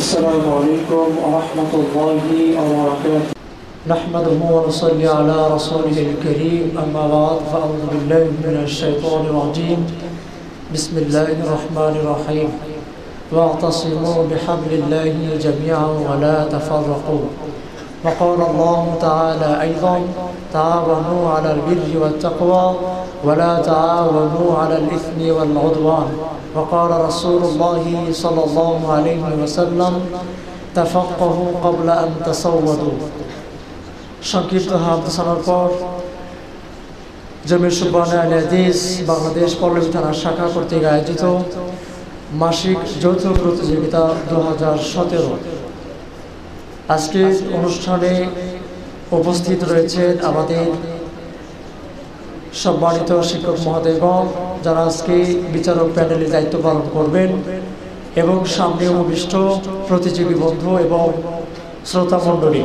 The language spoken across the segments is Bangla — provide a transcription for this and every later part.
السلام عليكم ورحمة الله وبركاته. نحمده ونصلي على رسوله الكريم. أما بعد فأعوذ بالله من الشيطان الرجيم. بسم الله الرحمن الرحيم. واعتصموا بحبل الله جميعا ولا تفرقوا. وقال الله تعالى أيضا: تعاونوا على البر والتقوى ولا تعاونوا على الإثم والعدوان. وقال رسول الله صلى الله عليه وسلم: تفقهوا قبل أن تصودوا. সংক্ষিপ্ত আলোচনার পর জমিয়ত সুবহানে আহলে হাদিস বাংলাদেশ পল্লবী থানা শাখা কর্তৃক আয়োজিত মাসিক যৌথ প্রতিযোগিতা 2017 আজকের অনুষ্ঠানে উপস্থিত রয়েছেন আমাদের সম্মানিত শিক্ষক মহোদয়গণ, যারা আজকে বিচারক প্যানেলের দায়িত্ব পালন করবেন, এবং সামনে উপবিষ্ট প্রতিযোগী বন্ধু এবং শ্রোতা মণ্ডলী।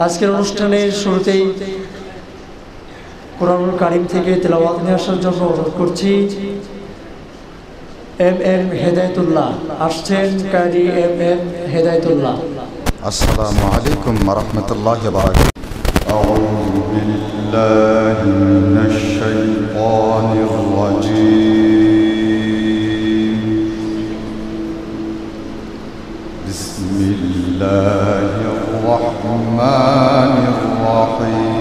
আজকের অনুষ্ঠানের শুরুতেই কোরআনুল কারীম থেকে তেলাওয়াত নিয়ে আসার জন্য অনুরোধ করছি। এম হেদায়েতুল্লাহ আসছেন, কারি এম হেদায়েতুল্লাহ। আসসালামু আলাইকুম ওয়া রাহমাতুল্লাহি ওয়া বারাকাতুহু। আউযু বিল্লাহি মিনাশ শাইতানির রাজীম। বিসমিল্লাহির রাহমানির রাহিম।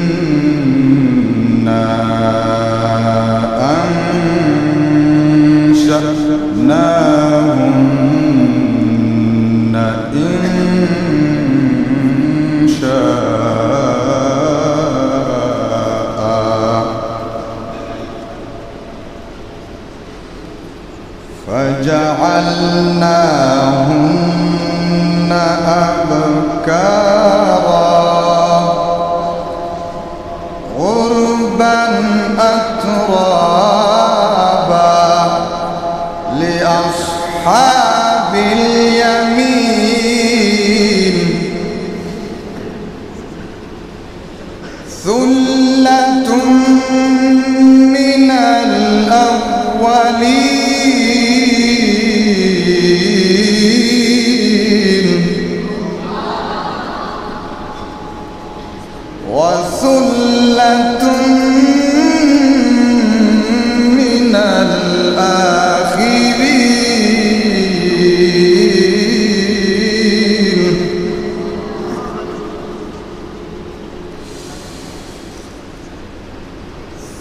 إنا أنشأناهن إنشاء فجعلناهن أبكارا عربا أترابا لأصحاب اليمين ثلة من الأولين وثلة من الآخرين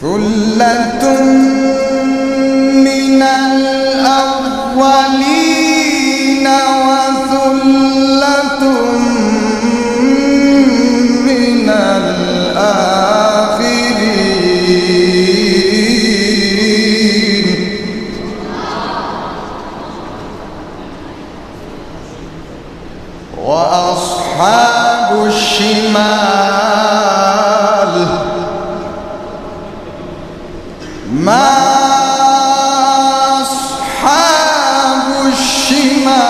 ثلة من الأولين وثلة من الآخرين وأصحاب الشمال ما أصحاب الشمال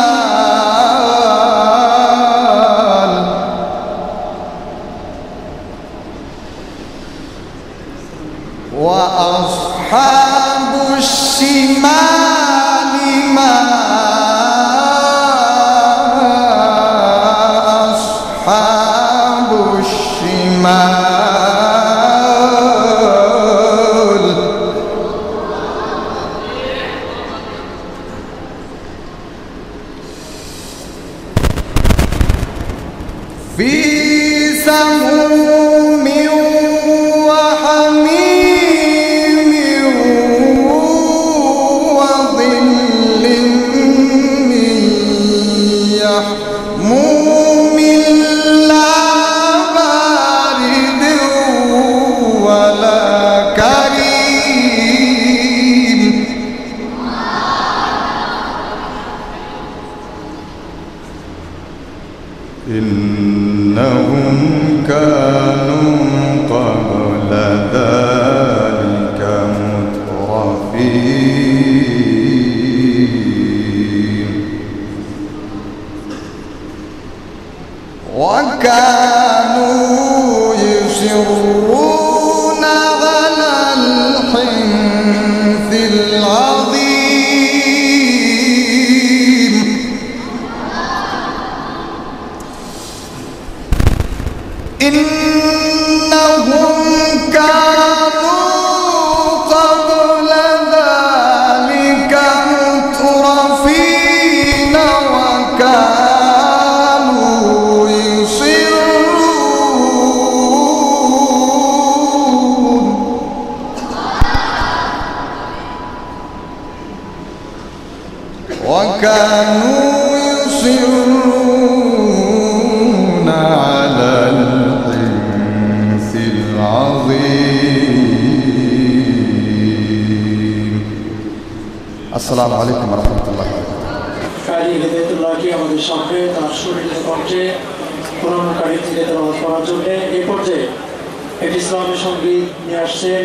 وأصحاب الشمال ما أصحاب الشمال في سموم وحميم وظل من يحموم لا بارد ولا كريم إنهم كانوا قبل ذلك مترفين وكانوا يسرون ويصرون على الحنث العظيم إنهم كانوا قبل ذلك مترفين وكانوا يصرون على الحنث العظيم السلام عليكم ورحمة الله কারি হেদায়েতুল্লাহকে আমাদের সামনে তার শরীরের কণ্ঠে কোরআনকারী থেকে তেলাওয়াত করার জন্য এই পর্যায়ে একটি ইসলামী সঙ্গীত নিয়ে আসছেন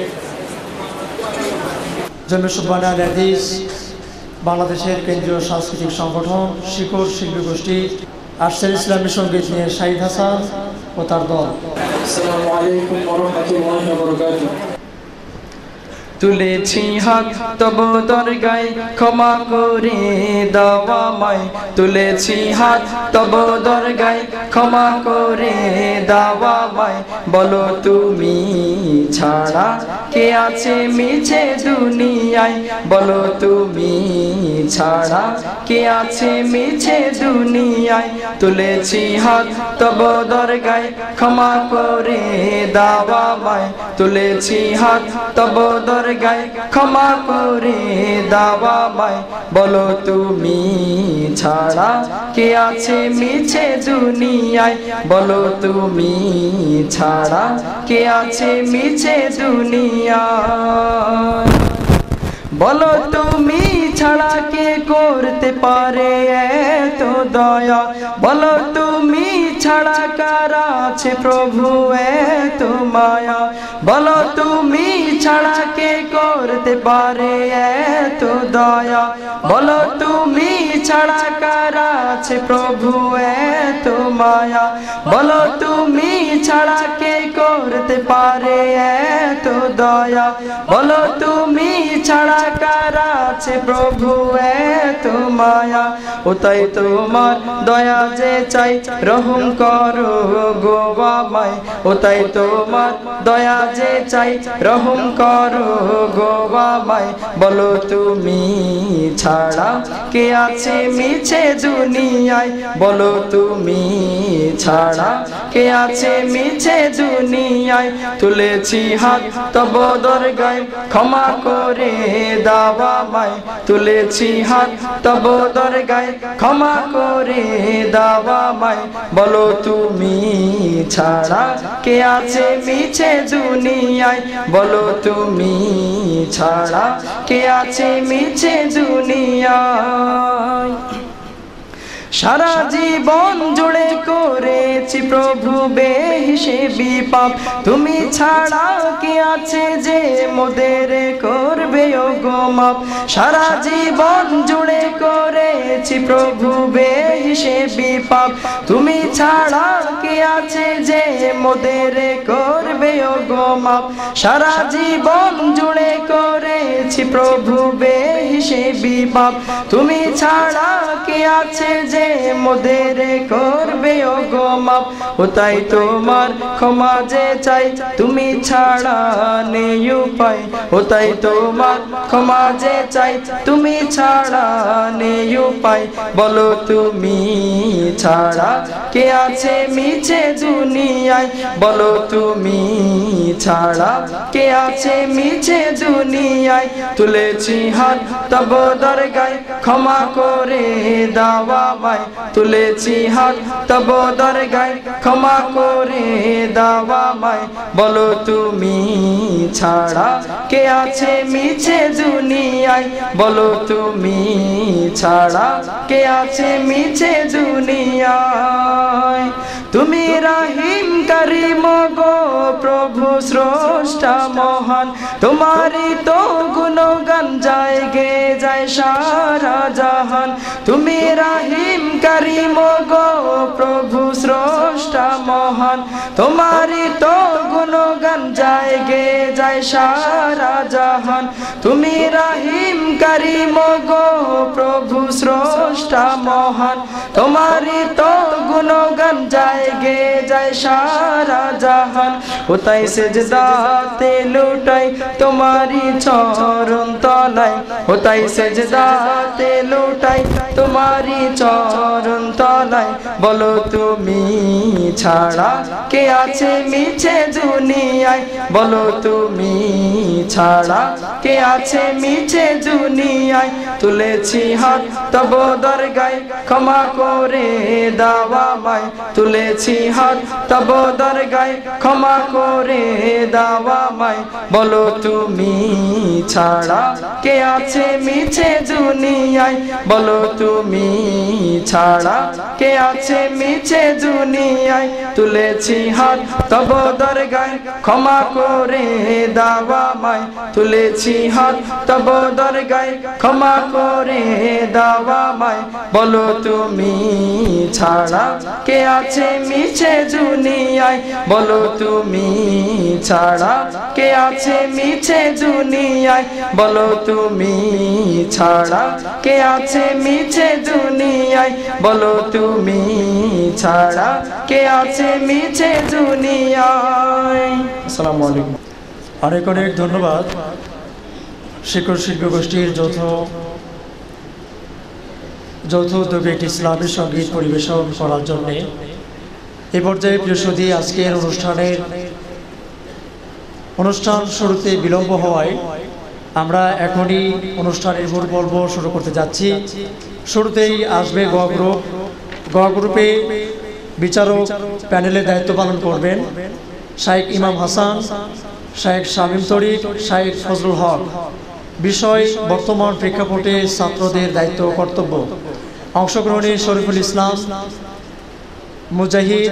জমিয়ত সুবহান আল হাদিস বাংলাদেশের কেন্দ্রীয় সাংস্কৃতিক সংগঠন শিকড় শিল্পী গোষ্ঠী আসছেন ইসলামী সঙ্গীত নিয়ে শাহিদ হাসান ও তার দল। আসসালামু আলাইকুম ওয়া রাহমাতুল্লাহি ওয়া বারাকাতুহু। তুলেছি হাত তব দরগায় ক্ষমা করে দাও আমায়, তুলেছি হাত তব দরগায় ক্ষমা করে দাও আমায়। বলো তুমি ছাড়া কে আছে মিছে দুনিয়ায়, বলো তুমি ছাড়া কে আছে মিছে দুনিয়ায়। তুলেছি হাত তব দরগায় ক্ষমা করে দাও আমায়, তুলেছি হাত তব দরগায় ক্ষমা করে দাও আমায়। বলো তুমি ছাড়া কে আছে মিছে দুনিয়ায়, বলো তুমি ছাড়া কে আছে মিছে দুনিয়ায়। বলো তুমি ছাড়া কে করতে পারে এত দয়া, বলো তুমি ছাড়া কার আছে প্রভু এত মায়া। বলো তুমি ছাড়া কে করতে পারে এত দয়া, বলো তুমি ছাড়া কার আছে প্রভু এত মায়া। বলো তুমি ছাড়া কে করতে পারে এত দয়া, বলো তুমি ছাড়া কার আছে প্রভু এত মায়া। ও তাই তোমার দয়া যে চাই রহম করো গো আমায়, ও তাই তোমার দয়া যে চাই রহম করো গো আমায়। বলো তুমি ছাড়া কে আছে মিছে দুনিয়ায়, বলো তুমি ছাড়া কে আছে মিছে দুনিয়ায়। তুলেছি হাত তব দরগায় ক্ষমা করে দাও আমায়, তুলেছি হাত তব দরগায় ক্ষমা করে দাও আমায়। বলো তুমি ছাড়া কে আছে মিছে দুনিয়ায়, বলো তুমি ছাড়া কে আছে মিছে দুনিয়ায়। সারা জীবন জুড়ে করেছি প্রভু বেহিসেবি পাপ, তুমি ছাড়া কি আছে যে মোদের করবে ওগো মাপ। সারা জীবন জুড়ে করেছি প্রভু বেহিসেবি পাপ, তুমি ছাড়া কি আছে যে মোদের করবে ওগো মাপ। সারা জীবন জুড়ে করেছি প্রভু বেহিসেবি পাপ, তুমি ছাড়া কি আছে যে মোদের করবে ওগো মাপ। ও তাই তোমার ক্ষমা যে চাই তুমি ছাড়া নেই উপায়, ও তাই তোমার ক্ষমা যে চাই তুমি ছাড়া নেই উপায়। বলো তুমি ছাড়া কে আছে মিছে দুনিয়ায়, বলো তুমি ছাড়া কে আছে মিছে দুনিয়ায়। তুলেছি হাত তব দরগায় ক্ষমা করে দাও আমায়, তুলেছি হাত তব দরগায় ক্ষমা করে দাও আমায়। বলো তুমি ছাড়া কে আছে মিছে দুনিয়ায়, বলো তুমি ছাড়া কে আছে মিছে দুনিয়ায়। তুমি রহিম করিম গো প্রভু স্রষ্টা মহান, তোমারই তো গুণগান যায় গে যায় সারা জাহান। তুমি রহিম করিম গো প্রভু স্রষ্টা মহান, তোমারই তো গুণ গুণগান যায় গে যায় সারা জাহান। তুমি রহিম কারীম গো প্রভু স্রষ্টা মহান, তোমারই তো গুণগান যায় গে যায় সারা জাহান। কোথায় সেজদাতে লুটাই তোমারই চরণ তলায়, কোথায় সেজদাতে লুটাই তোমারই চরণ তলায়। বলো তুমি ছাড়া কে আছে মিছে দুনিয়ায়, বলো তুমি ছাড়া কে আছে মিছে দুনিয়ায়। তুলেছি হাত তব দরগায় ক্ষমা করে দাও আমায়, তুলেছি হাত তব দরগায় ক্ষমা করে দাও আমায়। বলো তুমি ছাড়া কে আছে মিছে দুনিয়ায়, বলো তুমি ছাড়া কে আছে মিছে দুনিয়ায়। তুলেছি হাত তব দরগায় ক্ষমা করে দাও আমায়, তুলেছি হাত তব দরগায় ক্ষমা করে দাও আমায়। বলো তুমি ছাড়া কে আছে মিছে দুনিয়ায়, বলো তুমি ছাড়া কে আছে মিছে দুনিয়ায়, বলো তুমি ছাড়া কে আছে মিছে দুনিয়ায়, বলো তুমি ছাড়া কে আছে মিছে দুনিয়ায়। আসসালামু আলাইকুম। অনেক অনেক ধন্যবাদ শিক্ষক শিল্পী গোষ্ঠীর যৌথ উদ্যোগে একটি ইসলামী সঙ্গীত পরিবেশন করার জন্যে। এ পর্যায়ে প্রিয় সুধী, আজকের অনুষ্ঠান শুরুতে বিলম্ব হওয়ায় আমরা এখনই অনুষ্ঠানের মূল পর্ব শুরু করতে যাচ্ছি। শুরুতেই আসবে গ গ্রুপ। গ গ্রুপে বিচারক প্যানেলের দায়িত্ব পালন করবেন শাইখ ইমাম হাসান, শাইখ শামীম তরিক, শাইখ ফজলুল হক। বিষয় বর্তমান প্রেক্ষাপটে ছাত্রদের দায়িত্ব ও কর্তব্য। অংশগ্রহণে শরীফুল ইসলাম, মুজাহিদ,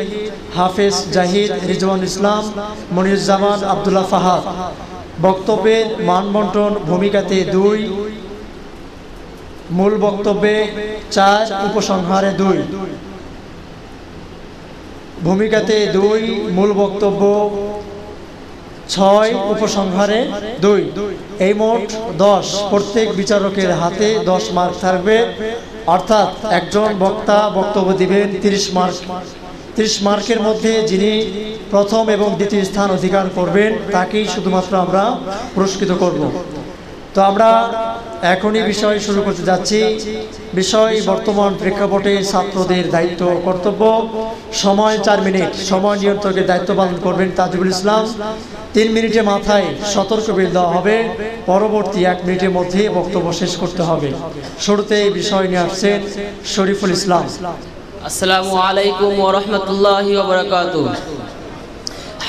হাফেজ জাহিদ, রিজওয়ান ইসলাম, মনিরুজ্জামান, আব্দুল্লাহ ফাহাদ। বক্তব্যের মানবন্টন ভূমিকাতে 2, মূল বক্তব্যে 4, উপসংহারে 2। ভূমিকাতে 2, মূল বক্তব্য 6, উপসংহারে 2। এই মোট 10। প্রত্যেক বিচারকের হাতে 10 মার্ক থাকবে, অর্থাৎ একজন বক্তা বক্তব্য দিবেন 30 মার্ক। 30 মার্কের মধ্যে যিনি প্রথম এবং দ্বিতীয় স্থান অধিকার করবেন তাকেই শুধুমাত্র আমরা পুরস্কৃত করব। তো আমরা এখনই বিষয় শুরু করতে যাচ্ছি। বিষয় বর্তমান প্রেক্ষাপটে ছাত্রদের দায়িত্ব ও কর্তব্য। সময় 4 মিনিট। সময় নিয়ন্ত্রকের দায়িত্ব পালন করবেন তাজুল ইসলাম। 3 মিনিটের মাথায় সতর্ক বিল দেওয়া হবে, পরবর্তী 1 মিনিটের মধ্যে বক্তব্য শেষ করতে হবে। শুরুতে এই বিষয় নিয়ে আসছেন শরীফুল ইসলাম। আসসালামু আলাইকুম ওয়া রাহমাতুল্লাহি ওয়া বারাকাতুহু।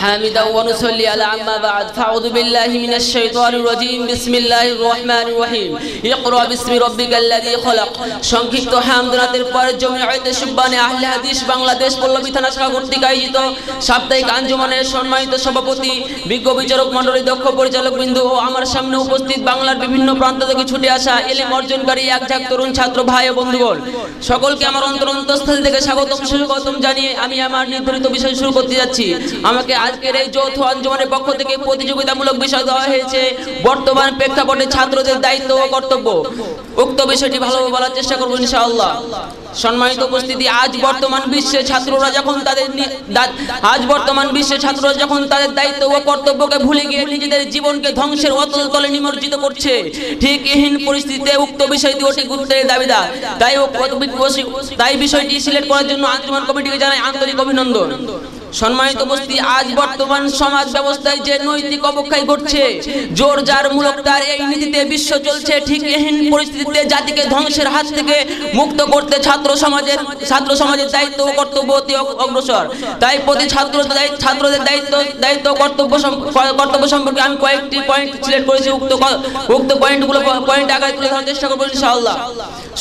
حامدا ونصلي على عما بعد فاعوذ بالله من الشيطان الرجيم بسم الله الرحمن الرحيم اقرأ باسم ربك الذي خلق। সংক্ষিপ্ত হামদনাতের পরে জমিয়ত সুবহানে আহলে হাদিস বাংলাদেশ পল্লবী থানা শাখা কর্তৃক আয়োজিত সাপ্তাহিক আঞ্জুমানের সম্মানিত সভাপতি, বিজ্ঞ বিচারক মণ্ডলী, দক্ষ পরিচালক বিন্দু ও আমার সামনে উপস্থিত বাংলার বিভিন্ন প্রান্ত থেকে ছুটে আসা এলেম অর্জনকারী একঝাঁক তরুণ ছাত্র ভাই ও বন্ধুগণ, সকলকে আমার অন্তরস্থল থেকে স্বাগতম জানিয়ে আমি আমার নির্ধারিত বিষয় শুরু করতে যাচ্ছি। আমাকে আজকের এই যৌথ আঞ্জুমানের পক্ষ থেকে প্রতিযোগিতামূলক বিষয় দেওয়া হয়েছে বর্তমান প্রেক্ষাপটে ছাত্রদের দায়িত্ব ও কর্তব্য। উক্ত বিষয়টি ভালোভাবে বলার চেষ্টা করব ইনশাআল্লাহ। সম্মানিত উপস্থিতি, আজ বর্তমান বিশ্বে ছাত্ররা যখন তাদের দায়িত্ব ও কর্তব্যকে ভুলে গিয়ে নিজেদের জীবনকে ধ্বংসের অতল তলে নিমজ্জিত করছে, ঠিক এহেন পরিস্থিতিতে উক্ত বিষয়টি অতি গুরুত্বের দাবিদার। তাই বিষয়টি সিলেক্ট করার জন্য আঞ্জুমান কমিটিকে জানাই আন্তরিক অভিনন্দন। সম্মানিত উপস্থিতি, আজ বর্তমান সমাজ ব্যবস্থায় যে নৈতিক অবক্ষয় ঘটছে, জোর যার মূলক তার এই নীতিতে বিশ্ব চলছে, ঠিক এহেন পরিস্থিতিতে জাতিকে ধ্বংসের হাত থেকে মুক্ত করতে ছাত্র সমাজের দায়িত্ব ও কর্তব্য অতি অগ্রসর। তাই প্রতি ছাত্রদের দায়িত্ব কর্তব্য সম্পর্কে আমি কয়েকটি পয়েন্ট সিলেক্ট করেছি। উক্ত পয়েন্ট আগে তুলে ধরার চেষ্টা করবো ইনশাআল্লাহ।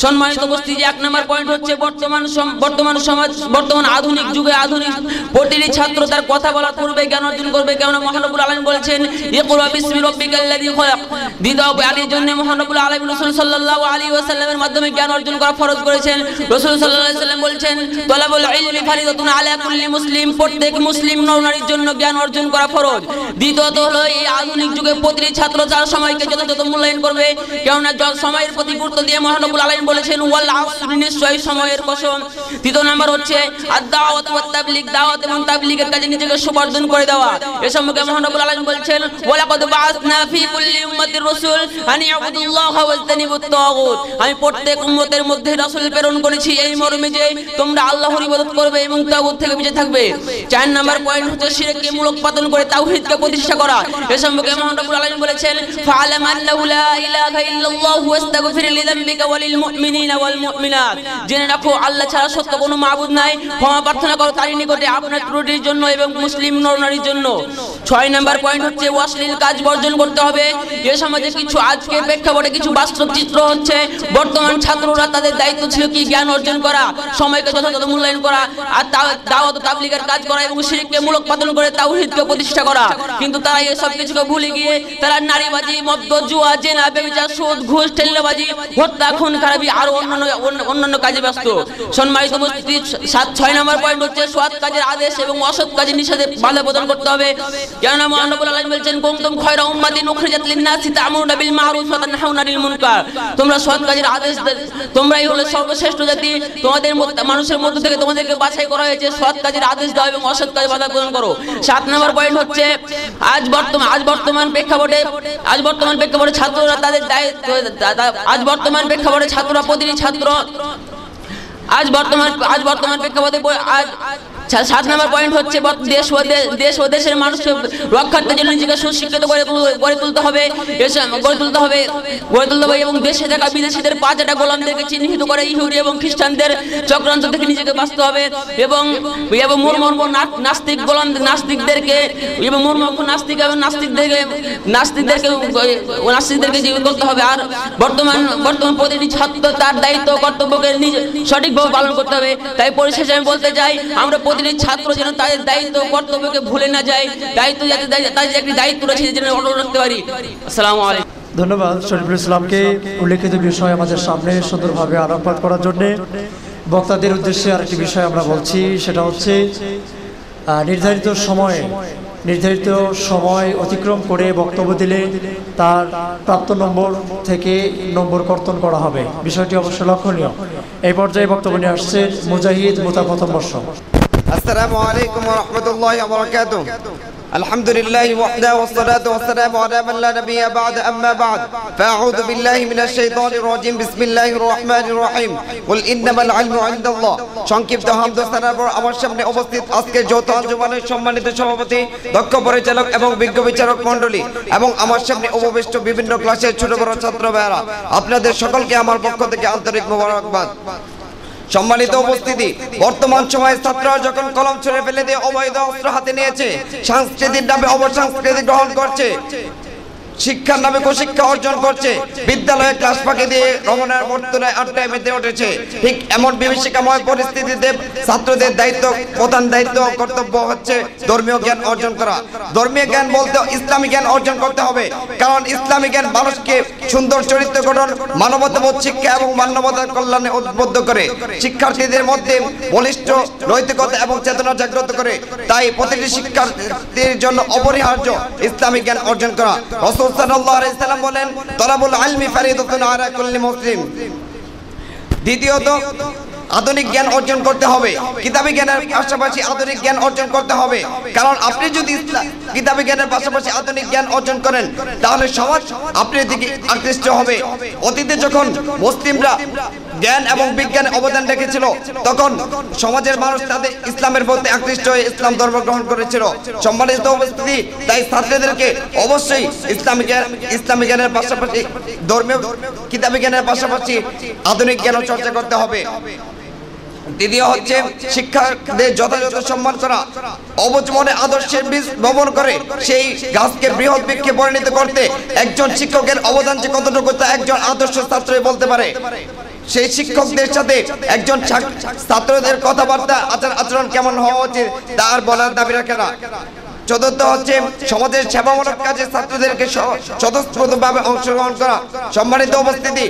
সম্মানিত উপস্থিতি, 1 নম্বর পয়েন্ট হচ্ছে বর্তমান আধুনিক যুগে আধুনিক প্রতিটি ছাত্র তার কথা বলার পূর্বে জ্ঞান অর্জন করবে, কেননা মহানবুল আলামিন বলেছেন ইকরা বিসমি রাব্বিকাল্লাযী খলাক। দ্বিতীয় আলীর জন্য মহানবুল আলামিন রাসূল সাল্লাল্লাহু আলাইহি ওয়াসাল্লামের মাধ্যমে জ্ঞান অর্জন করা ফরজ করেছেন। রাসূল সাল্লাল্লাহু আলাইহি ওয়াসাল্লাম বলেছেন তালাবুল ইলমি ফারিদাতুন আলা কুল্লি মুসলিম, প্রত্যেক মুসলিম নর-নারীর জন্য জ্ঞান অর্জন করা ফরজ। দ্বিতীয়ত হলো এই আধুনিক যুগে প্রতিটি ছাত্র তার সময়কে যথাযথ মূল্যায়ন করবে, কেননা সময়ের প্রতি গুরুত্ব দিয়ে মহানবুল আলামিন বলেছেন ওয়াল আসর, নিশ্চয়ই সময়ের কসম। তৃতীয় নাম্বার হচ্ছে আদ-দাওয়াত ওয়াত তাবলীগ, দাওয়াত এবং তাবলীগের কাজে নিজেকে সুপার্জন করে দেওয়া। এ সম্পর্কে মহানবুল আলামিন বলেছেন ওয়ালাকাদ বাআসনা ফি কুল্লি উম্মাতির রাসূল আন ইয়াবুদুল্লাহা ওয়াজতানিবুত তাগুত, আমি প্রত্যেক উম্মতের মধ্যে রাসূল প্রেরণ করেছি এই মর্মে যে তোমরা আল্লাহর ইবাদত করবে এবং তাগুত থেকে বেঁচে থাকবে। 4 নাম্বার পয়েন্ট হচ্ছে শিরককে মূলোৎপাটন করে তাওহীদকে প্রতিষ্ঠা করা। এ সম্পর্কে মহানবুল আলামিন বলেছেন ফাআলাম আন্নাহু লা ইলাহা ইল্লাল্লাহু ওয়াস্তাগফির লিযামবিকা ওয়ালিল মুমিনিনা ওয়াল মুমিনাত, জেনে রাখো আল্লাহ ছাড়া সত্য কোনো মাবুদ নাই, ক্ষমা প্রার্থনা করো তারই নিকটে আপনার ত্রুটির জন্য এবং মুসলিম নর-নারীর জন্য। 6 নাম্বার পয়েন্ট হচ্ছে অশ্লীল কাজ বর্জন করতে হবে। যে সমাজে কিছু আজকের প্রেক্ষাপটে কিছু বাস্তব চিত্র হচ্ছে, বর্তমান ছাত্ররা তাদের দায়িত্ব ছিল কি জ্ঞান অর্জন করা, সময়কে যথাযথ মূল্যায়ন করা, আর দাওয়াত ও তাবলীগের কাজ করা এবং শিরককে মূলোৎপাটন করে তাওহীদকে প্রতিষ্ঠা করা। কিন্তু তারা এই সব কিছুকে ভুলে গিয়ে তারা নারীবাজি, মদ্য, জুয়া, জেনা, ব্যভিচার, সুদ, ঘুষ, টেলিবাজি, হত্যা, খুন খারাপি আরো অন্যান্য কাজে ব্যস্ত। সম্মানিত উপস্থিতি, 6 নম্বর পয়েন্ট হচ্ছে সৎ কাজের আদেশ এবং অসৎ কাজের নিষেধে বাধা প্রদান করতে হবে, কেননা মহানবুল আলামিন বলেছেন কুনতুম খায়রা উম্মাতিন উখরিজাত লিন-নাসি তা'মুরুনা বিল মা'রুফ ওয়া তানহাউনা আনিল মুনকার, তোমরা সৎ কাজের আদেশ, তোমরাই হলো সর্বশ্রেষ্ঠ জাতি, তোমাদের মানুষের মধ্য থেকে তোমাদেরকে বাছাই করা হয়েছে সৎ কাজের আদেশ দাও এবং অসৎ কাজে বাধা প্রদান করো। 7 নম্বর পয়েন্ট হচ্ছে আজ বর্তমান প্রেক্ষাপটে ছাত্ররা তাদের প্রতিটি ছাত্র আজ বর্তমান প্রেক্ষাপটে 7 নম্বর পয়েন্ট হচ্ছে দেশ ও দেশের মানুষকে রক্ষার্থের জন্য নিজেকে সুশিক্ষিত গড়ে তুলতে হবে এবং দেশে থাকা বিদেশিদের পাঁচটা গোলামদেরকে চিহ্নিত করে ইহুদি এবং খ্রিস্টানদের চক্রান্ত থেকে নিজেকে বাঁচতে হবে এবং নাস্তিকদেরকে জীবন করতে হবে। আর বর্তমান প্রতিটি ছাত্র তার দায়িত্ব কর্তব্যকে সঠিকভাবে পালন করতে হবে। তাই পরিশেষে আমি বলতে চাই আমরা ছাত্র যেন তাদের দায়িত্ব কর্তব্যকে ভুলে না যায়, তাদের একটি দায়িত্ব রয়েছে যেন অটল রাখতে পারি। আসসালামু আলাইকুম। ধন্যবাদ শরীফুল ইসলামকে উল্লেখিত বিষয় আমাদের সামনে সুন্দরভাবে আলোকপাত করার জন্য। বক্তাদের উদ্দেশ্যে আরেকটি বিষয় আমরা বলছি, সেটা হচ্ছে নির্ধারিত সময় অতিক্রম করে বক্তব্য দিলে তার প্রাপ্ত নম্বর থেকে নম্বর কর্তন করা হবে, বিষয়টি অবশ্যই লক্ষণীয়। এই পর্যায়ে বক্তব্য নিয়ে আসছে মুজাহিদ মুতা প্রথম বর্ষ। আসসালামু আলাইকুম ওয়া রাহমাতুল্লাহি ওয়া বারাকাতুহু। আলহামদুলিল্লাহি ওয়াহদাহু ওয়াসসালাতু ওয়াসসালামু আলা মান লা নাবিয়্যা বা'দা, আম্মা বা'দ। ফাআউযু বিল্লাহি মিনাশ শাইতানির রাজীম। বিসমিল্লাহির রহমানির রহিম। কুল ইন্নামাল ইলমু ইনদাল্লাহ। সংক্ষিপ্ত হামদ ও সানার পর আমার সামনে উপস্থিত আজকের যৌথ আঞ্জুমানের সম্মানিত সভাপতি, দক্ষ পরিচালক এবং বিজ্ঞ বিচারক মণ্ডলী এবং আমার সামনে উপবিষ্ট বিভিন্ন ক্লাসের ছোট বড় ছাত্র ভাইরা, আপনাদের সকলকে আমার পক্ষ থেকে আন্তরিক মোবারকবাদ। সম্মানিত উপস্থিতি, বর্তমান সময়ে ছাত্ররা যখন কলম ছুঁড়ে ফেলে দিয়ে অবৈধ অস্ত্র হাতে নিয়েছে, সাংস্কৃতিক নামে অবসংস্কৃতি গ্রহণ করছে, শিক্ষার নামে কুশিক্ষা অর্জন করছে, বিদ্যালয়ে ক্লাস ফাঁকি দিয়ে রমনার মর্তনায় আড্ডায় মেতে উঠেছে, ঠিক এমন বিভীষিকাময় পরিস্থিতিতে ছাত্রদের প্রধান দায়িত্ব কর্তব্য হচ্ছে ধর্মীয় জ্ঞান অর্জন করা। ধর্মীয় জ্ঞান বলতে ইসলামী জ্ঞান অর্জন করতে হবে, কারণ ইসলামী জ্ঞান মানুষকে সুন্দর চরিত্র গঠন, মানবতাবোধ শিক্ষা এবং মানবতার কল্যাণে উদ্বুদ্ধ করে, শিক্ষার্থীদের মধ্যে বলিষ্ঠ নৈতিকতা এবং চেতনা জাগ্রত করে। তাই প্রতিটি শিক্ষার্থীর জন্য অপরিহার্য ইসলামী জ্ঞান অর্জন করা। রাসূল সাল্লাল্লাহু আলাইহি সাল্লাম বলেন তালাবুল ইলমি ফারিদাতুন আলা কুল্লি মুসলিম। দ্বিতীয়ত আধুনিক জ্ঞান অর্জন করতে হবে, কিতাবী জ্ঞানের পাশাপাশি আধুনিক জ্ঞান অর্জন করতে হবে, কারণ আপনি যদি কিতাবী জ্ঞানের পাশাপাশি আধুনিক জ্ঞান অর্জন করেন তাহলে সমাজ আপনার দিকে আকৃষ্ট হবে। অতীতে যখন মুসলিমরা জ্ঞান এবং বিজ্ঞানে অবদান রেখেছিল তখন সমাজের মানুষ তাদের ইসলামের প্রতি আকৃষ্ট হয়ে ইসলাম ধর্ম গ্রহণ করেছিল। সম্মানিত উপস্থিতি, তাই ছাত্রদেরকে অবশ্যই ইসলামী জ্ঞানের পাশাপাশি ধর্মীয় কিতাবী জ্ঞানের পাশাপাশি আধুনিক জ্ঞান চর্চা করতে হবে। দ্বিতীয় হচ্ছে শিক্ষার্থীদের যথাযথ সম্মান করা, অবুঝ মনে আদর্শের বীজ বপন করে সেই গাছকে বৃহৎ বৃক্ষে পরিণত করতে একজন শিক্ষকের অবদান যে কতটুকু তা একজন আদর্শ ছাত্রই বলতে পারে। সেই শিক্ষকদের সাথে একজন ছাত্রদের কথাবার্তা আচরণ কেমন হওয়া উচিত তার বলার দাবি রাখে না। চতুর্থ হচ্ছে সমাজের সেবামূলক কাজে ছাত্রদেরকে স্বতঃস্ফূর্তভাবে অংশগ্রহণ করা। সম্মানিত উপস্থিতি,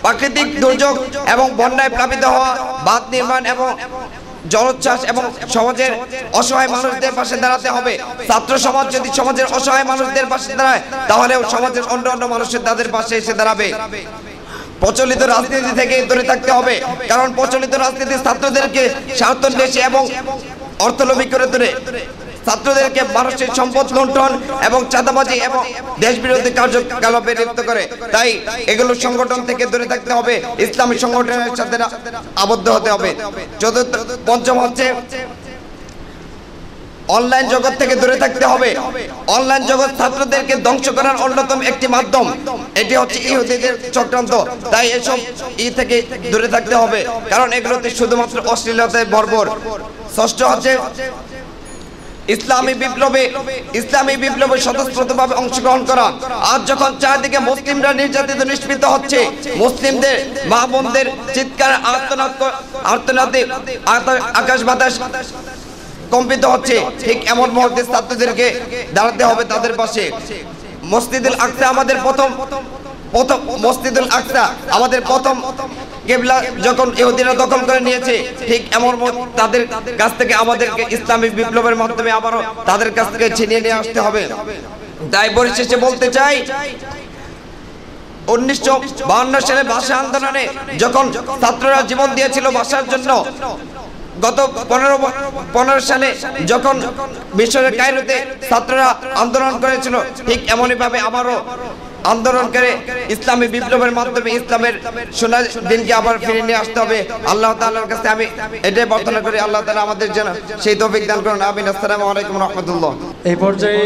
প্রাকৃতিক দুর্যোগ এবং বন্যায় প্লাবিত হওয়া, বাঁধ নির্মাণ এবং জলোচ্ছ্বাস এবং সমাজের অসহায় মানুষদের পাশে দাঁড়াতে হবে। ছাত্র সমাজ যদি সমাজের অসহায় মানুষদের পাশে দাঁড়ায় তাহলেও সমাজের অন্য মানুষের তাদের পাশে এসে দাঁড়াবে। প্রচলিত রাজনীতি থেকে দূরে থাকতে হবে, কারণ প্রচলিত রাজনীতি ছাত্রদেরকে স্বার্থান্বেষী এবং অর্থলোভী করে তোলে। ছাত্রদেরকে মানুষের সম্পদ লুণ্ঠন এবং চাঁদাবাজি এবং দেশবিরোধী কার্যকলাপে লিপ্ত করে। তাই এগুলো সংগঠন থেকে দূরে থাকতে হবে, ইসলামী সংগঠনের সাথে আবদ্ধ হতে হবে। পঞ্চম হচ্ছে অনলাইন জগৎ থেকে দূরে থাকতে হবে। অনলাইন জগৎ ছাত্রদেরকে ধ্বংস করার অন্যতম একটি মাধ্যম। এটি হচ্ছে ইহুদিদের চক্রান্ত। তাই এসব থেকে দূরে থাকতে হবে, কারণ এগুলোতে শুধুমাত্র অশ্লীলতায় ভরপুর। ষষ্ঠ হচ্ছে ইসলামী বিপ্লবে স্বতঃস্ফূর্তভাবে অংশগ্রহণ করা। আজ যখন চারদিকে মুসলিমরা নির্যাতিত নিষ্পীড়িত হচ্ছে, মুসলিমদের মা বোনদের চিৎকার আর্তনাদে আকাশ বাতাস কম্পিত হচ্ছে, ঠিক এমন মুহূর্তে ছাত্রদেরকে দাঁড়াতে হবে তাদের পাশে। মসজিদুল আকসা আমাদের প্রথম কিবলা যখন ইহুদিরা দখল করে নিয়েছে, ঠিক এমন তাদের কাছ থেকে আমাদেরকে ইসলামী বিপ্লবের মাধ্যমে আবারও তাদের কাছ থেকে ছিনিয়ে নিয়ে আসতে হবে। তাই পরিশেষে বলতে চাই, 1952 সালে ভাষা আন্দোলনে যখন ছাত্ররা জীবন দিয়েছিল ভাষার জন্য, গত 15 সালে যখন মিশরের কায়রোতে ছাত্ররা আন্দোলন করেছিল, ঠিক এমনই ভাবে আবারও আন্দোলন করে ইসলামী বিপ্লবের মাধ্যমে ইসলামের সোনার দিনকে আবার ফিরে নিয়ে আসতে হবে। আল্লাহ তাআলার কাছে আমি এটাই প্রার্থনা করি, আল্লাহ তাআলা আমাদের জন্য সেই তৌফিক দান করুন। আমিন। আসসালামু আলাইকুম ওয়া রাহমাতুল্লাহ। এই পর্যায়ে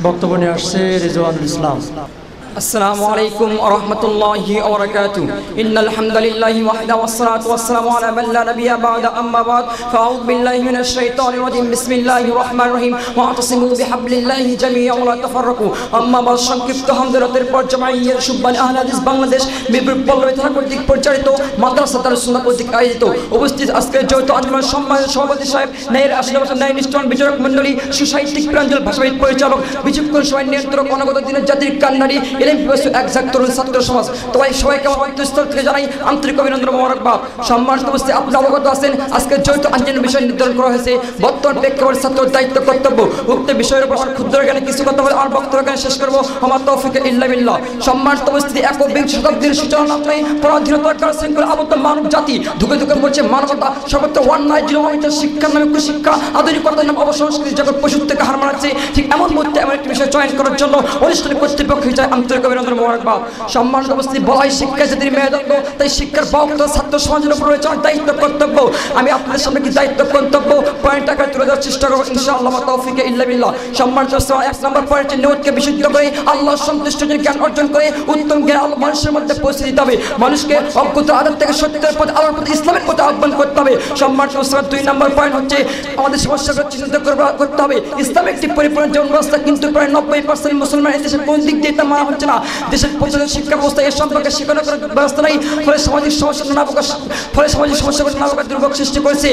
বক্তব্য নিয়ে আসছে রিজওয়ানুল ইসলাম। السلام عليكم ورحمة الله وبركاته. إن الحمد لله وحده والصلاة والسلام على من لا نبي بعد أما بعد فأعوذ بالله من الشيطان الرجيم بسم الله الرحمن الرحيم واعتصموا بحبل الله جميعا ولا تفرقوا. أما بعد সংক্ষিপ্ত হামদরদের পর জামাইয়ার সুবহান আহলে হাদিস বাংলাদেশ বিপ্লব পল্লবী থানা কর্তৃক পরিচালিত মাদ্রাসা দারুস সুন্নাহ কর্তৃক আয়োজিত উপস্থিত আজকের যৌথ আন্দোলন সম্মানিত সভাপতি সাহেব, ন্যায়ের আশীর্বাদ ন্যায় নিষ্ঠুর বিচারক মণ্ডলী, সুসাহিত্যিক প্রাঞ্জল ভাষাবিদ পরিচালক, বিচক্ষণ সময় নিয়ন্ত্রক, অনাগত দিনের জাতির কান্নারি, একজাক তরুণ ছাত্র সমাজ, তোমায় সবাইকে আমার অন্তঃস্থল থেকে জানাই আন্তরিক অভিনন্দন মোবারকবাদ। সম্মানিত উপস্থিতি, আপনি অবগত আছেন আজকের যৌথ আন্দোলনের বিষয় নির্ধারণ করা হয়েছে। বর্তমান প্রেক্ষাপটে ছাত্রের দায়িত্ব কর্তব্য, উক্ত বিষয়ের উপর ক্ষুদ্র জ্ঞানে কিছু কথা বলে আর বক্তব্য এখানে শেষ করবো। আমার তৌফিক ইল্লা বিল্লাহ। সম্মানিত উপস্থিতি, একবিংশ শতাব্দীর সূচনা নামে পরাধীনতার কারণে শৃঙ্খলা আবদ্ধ মানব জাতি ধুকে ধুকে মরছে। মানবতা সর্বত্র অন্যায় জনমানিত শিক্ষার নামে কুশিক্ষা, আধুনিকতার নামে অবসংস্কৃতি জগৎ পশুর থেকে হার মানাচ্ছে। ঠিক এমন মুহূর্তে এমন একটি বিষয় চয়ন করার জন্য অনুষ্ঠানের কর্তৃপক্ষ হিসেবে আন্তরিক অভিনন্দন মোবারকবাদ। সম্মানিত উপস্থিতি, বলাই শিক্ষা জাতির মেরুদণ্ড, তাই শিক্ষার বাহক ছাত্র সমাজের উপর রয়েছে দায়িত্ব কর্তব্য। আমি আপনাদের সামনে কি দায়িত্ব কর্তব্য পয়েন্ট আকারে তুলে ধরার চেষ্টা করবো ইনশাআল্লাহ। তৌফিক ইল্লা বিল্লাহ। সম্মানিত 1 নম্বর পয়েন্ট, নিয়তকে বিশুদ্ধ করে আল্লাহর সন্তুষ্টির জ্ঞান অর্জন করে উত্তম জ্ঞান আল্লাহ মানুষের মধ্যে পৌঁছে দিতে হবে। মানুষকে অজ্ঞতা আদব থেকে সত্যের পথে, আলোর পথে, ইসলামের পথে আহ্বান করতে হবে। সম্মানিত 2 নম্বর পয়েন্ট হচ্ছে আমাদের সমস্যাগুলো চিহ্নিত করতে হবে। ইসলাম একটি পরিপূর্ণ জীবন ব্যবস্থা, কিন্তু প্রায় 90% মুসলমান এই দেশের কোন দিক দিয়ে তা মানা হচ্ছে না। দেশের প্রচলিত শিক্ষা ব্যবস্থা এর সম্পর্কে শেখানোর কোনো ব্যবস্থা নেই, ফলে সামাজিক সমস্যাগুলো নানা প্রকার দুর্ভোগ সৃষ্টি করেছে।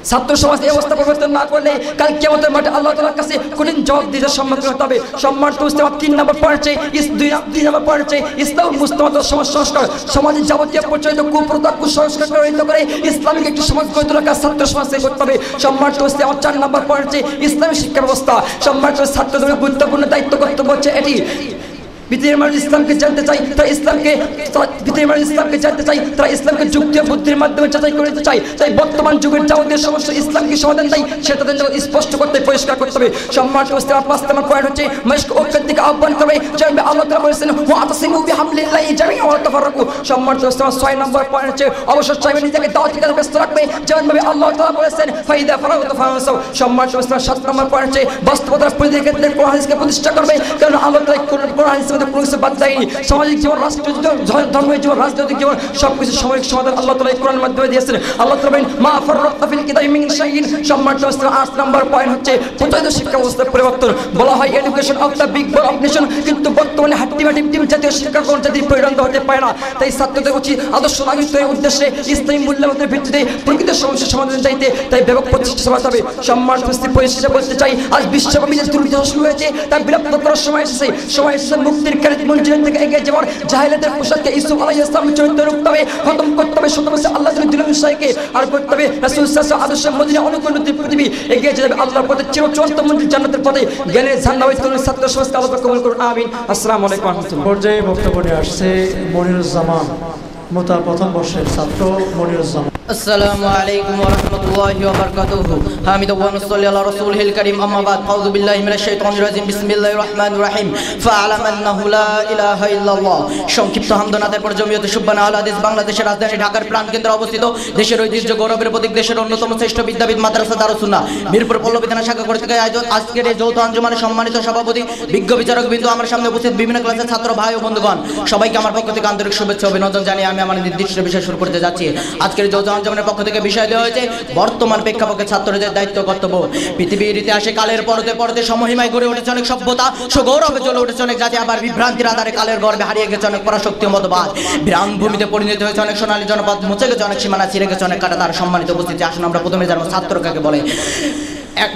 ছাত্র সমাজ এই অবস্থা পরিবর্তন না করলে কাল কিয়ামতের মাঠে আল্লাহ তাআলার কাছে কঠিন জবাব দিতে সম্মুখীন হতে হবে। সম্মানিত উপস্থিতি, 3 নম্বর পয়েন্ট, 2 নম্বর পয়েন্ট ইসলাম মুস্তামাদ সমাজ সংস্কার। সমাজের যাবতীয় প্রচলিত কুপ্রথা কুসংস্কার করে ইসলামিক একটি সমাজ গড়ে তোলার কাজ ছাত্র সমাজকে করতে হবে। সম্মানিত উপস্থিতি, 4 নম্বর পয়েন্ট ইসলামী শিক্ষা ব্যবস্থা। সম্মানিত ছাত্রদের গুরুত্বপূর্ণ দায়িত্ব কর্তব্য হচ্ছে এটি। পৃথিবীর মানুষ ইসলামকে জানতে চাই, তারা ইসলামকে যুক্তি ও বুদ্ধির মাধ্যমে যাচাই করতে চাই। তাই বর্তমান যুগের যাবতীয় সমস্যা ইসলামকে সমাধান দেয় সেটা স্পষ্ট করতে পরিষ্কার করতে হবে। সম্মানিত উপস্থিতি, 5 নম্বর পয়েন্ট হচ্ছে মানুষকে ঐক্যের দিকে আহ্বান করবে। যেমন আল্লাহ তাআলা বলেছেন ওয়াতাসিমু বিহাবলিল্লাহি জামিআন ওয়া লা তাফাররাকু। সম্মানিত উপস্থিতি, 6 নম্বর পয়েন্ট হচ্ছে অবসর চাইবে নিজেকে দাওয়াতি কাজে ব্যস্ত রাখবে, যেমন ভাবে আল্লাহ তাআলা বলেছেন ফাইদা ফারাগতু ফানসাউ। সম্মানিত উপস্থিতি, 7 নম্বর পয়েন্ট হচ্ছে বাস্তবতার পরিধির ক্ষেত্রে কোরআন হাদিসকে প্রতিষ্ঠা করবে, কারণ আল্লাহ তাআলা কোরআন হাদিসের ইসলামের কোনো কিছু বাদ দেয়নি। সামাজিক জীবন, রাষ্ট্রীয় জীবন, ধর্মীয় জীবন, রাজনৈতিক জীবন সবকিছু সাময়িক সমাধান আল্লাহ তাআলা এই কোরআনের মাধ্যমে দিয়েছেন। আল্লাহ তাআলা বলেন মা ফাররাতনা ফিল কিতাবি মিন শাইইন। সম্মানিত 8 নম্বর পয়েন্ট হচ্ছে প্রচলিত শিক্ষা ব্যবস্থার পরিবর্তন। বলা হয় education of the big ball of nation, কিন্তু বর্তমানে হাট্টিমাটিম টিম জাতীয় শিক্ষা কোন জাতির পরিণত হতে পারে না। তাই ছাত্রদের উচিত আদর্শ নাগরিক তৈরির উদ্দেশ্যে ইসলামী মূল্যবোধের ভিত্তিতে প্রকৃত সমস্যার সমাধান চাইতে তাই ব্যাপক প্রচেষ্টা চালাতে হবে। সম্মানিত পরিশেষে বলতে চাই আজ বিশ্বব্যাপী যে দুর্নীতি শুরু হয়েছে তা বিলুপ্ত করার সময় এসেছে। সময় এসেছে মুক্তির কারিত মঞ্জিলের থেকে এগিয়ে যাওয়ার। জাহেলাদের পোশাককে ইউসুফ আলাইহিস সালামের চরিত্র রুখতে হবে, খতম করতে হবে শতবর্ষে আল্লাহ দিলেন সাইকে, আর করতে হবে রাসূল সাল্লাল্লাহু আলাইহি ওয়াসাল্লাম মদিনা অনুকূলতি পৃথিবী এগিয়ে যাবে আল্লাহর পথে চিরচূড়ান্ত মঞ্জিল জান্নাতের পথে। জ্ঞানের জান্নাত তরুণ ছাত্র সমাজকে আল্লাহ কবুল করুন, আমিন। আসসালামু আলাইকুম ওয়া রাহমাতুল্লাহ। পর্যায়ে বক্তব্য নিয়ে আসছে মনিরুজ্জামান, মোতা প্রথম বর্ষের ছাত্র মনিরুজ্জামান। আসসালামু আলাইকুম ওয়া রাহমাতুল্লাহি ওয়া বারাকাতুহু। হামিদু ওয়া নুসাল্লি আলা রাসূলিল কারীম, আম্মা বাদ। আউযু বিল্লাহি মিনাশ শাইতানির রাজিম। বিসমিল্লাহির রহমানির রহিম। ফাআলাম আন্নাহু লা ইলাহা ইল্লাল্লাহ। সংক্ষিপ্ত হামদনাথের পর জমিয়তে সুবহান আল হাদিস বাংলাদেশের রাজধানী ঢাকার প্রাণকেন্দ্রে অবস্থিত, দেশের ঐতিহ্য গৌরবের প্রতীক, দেশের অন্যতম শ্রেষ্ঠ বিদ্যাপীঠ মাদ্রাসা দারুস সুন্নাহ মিরপুর পল্লবী থানা শাখা কর্তৃক আয়োজিত আজকের এই যৌথ আঞ্জুমানের সম্মানিত সভাপতি, বিজ্ঞ বিচারক বিন্দু, আমার সামনে উপস্থিত বিভিন্ন ক্লাসের ছাত্র ভাই ও বন্ধুগণ, সবাইকে আমার পক্ষ থেকে আন্তরিক শুভেচ্ছা ও অভিনন্দন জানিয়ে আমি আমার নির্দিষ্ট বিষয় শুরু করতে যাচ্ছি। আজকের যৌথ আঞ্জুমানের পক্ষ থেকে বিষয় দেওয়া হয়েছে বর্তমান প্রেক্ষাপটে ছাত্রদের দায়িত্ব কর্তব্য। পৃথিবীর ইতিহাসে কালের পরতে পরতে সমহিমায় গড়ে উঠেছে অনেক সভ্যতা, সগৌরবে জ্বলে উঠেছে অনেক জাতি, আবার বিভ্রান্তির আধারে কালের গর্ভে হারিয়ে গেছে অনেক পরাশক্তি ও মতবাদ। বিরাম ভূমিতে পরিণত হয়েছে অনেক সোনালী জনপদ, মুছে গেছে অনেক সীমানা, ছিঁড়ে গেছে অনেক কাটা। তার সম্মানিত উপস্থিতি, আসুন আমরা প্রথমে জানবো ছাত্র কাকে বলে। এক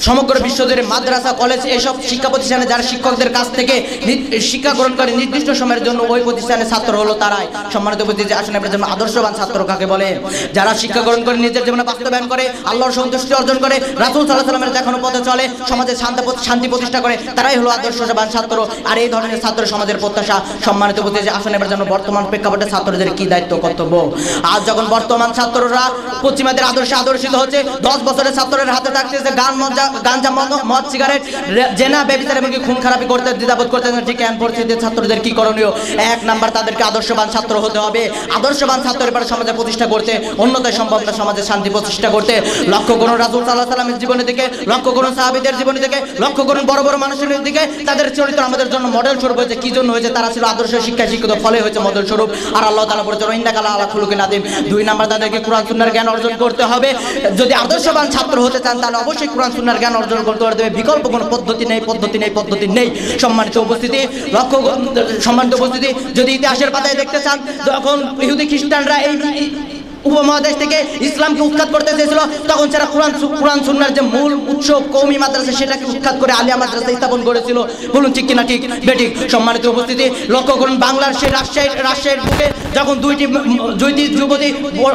সমগ্র বিশ্বজুড়ে মাদ্রাসা, কলেজ এসব শিক্ষা প্রতিষ্ঠানে যারা শিক্ষকদের কাছ থেকে শিক্ষা গ্রহণ করে নির্দিষ্ট সময়ের জন্য ওই প্রতিষ্ঠানের ছাত্র হলো তারাই। সম্মানিত উপস্থিতি, আসুন আমরা জন্য আদর্শবান ছাত্র কাকে বলে। যারা শিক্ষা গ্রহণ করে নিজের জীবনে বাস্তবায়ন করে, আল্লাহর সন্তুষ্টি অর্জন করে, রাসূল সাল্লাল্লাহু আলাইহি ওয়াসাল্লামের দেখানো পথে চলে, সমাজে শান্তি প্রতিষ্ঠা করে, তারাই হলো আদর্শবান ছাত্র। আর এই ধরনের ছাত্র সমাজের প্রত্যাশা। সম্মানিত উপস্থিতি, আসুন আমরা জন্য বর্তমান প্রেক্ষাপটে ছাত্রদের কি দায়িত্ব কর্তব্য। আজ যখন বর্তমান ছাত্ররা পশ্চিমাদের আদর্শে আদর্শিত হচ্ছে, 10 বছরের ছাত্রের হাতে থাকতেছে গাঞ্জা, মদ, সিগারেট, জেনা, ব্যভিচার এবং খুন খারাপি করতে দ্বিধাবোধ করতে, ঠিক এমন পরিস্থিতিতে ছাত্রদের কি করণীয়? 1 নাম্বার, তাদেরকে আদর্শবান ছাত্র হতে হবে। আদর্শবান ছাত্রের পরে সমাজে প্রতিষ্ঠা করতে, অন্যথায় সম্ভব না সমাজে শান্তি প্রতিষ্ঠা করতে। লক্ষ্য করুন রাসূল সাল্লাল্লাহু আলাইহি ওয়াসাল্লামের জীবনের দিকে, লক্ষ্য করুন সাহাবীদের জীবনের দিকে, লক্ষ্য করুন বড় বড় মানুষের দিকে। তাদের চরিত্র আমাদের জন্য মডেল স্বরূপ হয়েছে। কি জন্য হয়েছে? তারা ছিল আদর্শ শিক্ষায় শিক্ষিত, ফলে হয়েছে মডেল স্বরূপ। আর আল্লাহ তাআলা বলেছেন ইন্নাকা আলা খুলুকিন আযীম। 2 নাম্বার, তাদেরকে কোরআন সুন্নাহর জ্ঞান অর্জন করতে হবে। যদি আদর্শবান ছাত্র হতে চান তাহলে অবশ্যই কোরআন সুন্নাহর জ্ঞান অর্জন করতে হবে। বিকল্প কোনো পদ্ধতি নেই। সম্মানিত উপস্থিতি, যদি ইতিহাসের পাতায় দেখতে চান, যখন ইহুদি খ্রিস্টানরা এই উপমহাদেশ থেকে ইসলামকে উৎখাত করতে চেয়েছিল, তখন যারা কোরআন সুন্নাহর যে মূল উৎস কওমি মাদ্রাসা, সেটাকে উৎখাত করে আলিয়া মাদ্রাসা স্থাপন করেছিল। বলুন ঠিক কিনা? ঠিক বেঠিক? সম্মানিত উপস্থিতি, লক্ষ্য করুন বাংলার সেই রাজশাহীর বুকে যখন দুইটি যুবতী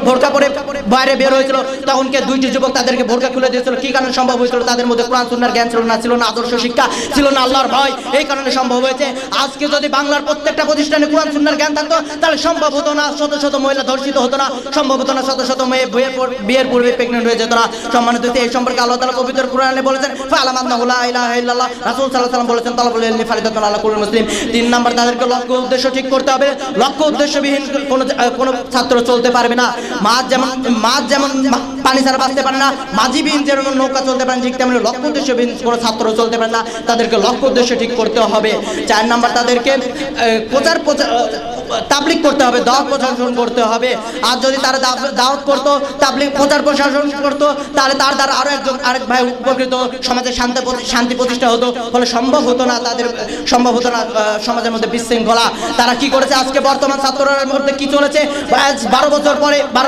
বোরকা পরে বাইরে বের হয়েছিল, তখন কে 2টি যুবক তাদেরকে বোরকা খুলে দিয়েছিল। কি কারণে সম্ভব হয়েছিল? তাদের মধ্যে কোরআন সুন্নাহর জ্ঞান ছিল না, আদর্শ শিক্ষা ছিল না, আল্লাহর ভয়। এই কারণে সম্ভব হয়েছে। আজকে যদি বাংলার প্রত্যেকটা প্রতিষ্ঠানে কোরআন সুন্নাহর জ্ঞান থাকতো, তাহলে সম্ভব হতো না শত শত মহিলা ধর্ষিত হতো না, সম্ভব হতো না শত শত মেয়ে বিয়ের পূর্বে প্রেগন্যান্ট হয়ে যেত না। সম্মানিত, এই সম্পর্কে আল্লাহ তাআলা পবিত্র কোরআনে বলেছেন ফাআলাম আন্নাহু লা ইলাহা ইল্লাল্লাহ। রাসূল সাল্লাল্লাহু আলাইহি ওয়াসাল্লাম বলেছেন তালাবুল ইলমি ফারিদাতুন আলা কুল্লি মুসলিম। 3 নাম্বার, তাদেরকে লক্ষ্য উদ্দেশ্য ঠিক করতে হবে। লক্ষ্য উদ্দেশ্যবিহীন কোনো ছাত্র চলতে পারবে না। মাছ যেমন পানি ছাড়া বাঁচতে পারে না, মাঝিবিহীন যেমন নৌকা চলতে পারে, ঠিক তেমনি লক্ষ্য উদ্দেশ্যবিহীন কোনো ছাত্র চলতে পারে না। তাদেরকে লক্ষ্য উদ্দেশ্য ঠিক করতে হবে। 4 নাম্বার, তাদেরকে তাবলীগ করতে হবে, দাওয়াত প্রশাসন করতে হবে। আর যদি তারা দাওয়াত করতো, তাবলীগ প্রচার প্রশাসন করতো, তাহলে তার দ্বারা আরেক ভাই উপকৃত, সমাজে শান্তি প্রতিষ্ঠা হতো। ফলে সম্ভব হতো না সমাজের মধ্যে বিশৃঙ্খলা। তারা কি করেছে? আজকে বর্তমান ছাত্রদের মধ্যে কি চলেছে? 12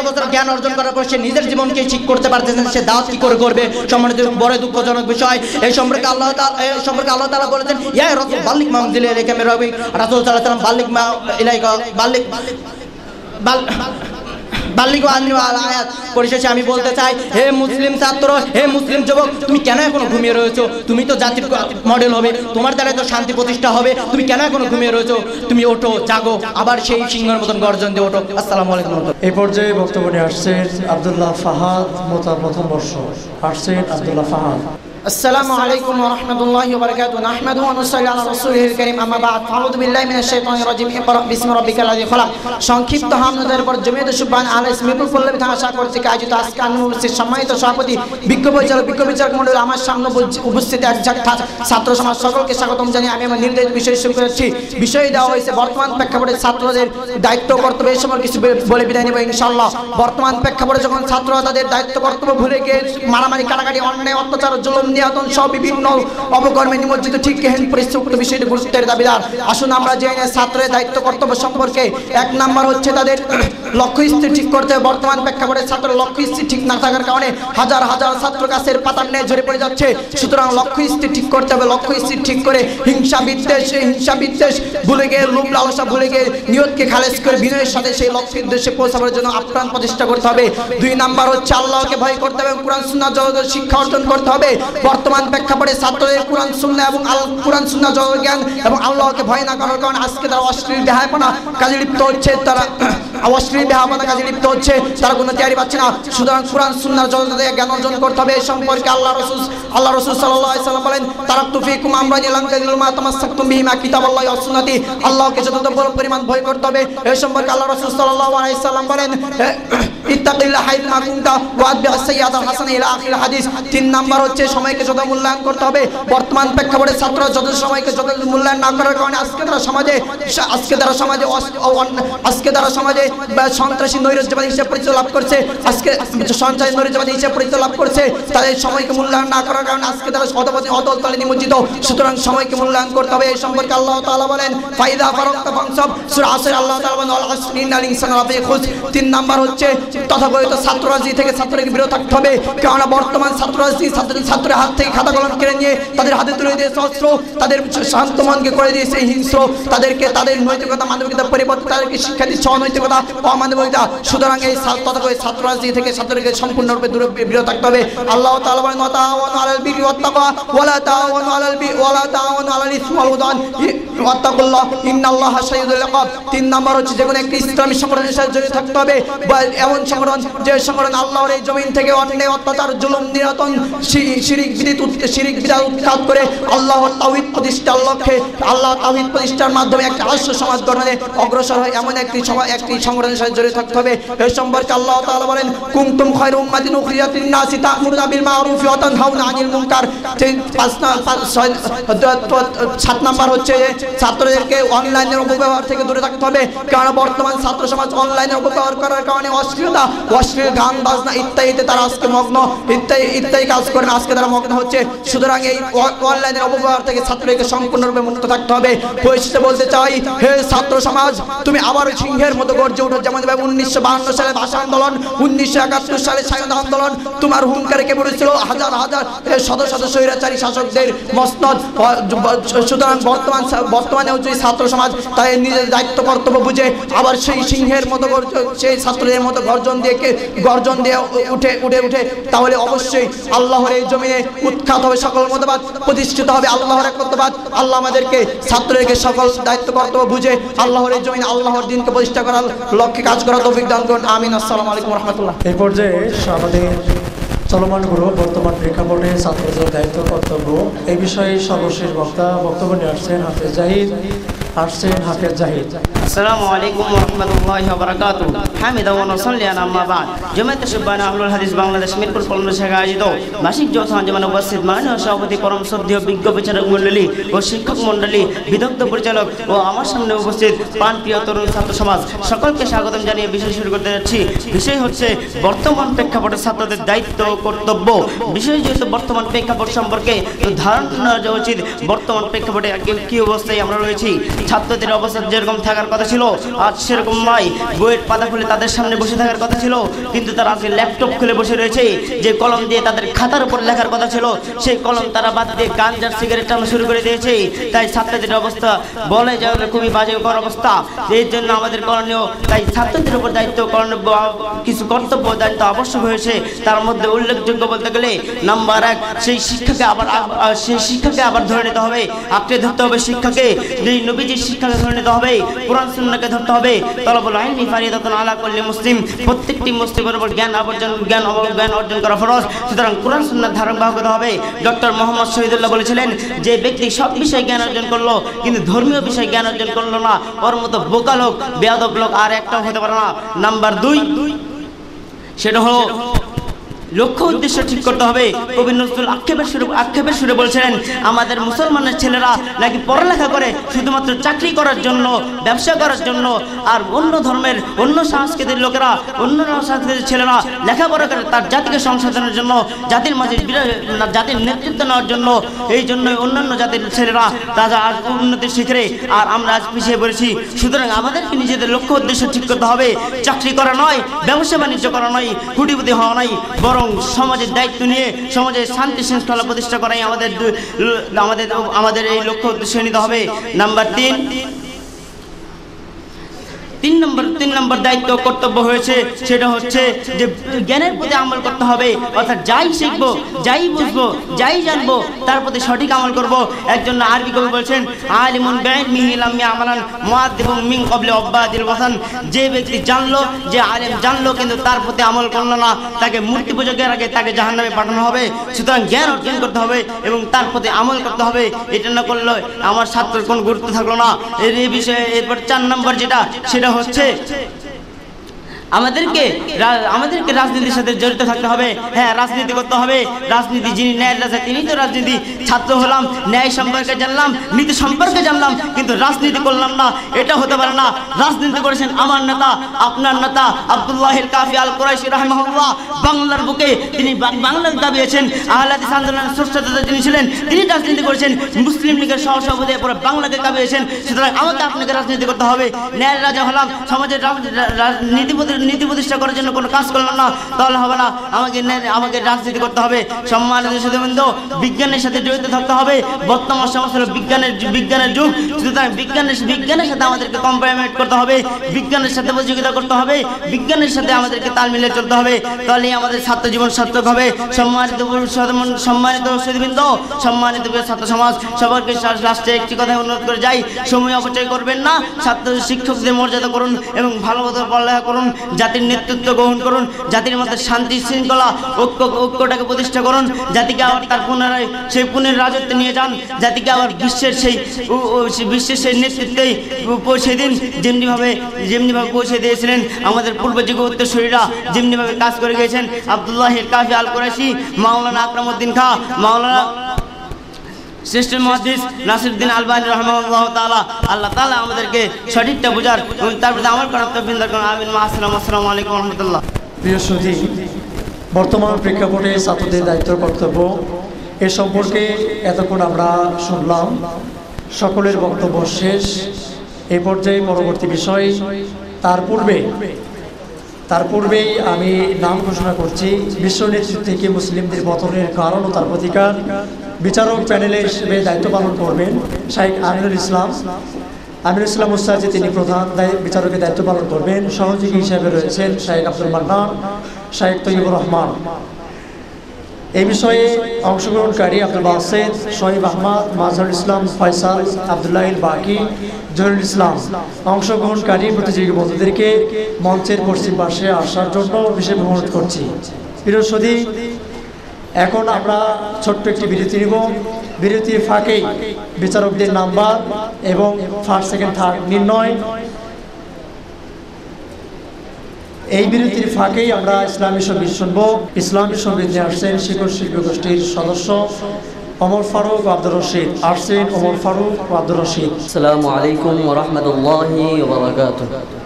বছর জ্ঞান অর্জন করার পর সে নিজের জীবনকে ঠিক করতে পারতেছে না, সে দাওয়াত কি করে করবে? সম্মানিত, বড় দুঃখজনক বিষয়। এই সম্পর্কে আল্লাহ তাআলা বলেছেন ইয়া রাসূল বাল্লিগ মা উনজিলা ইলাইকা মির রাব্বিক। রাসূল সাল্লাল্লাহু আলাইহি ওয়াসাল্লাম বাল্লিগ মা ইলাইকা বাল্লিগ আননি আল আয়াত। পরিশেষে আমি বলতে চাই, হে মুসলিম ছাত্র, হে মুসলিম যুবক, তুমি কেন এখনো ঘুমিয়ে রয়েছো? তুমি তো জাতির মডেল হবে, তোমার দ্বারা তো শান্তি প্রতিষ্ঠা হবে। তুমি কেন এখনো ঘুমিয়ে রয়েছো? তুমি ওঠো, জাগো, আবার সেই সিংহের মতন গর্জন দিয়ে ওঠো। আসসালামু আলাইকুম। এই পর্যায়ে বক্তব্য নিয়ে আসছেন আব্দুল্লাহ ফাহাদ, মোতা প্রথম বর্ষ। আসছেন আব্দুল্লাহ ফাহাদ। السلام عليكم ورحمة الله وبركاته نحمده ونصلي على رسوله الكريم أما بعد أعوذ بالله من الشيطان الرجيم اقرأ باسم ربك الذي خلق সংক্ষিপ্ত হামদের পর জমিয়ত সুবহান আলাইহিস মিরপুর পল্লবী থানা শাখা কর্তৃক আয়োজিত আজকে উপস্থিত সম্মানিত সভাপতি বিজ্ঞ বিচারক মণ্ডলী আমার সামনে উপস্থিত একঝাঁক ছাত্র সমাজ সকলকে স্বাগতম জানিয়ে আমি আমার নির্দেশ বিষয় শুরু করেছি। বিষয় দেওয়া হয়েছে বর্তমান প্রেক্ষাপটে ছাত্রদের দায়িত্ব কর্তব্য এই সময় কিছু বলে বিদায় নেব ইনশাআল্লাহ। বর্তমান প্রেক্ষাপটে যখন ছাত্ররা তাদের দায়িত্ব কর্তব্য ভুলে গিয়ে মারামারি কাটাকাটি অন্যায় অত্যাচার জুলুম নির্যাতন সহ বিভিন্ন অপকর্মে নিমজ্জিত ঠিক কেহেন পরিস্থিতি বিষয়টি গুরুত্বের দাবিদার। আসুন আমরা জেনে ছাত্রের দায়িত্ব কর্তব্য সম্পর্কে। এক নাম্বার হচ্ছে তাদের লক্ষ্য স্থির ঠিক করতে হবে। বর্তমান প্রেক্ষাপটে ছাত্রের লক্ষ্য স্থির ঠিক না থাকার কারণে হাজার হাজার ছাত্র গাছের পাতার ন্যায় ঝরে পড়ে যাচ্ছে। সুতরাং লক্ষ্য স্থির ঠিক করতে হবে। লক্ষ্য স্থির ঠিক করে হিংসা বিদ্বেষ ভুলে গিয়ে লোভ লালসা ভুলে গিয়ে নিয়তকে খালেজ করে বিনয়ের সাথে সেই লক্ষ্যের উদ্দেশ্যে পৌঁছাবার জন্য আপ্রাণ প্রচেষ্টা করতে হবে। দুই নাম্বার হচ্ছে আল্লাহকে ভয় করতে হবে এবং কোরআন সুন্নাহ জগতের শিক্ষা অর্জন করতে হবে। বর্তমান প্রেক্ষাপটে ছাত্রদের কোরআন সুন্নাহ এবং কোরআন সুন্নাহ জগতের জ্ঞান এবং আল্লাহকে ভয় না করার কারণে আজকে তারা অশ্লীল বেহায়াপনা কাজে লিপ্ত হচ্ছে। তারা অশ্লীল বেহায়াপনা কাজে লিপ্ত হচ্ছে, তারা কোনো তৈরি পাচ্ছে না। সুতরাং কোরআন সুন্নাহ জগতে জ্ঞান অর্জন করতে হবে। এই সম্পর্কে আল্লাহ রাসূল সাল্লাল্লাহু আলাইহি ওয়াসাল্লাম বলেন তারাকতু ফীকুম আমরানি লাম তাজিদু মা তামাসসাকতুম বিহিমা কিতাবাল্লাহি ওয়া সুন্নতি। আল্লাহকে যতটা পরিমাণ ভয় করতে হবে। এই সম্পর্কে আল্লাহ রাসূল সাল্লাল্লাহু আলাইহি ওয়াসাল্লাম বলেন ইত্তাকিল্লাহ হাইথুমা কুনতা ওয়া আতবি'আস সাইয়্যাতাল হাসানা ইলা আখির হাদিস। তিন নাম্বার হচ্ছে সময়কে যত মূল্যায়ন করতে হবে। বর্তমান প্রেক্ষাপটে ছাত্ররা যত সময়কে যত মূল্যায়ন না করার কারণে আজকে তারা সমাজে সন্ত্রাসী নৈরাজ্যবাদী হিসেবে পরিচয় লাভ করছে। আজকে সন্ত্রাসী নৈরাজ্যবাদী হিসেবে পরিচয় লাভ করছে। তাদের সময়কে মূল্যায়ন না করার কারণে আজকে তারা অদল তলে নিমজ্জিত। সুতরাং সময়কে মূল্যায়ন করতে হবে। এই সম্পর্কে আল্লাহ তাআলা বলেন ফাইদা ফারাগতা ফানসাব সূরা আসর আল্লাহ তাআলা বলেন ওয়াল আসরি ইন্নাল ইনসানা লাফি খুস। তিন নাম্বার হচ্ছে তথাকথিত ছাত্ররাজনীতি থেকে ছাত্রকে বিরত থাকতে হবে। কারণ বর্তমান ছাত্ররাজনীতি ছাত্রের হাত থেকে খাতা কলম কেড়ে নিয়ে তাদের হাতে তুলে দিয়েছে অস্ত্র, তাদের শান্ত মনকে করে দিয়েছে হিংস্র, তাদেরকে তাদের নৈতিকতা মানবিকতা পরিবর্তে তাদেরকে শিক্ষা দিচ্ছে অনৈতিকতা অমানবিকতা। সুতরাং এই তথাকথিত ছাত্ররাজনীতি থেকে ছাত্রকে সম্পূর্ণরূপে দূরে বিরত থাকতে হবে। আল্লাহ তাআলা বলেন ওয়া তাআওয়ানু আলাল বিররি ওয়াত তাকওয়া ওয়া লা তাআওয়ানু আলাল ইসমি ওয়াল উদওয়ান ওয়াত্তাকুল্লাহ ইন্নাল্লাহা শাদীদুল ইকাব। তিন নাম্বার হচ্ছে যে কোনো একটি ইসলামী সংগঠনের সাথে জড়িত থাকতে হবে। এমন সংগঠন যে সংগঠন আল্লাহর এই জমিন থেকে অন্যায় অত্যাচার জুলুম নির্যাতন শিরিক বিদআত উৎখাত করে আল্লাহর তাওহীদ প্রতিষ্ঠার লক্ষ্যে আল্লাহ তাওহীদ প্রতিষ্ঠার মাধ্যমে একটা আদর্শ সমাজ গঠনে অগ্রসর হয় এমন একটি সংগঠনের সাথে জড়িত থাকতে হবে। এই সম্পর্কে আল্লাহ তাআলা বলেন কুনতুম খায়রা উম্মাতিন উখরিজাত লিন-নাসি তা'মুরুনা বিল মা'রুফি ওয়া তানহাউনা আনিল মুনকার। 7 নাম্বার হচ্ছে ছাত্রদেরকে অনলাইনের অপব্যবহার থেকে দূরে থাকতে হবে। কারণ বর্তমান ছাত্র সমাজ অনলাইনের অপব্যবহার করার কারণে অশ্লীল গান বাজনা ইত্যাদিতে তারা আজকে মগ্ন, ইত্যাদি কাজ করে না, আজকে তারা মগ্ন হচ্ছে। সুতরাং এই অনলাইনের অপব্যবহার থেকে ছাত্রকে সম্পূর্ণরূপে মুক্ত থাকতে হবে। পরিশেষে বলতে চাই হে ছাত্র সমাজ তুমি আবার সিংহের মতো গর্জে উঠো। যেমন 1952 সালে ভাষা আন্দোলন, 1971 সালে স্বাধীনতা আন্দোলন তোমার হুঙ্কারে কে পড়েছিল হাজার হাজার শত শত স্বৈরাচারী শাসকদের মসনদ। সুতরাং বর্তমানে হচ্ছে ছাত্র সমাজ তাই নিজের দায়িত্ব কর্তব্য বুঝে আবার সেই সিংহের মতো সেই ছাত্রদের মতো গর্জন দিয়ে উঠে তাহলে অবশ্যই আল্লাহর এই জমিনে উৎখাত হবে, সকল মতবাদ প্রতিষ্ঠিত হবে, আল্লাহর একত্ববাদ। আল্লাহ আমাদেরকে ছাত্রদেরকে সকল দায়িত্ব কর্তব্য বুঝে আল্লাহর এই জমিনে আল্লাহর দিনকে প্রতিষ্ঠা করার লক্ষ্যে কাজ করার তৌফিক দান করুন। আমিন। আসসালামু আলাইকুম ওয়া রাহমাতুল্লাহ। এই পর্যায়ে আমাদের চলমান গ্রুপ বর্তমান প্রেক্ষাপটে ছাত্রদের দায়িত্ব কর্তব্য এই বিষয়ে সর্বশেষ বক্তব্য নিয়ে আসছেন হাফেজ জাহিদ। আসসালামু আলাইকুম ওয়া রাহমাতুল্লাহি ওয়া বারাকাতুহু। হামিদা ওয়া নুসাল্লি আলা আম্মা বাদ। জামায়াতে সুবহানা আহলুল হাদিস বাংলাদেশ মিরপুর পল্লবী শাখা আয়োজিত মাসিক যৌথ আঞ্জুমানে উপস্থিত মাননীয় সভাপতি পরম শ্রদ্ধেয় বিজ্ঞ বিচারক মণ্ডলী ও শিক্ষক মণ্ডলী বিদগ্ধ পরিচালক ও আমার সামনে উপস্থিত প্রাণপ্রিয় তরুণ ছাত্র সমাজ সকলকে স্বাগতম জানিয়ে বিষয় শুরু করতে যাচ্ছি। বিষয় হচ্ছে বর্তমান প্রেক্ষাপটে ছাত্রদের দায়িত্ব কর্তব্য। বিষয় যেহেতু বর্তমান প্রেক্ষাপট সম্পর্কে ধারণা দেওয়া উচিত। বর্তমান প্রেক্ষাপটে কি অবস্থায় আমরা রয়েছি, ছাত্রদের অবস্থা যেরকম থাকার কথা ছিল আজ সেরকম নয়। বইয়ের পাতা খুলে তাদের সামনে বসে থাকার কথা ছিল, কিন্তু তারা আজকে ল্যাপটপ খুলে বসে রয়েছে। যে কলম দিয়ে তাদের খাতার উপর লেখার কথা ছিল সেই কলম তারা বাদ দিয়ে গাঞ্জার সিগারেট টানা শুরু করে দিয়েছে। তাই ছাত্রদের অবস্থা বলে যাওয়ার খুবই বাজেকর অবস্থা। এই জন্য আমাদের করণীয় তাই ছাত্রদের উপর দায়িত্ব কিছু কর্তব্য দায়িত্ব আবশ্যক হয়েছে। তার মধ্যে উল্লেখযোগ্য বলতে গেলে নাম্বার 1 সেই শিক্ষাকে আবার ধরে নিতে হবে, আঁকড়ে ধরতে হবে শিক্ষাকে। যে নবী নবীজির শিক্ষাকে ধরে নিতে হবে, কোরআন সুন্নাহকে ধরতে হবে। তলবুল ইলমি ফারিদাতুন আলা কুল্লি মুসলিম, প্রত্যেকটি মুসলিমের উপর জ্ঞান অর্জন করা ফরজ। সুতরাং কোরআন সুন্নাহর ধারাবাহিক হতে হবে। ডক্টর মোহাম্মদ শহীদুল্লাহ বলেছিলেন, যে ব্যক্তি সব বিষয়ে জ্ঞান অর্জন করলো কিন্তু ধর্মীয় বিষয়ে জ্ঞান অর্জন করলো না, ওর মতো বোকা লোক, বেয়াদব লোক আর একটাও হতে পারে না। নাম্বার 2, সেটা হলো লক্ষ্য উদ্দেশ্য ঠিক করতে হবে। কবি নজরুল আক্ষেপের সুরে বলছিলেন, আমাদের মুসলমানের ছেলেরা নাকি পড়ালেখা করে শুধুমাত্র চাকরি করার জন্য, ব্যবসা করার জন্য, আর অন্য ধর্মের অন্য সংস্কৃতির লোকেরা, অন্য সংস্কৃতির ছেলেরা লেখাপড়া করে তার জাতিকে সংশোধনের জন্য, জাতির মাঝে জাতির নেতৃত্ব নেওয়ার জন্য। এই জন্যই অন্যান্য জাতির ছেলেরা তারা আজ উন্নতির শিখরে, আর আমরা আজ পিছিয়ে পড়েছি। সুতরাং আমাদেরকে নিজেদের লক্ষ্য উদ্দেশ্য ঠিক করতে হবে। চাকরি করা নয়, ব্যবসা বাণিজ্য করা নয়, কোটিপতি হওয়া নয়, বরং সমাজের দায়িত্ব নিয়ে সমাজের শান্তি শৃঙ্খলা প্রতিষ্ঠা করাই আমাদের এই লক্ষ্য উদ্দেশ্য নিতে হবে। নাম্বার 3 নম্বর দায়িত্ব কর্তব্য হয়েছে, সেটা হচ্ছে যে জ্ঞানের প্রতি আমল করতে হবে। অর্থাৎ যাই শিখবো, যাই বুঝবো, যাই জানবো, তার প্রতি সঠিক আমল করব। একজন আরবি কবি বলছেন, আলিমুন বিইলমিহি লাম ইয়ামালান মুআদ্দিবুন মিন ক্বাবলি উবাদিল ওয়াসান। যে ব্যক্তি জানলো, যে আলেম জানলো কিন্তু তার প্রতি আমল করলো না, তাকে মূর্তি পূজকের আগে তাকে জাহান্নামে পাঠানো হবে। সুতরাং জ্ঞান অর্জন করতে হবে এবং তার প্রতি আমল করতে হবে। এটা না করলে আমার ছাত্রের কোনো গুরুত্ব থাকলো না। এই বিষয়ে এরপর 4 নম্বর যেটা, সেটা হচ্ছে আমাদেরকে রাজনীতির সাথে জড়িত থাকতে হবে। হ্যাঁ, রাজনীতি করতে হবে। রাজনীতি যিনি ন্যায়ের রাজা তিনি তো রাজনীতি। ছাত্র হলাম, ন্যায় সম্পর্কে জানলাম, নীতি সম্পর্কে জানলাম, কিন্তু রাজনীতি করলাম না, এটা হতে পারে না। রাজনীতি করেছেন আমার নেতা, আপনার নেতা আব্দুল্লাহিল কাফি আল কুরাইশি রাহিমাহুল্লাহ। বাংলার বুকে তিনি বাংলার দাবিয়েছেন, আহলে হাদিস আন্দোলনের স্রষ্টা যিনি ছিলেন তিনি রাজনীতি করেছেন, মুসলিম লীগের সহসভাপতি পরে বাংলাকে দাবিয়েছেন। সুতরাং আমাকে আপনাকে রাজনীতি করতে হবে। ন্যায়ের রাজা হলাম, সমাজের নীতি প্রতিষ্ঠা করার জন্য কোনো কাজ করলাম না, তাহলে হবে না। আমাকে রাজনীতি করতে হবে। সম্মানিত সুধীবৃন্দ, বিজ্ঞানের সাথে জড়িত থাকতে হবে। বর্তমান সমাজ হলো বিজ্ঞানের যুগ। সুতরাং বিজ্ঞানের সাথে আমাদেরকে কম্পারমেন্ট করতে হবে, বিজ্ঞানের সাথে প্রতিযোগিতা করতে হবে, বিজ্ঞানের সাথে আমাদেরকে তাল মিলিয়ে চলতে হবে। তাহলেই আমাদের ছাত্র জীবন সার্থক হবে। সম্মানিত সুধীবৃন্দ, সম্মানিত ছাত্র সমাজ, সবাইকে লাস্টে একটি কথা অনুরোধ করে যাই, সময় অপচয় করবেন না। ছাত্র শিক্ষকদের মর্যাদা করুন এবং ভালোমতো পড়ালেখা করুন, জাতির নেতৃত্ব গ্রহণ করুন, জাতির মধ্যে শান্তি শৃঙ্খলা ঐক্যটাকে প্রতিষ্ঠা করুন, জাতিকে আবার তার পুনরায় সেই পুনের রাজত্বে নিয়ে যান, জাতিকে আবার বিশ্বের সেই নেতৃত্বে পৌঁছে দিন, যেমনিভাবে পৌঁছে দিয়েছিলেন আমাদের পূর্বযুগ উত্তরসূরিরা, যেমনিভাবে কাজ করে গিয়েছেন আব্দুল্লাহিল কাফি আল কুরাইশি, মাওলানা আকরামউদ্দিন খাঁ, মাওলানা শ্রেষ্ঠ মুহাদ্দিস নাসিরউদ্দিন আলবানী রাহিমাহুল্লাহ তাআলা। আল্লাহ তাআলা আমাদেরকে সঠিকটা বোঝার এবং তার প্রতি আমল করার তৌফিক দান করুন। আমিন। আসসালামু আলাইকুম ওয়া রাহমাতুল্লাহ। প্রিয় সুধী, বর্তমান প্রেক্ষাপটে ছাত্রদের দায়িত্ব কর্তব্য এ সম্পর্কে এতক্ষণ আমরা শুনলাম। সকলের বক্তব্য শেষ। এই পর্যায়ে পরবর্তী বিষয়, তার পূর্বেই আমি নাম ঘোষণা করছি। বিশ্ব নেতৃত্ব থেকে মুসলিমদের পতনের কারণ ও তার প্রতিকার বিচারক প্যানেলে হিসেবে দায়িত্ব পালন করবেন শাইখ আমিনুল ইসলাম উস্তাদ, তিনি প্রধান বিচারকের দায়িত্ব পালন করবেন। সহযোগী হিসেবে রয়েছেন শাইখ আব্দুল মান্নান, শাইখ তৈয়বুর রহমান। এই বিষয়ে অংশগ্রহণকারী আব্দুল বাসেদ, শহীদ আহমদ, মাজহারুল ইসলাম ফয়সাল, আব্দুল্লাহিল বাকি, জহিরুল ইসলাম। অংশগ্রহণকারী প্রতিযোগী বন্ধুদেরকে মঞ্চের পশ্চিম পাশে আসার জন্য বিশেষ অনুরোধ করছি। প্রিয় সুধী, এখন আমরা ছোট্ট একটি বিরতি নিব। বিরতির ফাঁকেই বিচারকদের নাম্বার এবং ফার্স্ট সেকেন্ড থার্ড নির্ণয়। এই বিরতির ফাঁকেই আমরা ইসলামী সঙ্গীত শুনবো। ইসলামী সঙ্গীত নিয়ে আসছেন শিকড় শিল্পী গোষ্ঠীর সদস্য ওমর ফারুক ও আব্দুর রশিদ। আসছেন ওমর ফারুক ও আব্দুর রশিদ। আসসালামু আলাইকুম ওয়া রাহমাতুল্লাহি ওয়া বারাকাতুহু।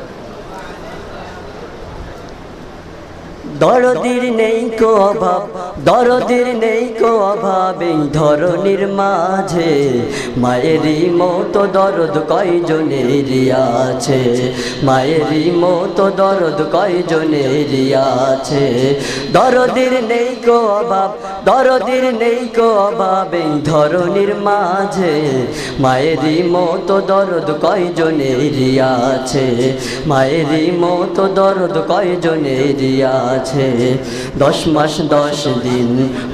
দরদির নেই কো অভাব, দরদির নেই কো অভাব, এই ধরনীর মাঝে মায়েরই মতো দরদ কয়জনেরই আছে, মায়েরই মতো দরদ কয়জনেরই আছে। দরদির নেই কো অভাব, দরদির নেই কো অভাব, এই ধরনীর মাঝে মায়েরই মতো দরদ কয়জনেরই আছে, মায়েরই মতো দরদ কয়জনেরই আছে। আছে 10 মাস 10 দিন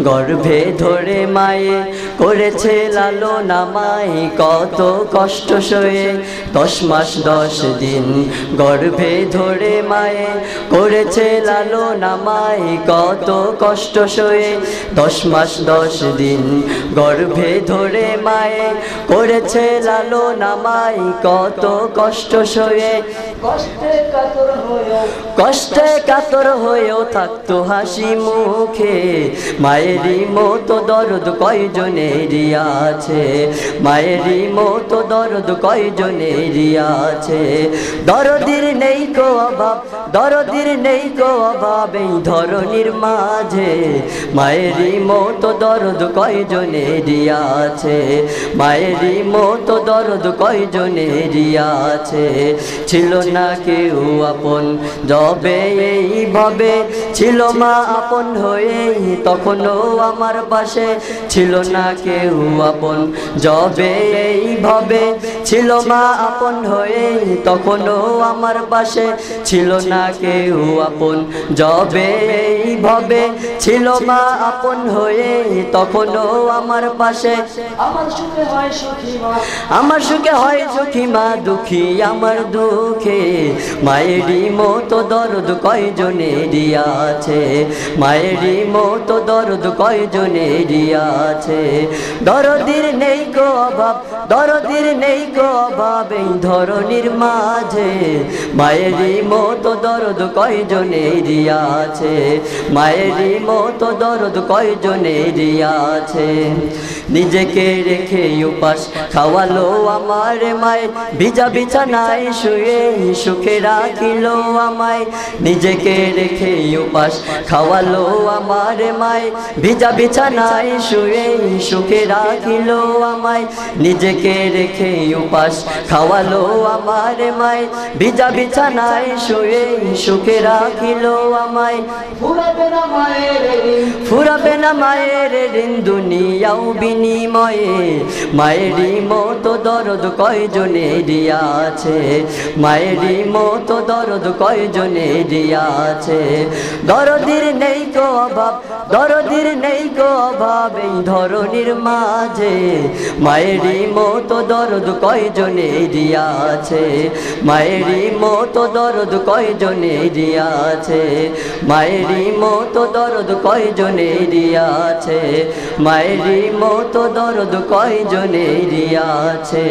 গর্ভে ধরে মায়ে করেছে লালন আমায় কত কষ্ট সয়ে 10 মাস 10 দিন গর্ভে ধরে মায়ে করেছে লালন আমায় কত কষ্ট সয়ে 10 মাস 10 দিন গর্ভে ধরে মায়ে করেছে লালন আমায় কত কষ্ট সয়ে কষ্টে কাতর হয়েও থাকতো হাসি মুখে মায়েরই মতো দরদ কয়জনেরই আছে মায়েরই মতো দরদ কয়জনেরই আছে দরদির নেই কো অভাব দরদির নেই কো অভাব এই ধরনীর মাঝে মায়েরই মতো দরদ কয়জনেরই আছে মায়েরই মতো দরদ কয়জনেরই আছে ছিল না কেউ আপন যবে এইভাবে ছিল মা আপন হয়ে তখনও আমার পাশে ছিল না কেউ আপন যবে এইভাবে ছিল মা আপন হয়ে তখনও আমার পাশে ছিল না কেউ আপন যবে এইভাবে ছিল মা আপন হয়ে তখনও আমার পাশে আমার সুখে হয় সুখী মা আমার সুখে হয় সুখী মা দুঃখী আমার দুঃখে মায়েরই মতো দরদ কয়জনেরই আছে মায়েরই মতো দরদ কয়জনেরই আছে দরদির নেই কো অভাব দরদির নেই কো অভাব এই ধরনীর মাঝে মায়েরই মতো দরদ কয়জনেরই আছে মায়েরই মতো দরদ কয়জনেরই আছে নিজেকে রেখে উপাস খাওয়ালো আমার মায়ে ভিজা বিছানায় শুয়ে সুখে রাখিল আমায় নিজেকে রেখে উপাস খাওয়ালো আমার মায়ে ভিজা বিছানায় শুয়ে সুখে রাখিল আমায় নিজেকে রেখে উপাস খাওয়ালো আমার মায়ে ভিজা বিছানায় শুয়ে সুখে রাখিল আমায় ফুরাবে না মায়ের ঋণ দুনিয়াও বিনিময়ে মায়েরই মতো দরদ কয়জনেরই আছে মায়েরই মতো দরদ কয়জনেরই আছে দরদির নেই কো অভাব দরদির নেই কো অভাব এই ধরনীর মাঝে মায়েরই মতো দরদ কয়জনেরই আছে মায়েরই মতো দরদ কয়জনেরই আছে মায়েরই মতো দরদ কয়জনেরই আছে মায়েরই মতো দরদ কয়জনেরই আছে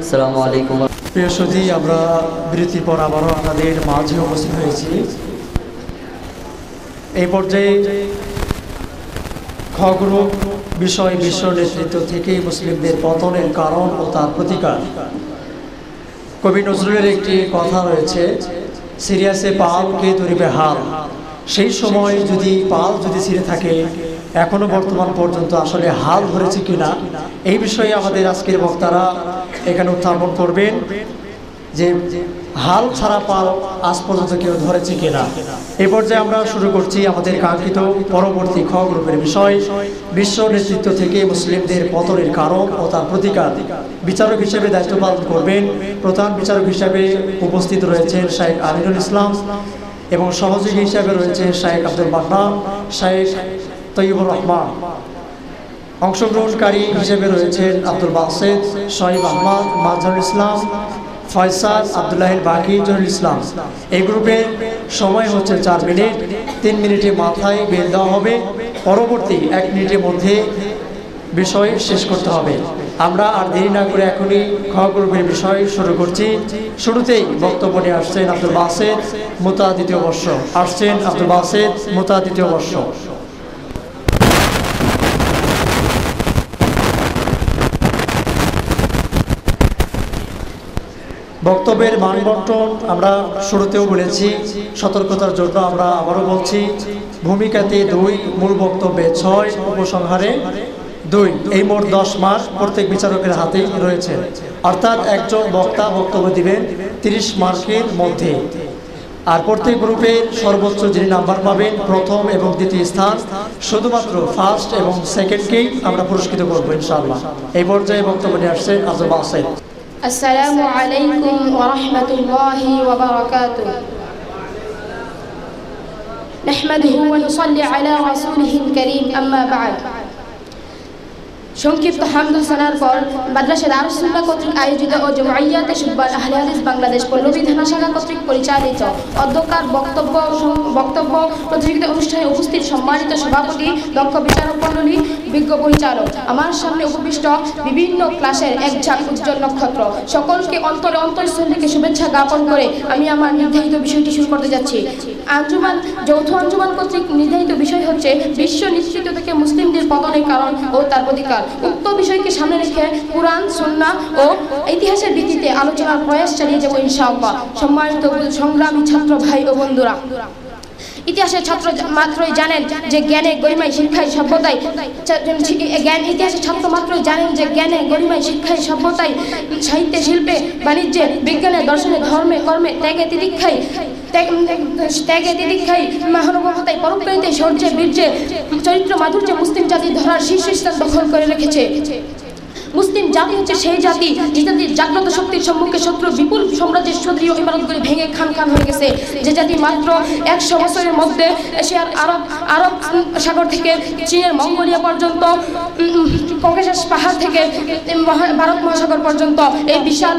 আসসালামু আলাইকুম প্রিয় সুধী আমরা বিরতির পর আবারও আপনাদের মাঝে উপস্থিত হয়েছি এই পর্যায়ে খ গ্রুপ বিষয় বিশ্ব নেতৃত্ব থেকে মুসলিমদের পতনের কারণ ও তার প্রতিকার কবি নজরুলের একটি কথা রয়েছে সিরিয়াসে পাল কে ধরিবে হাল সেই সময় যদি পাল যদি ছিঁড়ে থাকে এখনো বর্তমান পর্যন্ত আসলে হাল ধরেছে কিনা এই বিষয়ে আমাদের আজকের বক্তারা এখানে উত্থাপন করবেন যে হাল ছাড়া পাল আজ পর্যন্ত কেউ ধরেছে কিনা এই পর্যায়ে আমরা শুরু করছি আমাদের কাঙ্ক্ষিত পরবর্তী খ গ্রুপের বিষয় বিশ্ব নেতৃত্ব থেকে মুসলিমদের পতনের কারণ ও তার প্রতিকার বিচারক হিসেবে দায়িত্ব পালন করবেন প্রধান বিচারক হিসেবে উপস্থিত রয়েছেন শাইখ আমিনুল ইসলাম এবং সহযোগী হিসেবে রয়েছে শাইখ আব্দুল মান্নান শাইখ তৈয়বুর রহমান অংশগ্রহণকারী হিসেবে রয়েছেন আব্দুল বাসেদ শহীদ আহমদ মাজহারুল ইসলাম ফয়সাল আব্দুল্লাহ বাকি জহুরুল ইসলাম এই গ্রুপের সময় হচ্ছে 4 মিনিট 3 মিনিটের মাথায় বের দেওয়া হবে পরবর্তী 1 মিনিটের মধ্যে বিষয় শেষ করতে হবে আমরা আর দেরি না করে এখনই খ গ্রুপের বিষয় শুরু করছি শুরুতেই বক্তব্য নিয়ে আসছেন আব্দুল বাসেদ মুতা দ্বিতীয় বর্ষ আসছেন আব্দুল বাসেদ মুতা দ্বিতীয় বর্ষ বক্তব্যের মান বন্টন আমরা শুরুতেও বলেছি সতর্কতার জন্য আমরা আবারও বলছি ভূমিকাতে 2 মূল বক্তব্যে 6 উপসংহারে 2 এই মোট 10 মাস প্রত্যেক বিচারকের হাতেই রয়েছে অর্থাৎ একজন বক্তা বক্তব্য দিবেন 30 মার্কের মধ্যে আর প্রত্যেক গ্রুপের সর্বোচ্চ যিনি নাম্বার পাবেন প্রথম এবং দ্বিতীয় স্থান শুধুমাত্র ফার্স্ট এবং সেকেন্ডকেই আমরা পুরস্কৃত করব ইনশাআল্লাহ এই পর্যায়ে বক্তব্য নিয়ে আসছেন আব্দুল বাসেদ আসসালামু আলাইকুম ওয়া রাহমাতুল্লাহি ওয়া বারাকাতুহু نحمده ونصلي على رسوله الكريم أما بعد সংক্ষিপ্ত হামদুল সানার পর মাদ্রাসা দারুস সুন্নাহ কর্তৃক আয়োজিত ও জমআইয়াতে শুব্বান আহলে হাদিস বাংলাদেশ পল্লবী থানা শাখা কর্তৃক পরিচালিত অধ্যক্ষার বক্তব্য প্রতিযোগিতা অনুষ্ঠানে উপস্থিত সম্মানিত সভাপতি, দক্ষ বিচারক মণ্ডলী, বিজ্ঞ পরিচালক, আমার সামনে উপবিষ্ট বিভিন্ন ক্লাসের এক ঝাঁক উজ্জ্বল নক্ষত্র, সকলকে অন্তরস্থল থেকে শুভেচ্ছা জ্ঞাপন করে আমি আমার নির্ধারিত বিষয়টি শুরু করতে যাচ্ছি। যৌথ আঞ্জুমান কর্তৃক নির্ধারিত বিষয় হচ্ছে বিশ্ব নেতৃত্ব থেকে মুসলিমদের পতনের কারণ ও তার প্রতিকার। উক্ত বিষয়কে সামনে রেখে কুরআন, সুন্নাহ ও ইতিহাসের ভিত্তিতে আলোচনার প্রয়াস চালিয়ে যাব ইনশাআল্লাহ। সম্মানিত সংগ্রামী ছাত্র ভাই ও বন্ধুরা, ইতিহাসের ছাত্র মাত্রই জানেন যে জ্ঞানে গরিমায় শিক্ষায় সভ্যতায় ইতিহাসের ছাত্র মাত্রই জানেন যে জ্ঞানে গরিমায় শিক্ষায় সভ্যতায়, সাহিত্যে, শিল্পে, বাণিজ্যে, বিজ্ঞানে, দর্শনে, ধর্মে, কর্মে, ত্যাগে তিতিক্ষায়, মানবতায়, পরোপকারিতায়, শৌর্যে, বীর্যে, চরিত্র মাধুর্যে মুসলিম জাতি ধরার শীর্ষস্থান দখল করে রেখেছে। মুসলিম জাতি হচ্ছে সেই জাতি যে জাতির জাগ্রত শক্তির সম্মুখে শত্রু বিপুল সাম্রাজ্যের সুদৃঢ় ইমারতগুলি ভেঙে খান খান হয়ে গেছে। যে জাতি মাত্র 100 বছরের মধ্যে এশিয়ার আরব সাগর থেকে চীনের মঙ্গোলিয়া পর্যন্ত, ককেশাস পাহাড় থেকে ভারত মহাসাগর পর্যন্ত এই বিশাল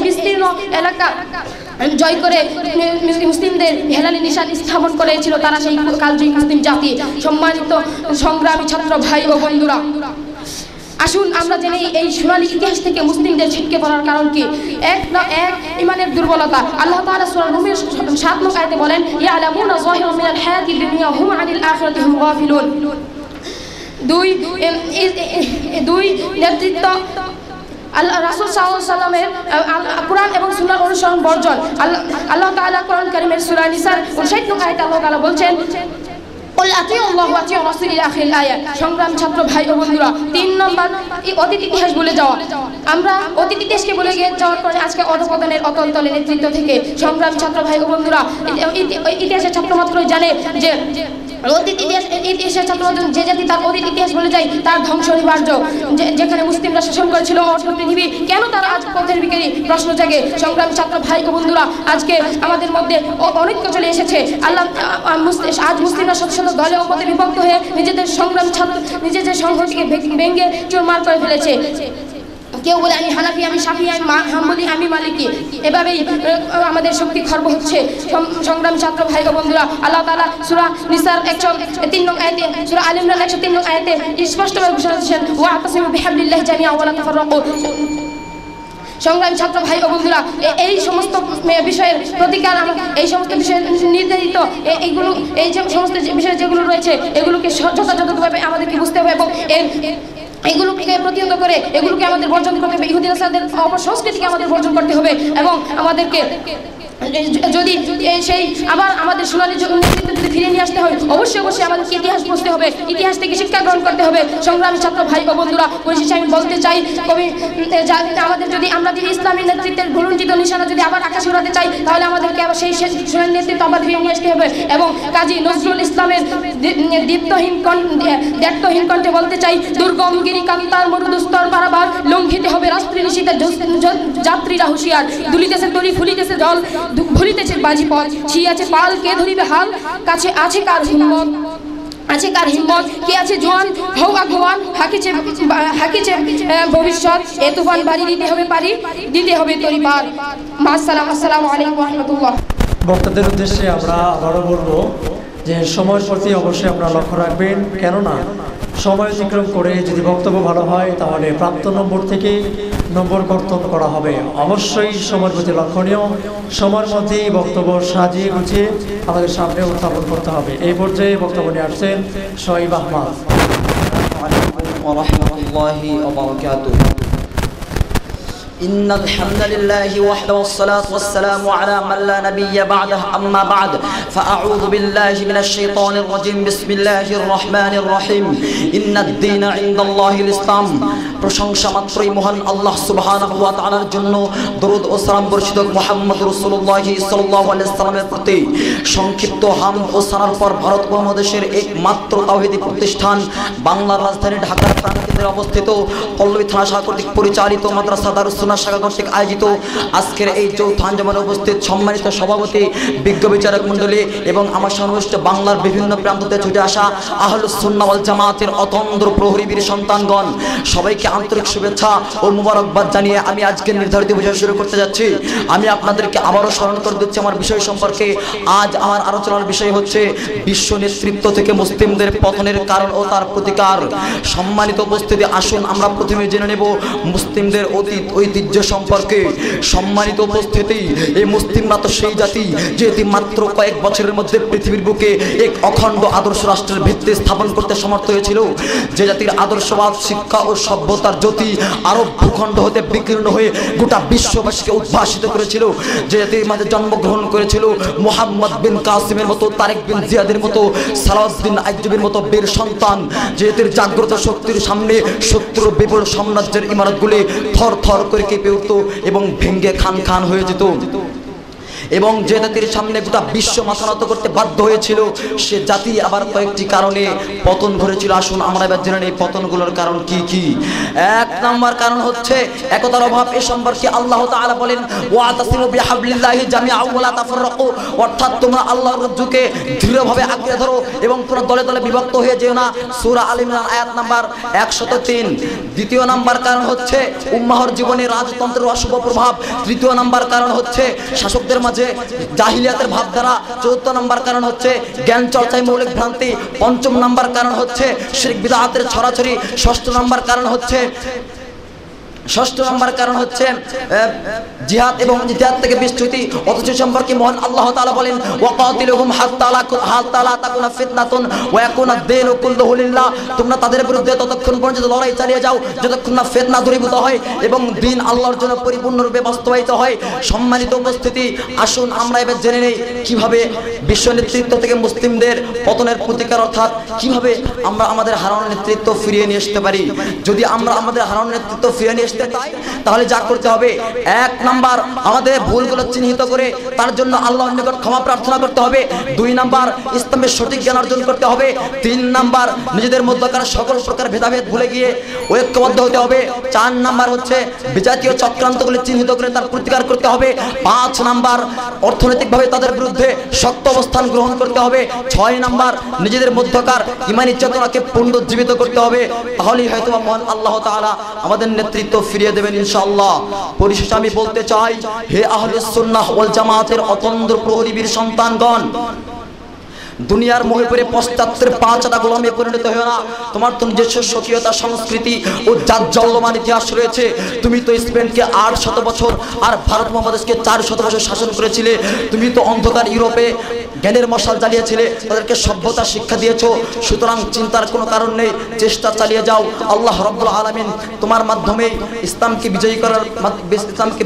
বিস্তীর্ণ এলাকা জয় করে মুসলিমদের হেলালি নিশান স্থাপন করেছিল, তারা সেই কালজয়ী মুসলিম জাতি। সম্মানিত সংগ্রামী ছাত্র ভাই ও বন্ধুরা, আসুন আমরা জেনে এই সোনালী ইতিহাস থেকে মুসলিমদের ছিটকে পড়ার কারণ কি। এক ইমানের দুর্বলতা। আল্লাহ তাআলা সূরা রুমের 7 নং আয়াতে বলেন, ইয়ালামুনা যাহিরাম মিনাল হায়াতিদ দুনিয়া হুম আনিল আখিরাতি হুম গাফিলুন। দুই নেতৃত্ব। আল্লাহ রাসূল সাল্লাল্লাহু আলাইহি ওয়াসাল্লামের কুরআন এবং সুন্নাহর অনুসরণ বর্জন। আল্লাহ তাআলা কোরআন কারীমের সূরা নিসার 59 নং আয়াতে আল্লাহ তাআলা বলছেন, কুল আতিউল্লাহ ওয়া আতিউর রাসূল ইলা আখিরিল আয়াত। সংগ্রাম ছাত্র ভাই ও বন্ধুরা, 3 নম্বর অতীত ইতিহাস ভুলে যাওয়া। আমরা অতীত ইতিহাসকে ভুলে যাওয়ার কারণে আজকে অধপতনের অতল তলে নেতৃত্ব থেকে। সংগ্রাম ছাত্র ভাই ও বন্ধুরা, ইতিহাসের ছাত্র মাত্রই জানে যে ইতিহাসের ছাত্র যে জাতি তার অতীত ইতিহাস বলে যায় তার ধ্বংস অনিবার্য। যেখানে মুসলিমরা শাসন করেছিল অর্ধ পৃথিবী, কেন তারা আজ পথের ভিখারি? প্রশ্ন জাগে। সংগ্রামী ছাত্র ভাই ও বন্ধুরা, আজকে আমাদের মধ্যে অনৈক্য চলে এসেছে। আজ মুসলিমরা শত শত দলে ও পথে বিভক্ত হয়ে নিজেদের নিজেদের সংহতিকে ভেঙে চুরমার করে ফেলেছে। কেউ বলে আমি হানাফি, আমি শাফি, আমি হাম্বলি, আমি মালিকি। এভাবেই আমাদের শক্তি খর্ব হচ্ছে। সংগ্রামী ছাত্র ভাই ও বন্ধুরা, আল্লাহ তাআলা সূরা নিসার 103 নং আয়াতে, সূরা আল ইমরান 103 নং আয়াতে স্পষ্টভাবে ঘোষণা দিয়েছেন, ওয়াতাসিমু বিহাবলিল্লাহি জামিআ ওয়া লা তাফাররাকু। সংগ্রামী ছাত্র ভাই ও বন্ধুরা, এই সমস্ত বিষয়ের প্রতিকার, এই সমস্ত বিষয়ে নির্ধারিত এই যে সমস্ত বিষয় যেগুলো রয়েছে এগুলোকে যথাযথভাবে আমাদেরকে বুঝতে হবে এবং এগুলোকে প্রতিহত করে এগুলোকে আমাদের বর্জন করতে হবে। ইহুদি নাসারাদের অপসংস্কৃতিকে আমাদের বর্জন করতে হবে এবং আমাদেরকে যদি সেই আবার আমাদের সোনালী নেতৃত্ব যদি ফিরিয়ে নিয়ে আসতে হয়, অবশ্যই আমাদেরকে ইতিহাস পড়তে হবে, ইতিহাস থেকে শিক্ষা গ্রহণ করতে হবে। সংগ্রামী ছাত্র ভাই ও বন্ধুরা, পরিশেষে আমি বলতে চাই, আমরা যদি ইসলামী নেতৃত্বের ভুলুণ্ঠিত নিশানা যদি আবার আকাশে উড়াতে চাই, তাহলে আমাদেরকে আবার সেই সোনালী নেতৃত্ব আবার ফিরিয়ে নিয়ে আসতে হবে। এবং কাজী নজরুল ইসলামের দ্ব্যর্থহীন কণ্ঠে বলতে চাই, দুর্গম গিরি কান্তার মরুদুস্তর পারাবার, লঙ্ঘিতে হবে রাত্রি নিশীথে যাত্রীরা হুঁশিয়ার, দুলিতেছে তরি ফুলিতেছে জল, ভুলিতেছে বাজি পথ, ছিয়াছে পাল, কে ধরিবে হাল, কাছে আছে কার হিম্মত, কে আছে জোয়ান, হও আগুয়ান, হাকিছে ভবিষ্যৎ, এ তুফান বাড়ি দিতে হবে তরি পার। আসসালামু আলাইকুম ওয়া রাহমাতুল্লাহ। বক্তাদের উদ্দেশ্যে আমরা আবারও বলবো যে সময়ের প্রতি অবশ্যই আপনারা লক্ষ্য রাখবেন, কেননা সময় অতিক্রম করে যদি বক্তব্য ভালো হয় তাহলে প্রাপ্ত নম্বর থেকে নম্বর কর্তন করা হবে। অবশ্যই সময়ের প্রতি লক্ষণীয়, সময়ের মধ্যেই বক্তব্য সাজিয়ে গুছিয়ে আমাদের সামনে উত্থাপন করতে হবে। এই পর্যায়ে বক্তব্য নিয়ে আসছেন শহীদ আহমদ। إن الحمد لله وحده والصلاة والسلام على من لا نبي بعده أما بعد فأعوذ بالله من الشيطان الرجيم بسم الله الرحمن الرحيم إن الدين عند الله الإسلام প্রশংসা মাত্রই মহান আল্লাহ সুবহানাহু ওয়া তাআলার জন্য, দরুদ ও সালাম বর্ষিত মুহাম্মদ রাসূলুল্লাহ সাল্লাল্লাহু আলাইহি ওয়াসাল্লামের প্রতি। সংক্ষিপ্ত হামদ ও সালার পর ভারত উপমহাদেশের একমাত্র তাওহীদি প্রতিষ্ঠান বাংলার রাজধানী ঢাকার প্রাণকেন্দ্রে অবস্থিত পল্লবী থানা শাখা কর্তৃক পরিচালিত মাদ্রাসা দারুস সুন্নাহ শাখা কর্তৃক আয়োজিত আজকের এই চৌথ আঞ্জুমানে উপস্থিত সম্মানিত সভাপতি, বিজ্ঞ বিচারক মণ্ডলী এবং আমার সংশ্লিষ্ট বাংলার বিভিন্ন প্রান্ত থেকে ছুটে আসা আহলুস সুন্নাহ ওয়াল জামাতের অতন্দ্র প্রহরী বীর সন্তানগণ, সবাইকে আন্তরিক শুভেচ্ছা ও মুবারকবাদ জানিয়ে আমি আজকে নির্ধারিত বিষয় শুরু করতে যাচ্ছি। আমি আপনাদেরকে আবারও স্মরণ করে দিচ্ছি আমার বিষয় সম্পর্কে। আজ আমার আলোচনার বিষয় হচ্ছে বিশ্ব নেতৃত্ব থেকে মুসলিমদের পতনের কারণ ও তার প্রতিকার। সম্মানিত উপস্থিতি, আসুন আমরা প্রথমে জেনে নেব মুসলিমদের অতীত ঐতিহ্য সম্পর্কে। সম্মানিত উপস্থিতি, এই মুসলিমরা তো সেই জাতি যেটি মাত্র কয়েক বছরের মধ্যে পৃথিবীর বুকে এক অখণ্ড আদর্শ রাষ্ট্রের ভিত্তি স্থাপন করতে সমর্থ হয়েছিল, যে জাতির আদর্শবাদ, শিক্ষা ও সভ্যতার জ্যোতি আরব ভূখণ্ড হতে বিকীর্ণ হয়ে গোটা বিশ্ববাসীকে উদ্ভাসিত করেছিল, যে জাতির মাঝে জন্মগ্রহণ করেছিল মুহাম্মদ বিন কাসিমের মতো, তারেক বিন জিয়াদের মতো, সালাউদ্দিন আইয়ুবের মতো বীর সন্তান, যে জাতির জাগ্রত শক্তির সামনে শত্রুর বিপুল সাম্রাজ্যের ইমারতগুলি থর থর করে কেঁপে উঠত এবং ভেঙ্গে খান খান হয়ে যেত, এবং যে জাতির সামনে গোটা বিশ্ব মাথা নত করতে বাধ্য হয়েছিল, সে জাতি আবার কয়েকটি কারণে পতন ঘটেছিল। আসুন আমরা এবার জেনে নেই পতনগুলোর কারণ কি কি। এক নম্বর কারণ হচ্ছে একতার অভাব। এ সম্পর্কে আল্লাহ তাআলা বলেন, ওয়াতাসিমু বিহাবলিল্লাহি জামিআ ওয়া লা তাফাররাকু, অর্থাৎ তোমরা আল্লাহর রজ্জুকে দৃঢ়ভাবে আঁকড়ে ধরো এবং তোমরা দলে দলে বিভক্ত হয়ে যেও না। সূরা আল ইমরান আয়াত নাম্বার 103। দ্বিতীয় নাম্বার কারণ হচ্ছে উম্মাহর জীবনে রাজতন্ত্রের অশুভ প্রভাব। তৃতীয় নাম্বার কারণ হচ্ছে শাসকদের মাঝে জাহিলিয়াতের ভাবধারা। চতুর্থ নাম্বার কারণ হচ্ছে জ্ঞান চর্চায় মৌলিক ভ্রান্তি। পঞ্চম নাম্বার কারণ হচ্ছে শিরক বিদআতের ছড়াছড়ি। ষষ্ঠ নাম্বার কারণ হচ্ছে জিহাদ এবং জিহাদ থেকে বিচ্যুতি। অথচ সম্পর্কে মহান আল্লাহ তাআলা বলেন, ওয়াকাতিলুহুম হাত্তা লা তাকুনা ফিতনাতুন ওয়া ইয়াকুনা আদ-দীনু কুল্লুহু লিল্লাহ, তোমরা তাদের বিরুদ্ধে ততক্ষণ পর্যন্ত লড়াই চালিয়ে যাও যতক্ষণ না ফিতনা দূরীভূত হয় এবং দ্বীন আল্লাহর জন্য পরিপূর্ণরূপে বাস্তবায়িত হয়। সম্মানিত উপস্থিতি, আসুন আমরা এবার জেনে নেই কিভাবে বিশ্ব নেতৃত্ব থেকে মুসলিমদের পতনের প্রতিকার, অর্থাৎ কিভাবে আমরা আমাদের হারানো নেতৃত্ব ফিরিয়ে নিয়ে আসতে পারি। যদি আমরা আমাদের হারানো নেতৃত্ব ফিরিয়ে নিয়ে আসতে চাই, তাহলে যা করতে হবে, এক নাম্বার আমাদের ভুলগুলো চিহ্নিত করে তার জন্য আল্লাহর নিকট ক্ষমা প্রার্থনা করতে হবে। দুই নাম্বার ইসলামের সঠিক জ্ঞান অর্জন করতে হবে। তিন নাম্বার নিজেদের মধ্যকার সকল প্রকার ভেদাভেদ ভুলে গিয়ে ঐক্যবদ্ধ হতে হবে। চার নাম্বার হচ্ছে বিজাতীয় চক্রান্তগুলি চিহ্নিত করে তার প্রতিকার করতে হবে। পাঁচ নাম্বার অর্থনৈতিকভাবে তাদের বিরুদ্ধে শক্ত অবস্থান গ্রহণ করতে হবে। ছয় নাম্বার নিজেদের মধ্যকার ঈমানী চেতনাকে পুনরুজ্জীবিত করতে হবে। তাহলেই হয়তো মহান আল্লাহ তাআলা আমাদের নেতৃত্ব ফিরিয়ে দেবেন ইনশাআল্লাহ। পরিশেষে আমি বলতে চাই, হে আহলুস সুন্নাহ ওয়াল জামাতের অতন্দ্র প্রহরী বীর সন্তানগণ, দুনিয়ার মোহে পড়ে পশ্চাত্যের পাঁচটা গোলামে পরিণত হয়েও না। তোমার তো নিজস্ব স্বকীয়তা, সংস্কৃতি ও জাজ্জল্যমান ইতিহাস রয়েছে। তুমি তো স্পেনকে 800 বছর আর ভারত মহাদেশকে 400 বছর শাসন করেছিলে। তুমি তো অন্ধকার ইউরোপে জ্ঞানের মশাল জ্বালিয়েছিলে, তাদেরকে সভ্যতা শিক্ষা দিয়েছো। সুতরাং চিন্তার কোনো কারণ নেই, চেষ্টা চালিয়ে যাও। আল্লাহ রাব্বুল আলামিন তোমার মাধ্যমে ইসলামকে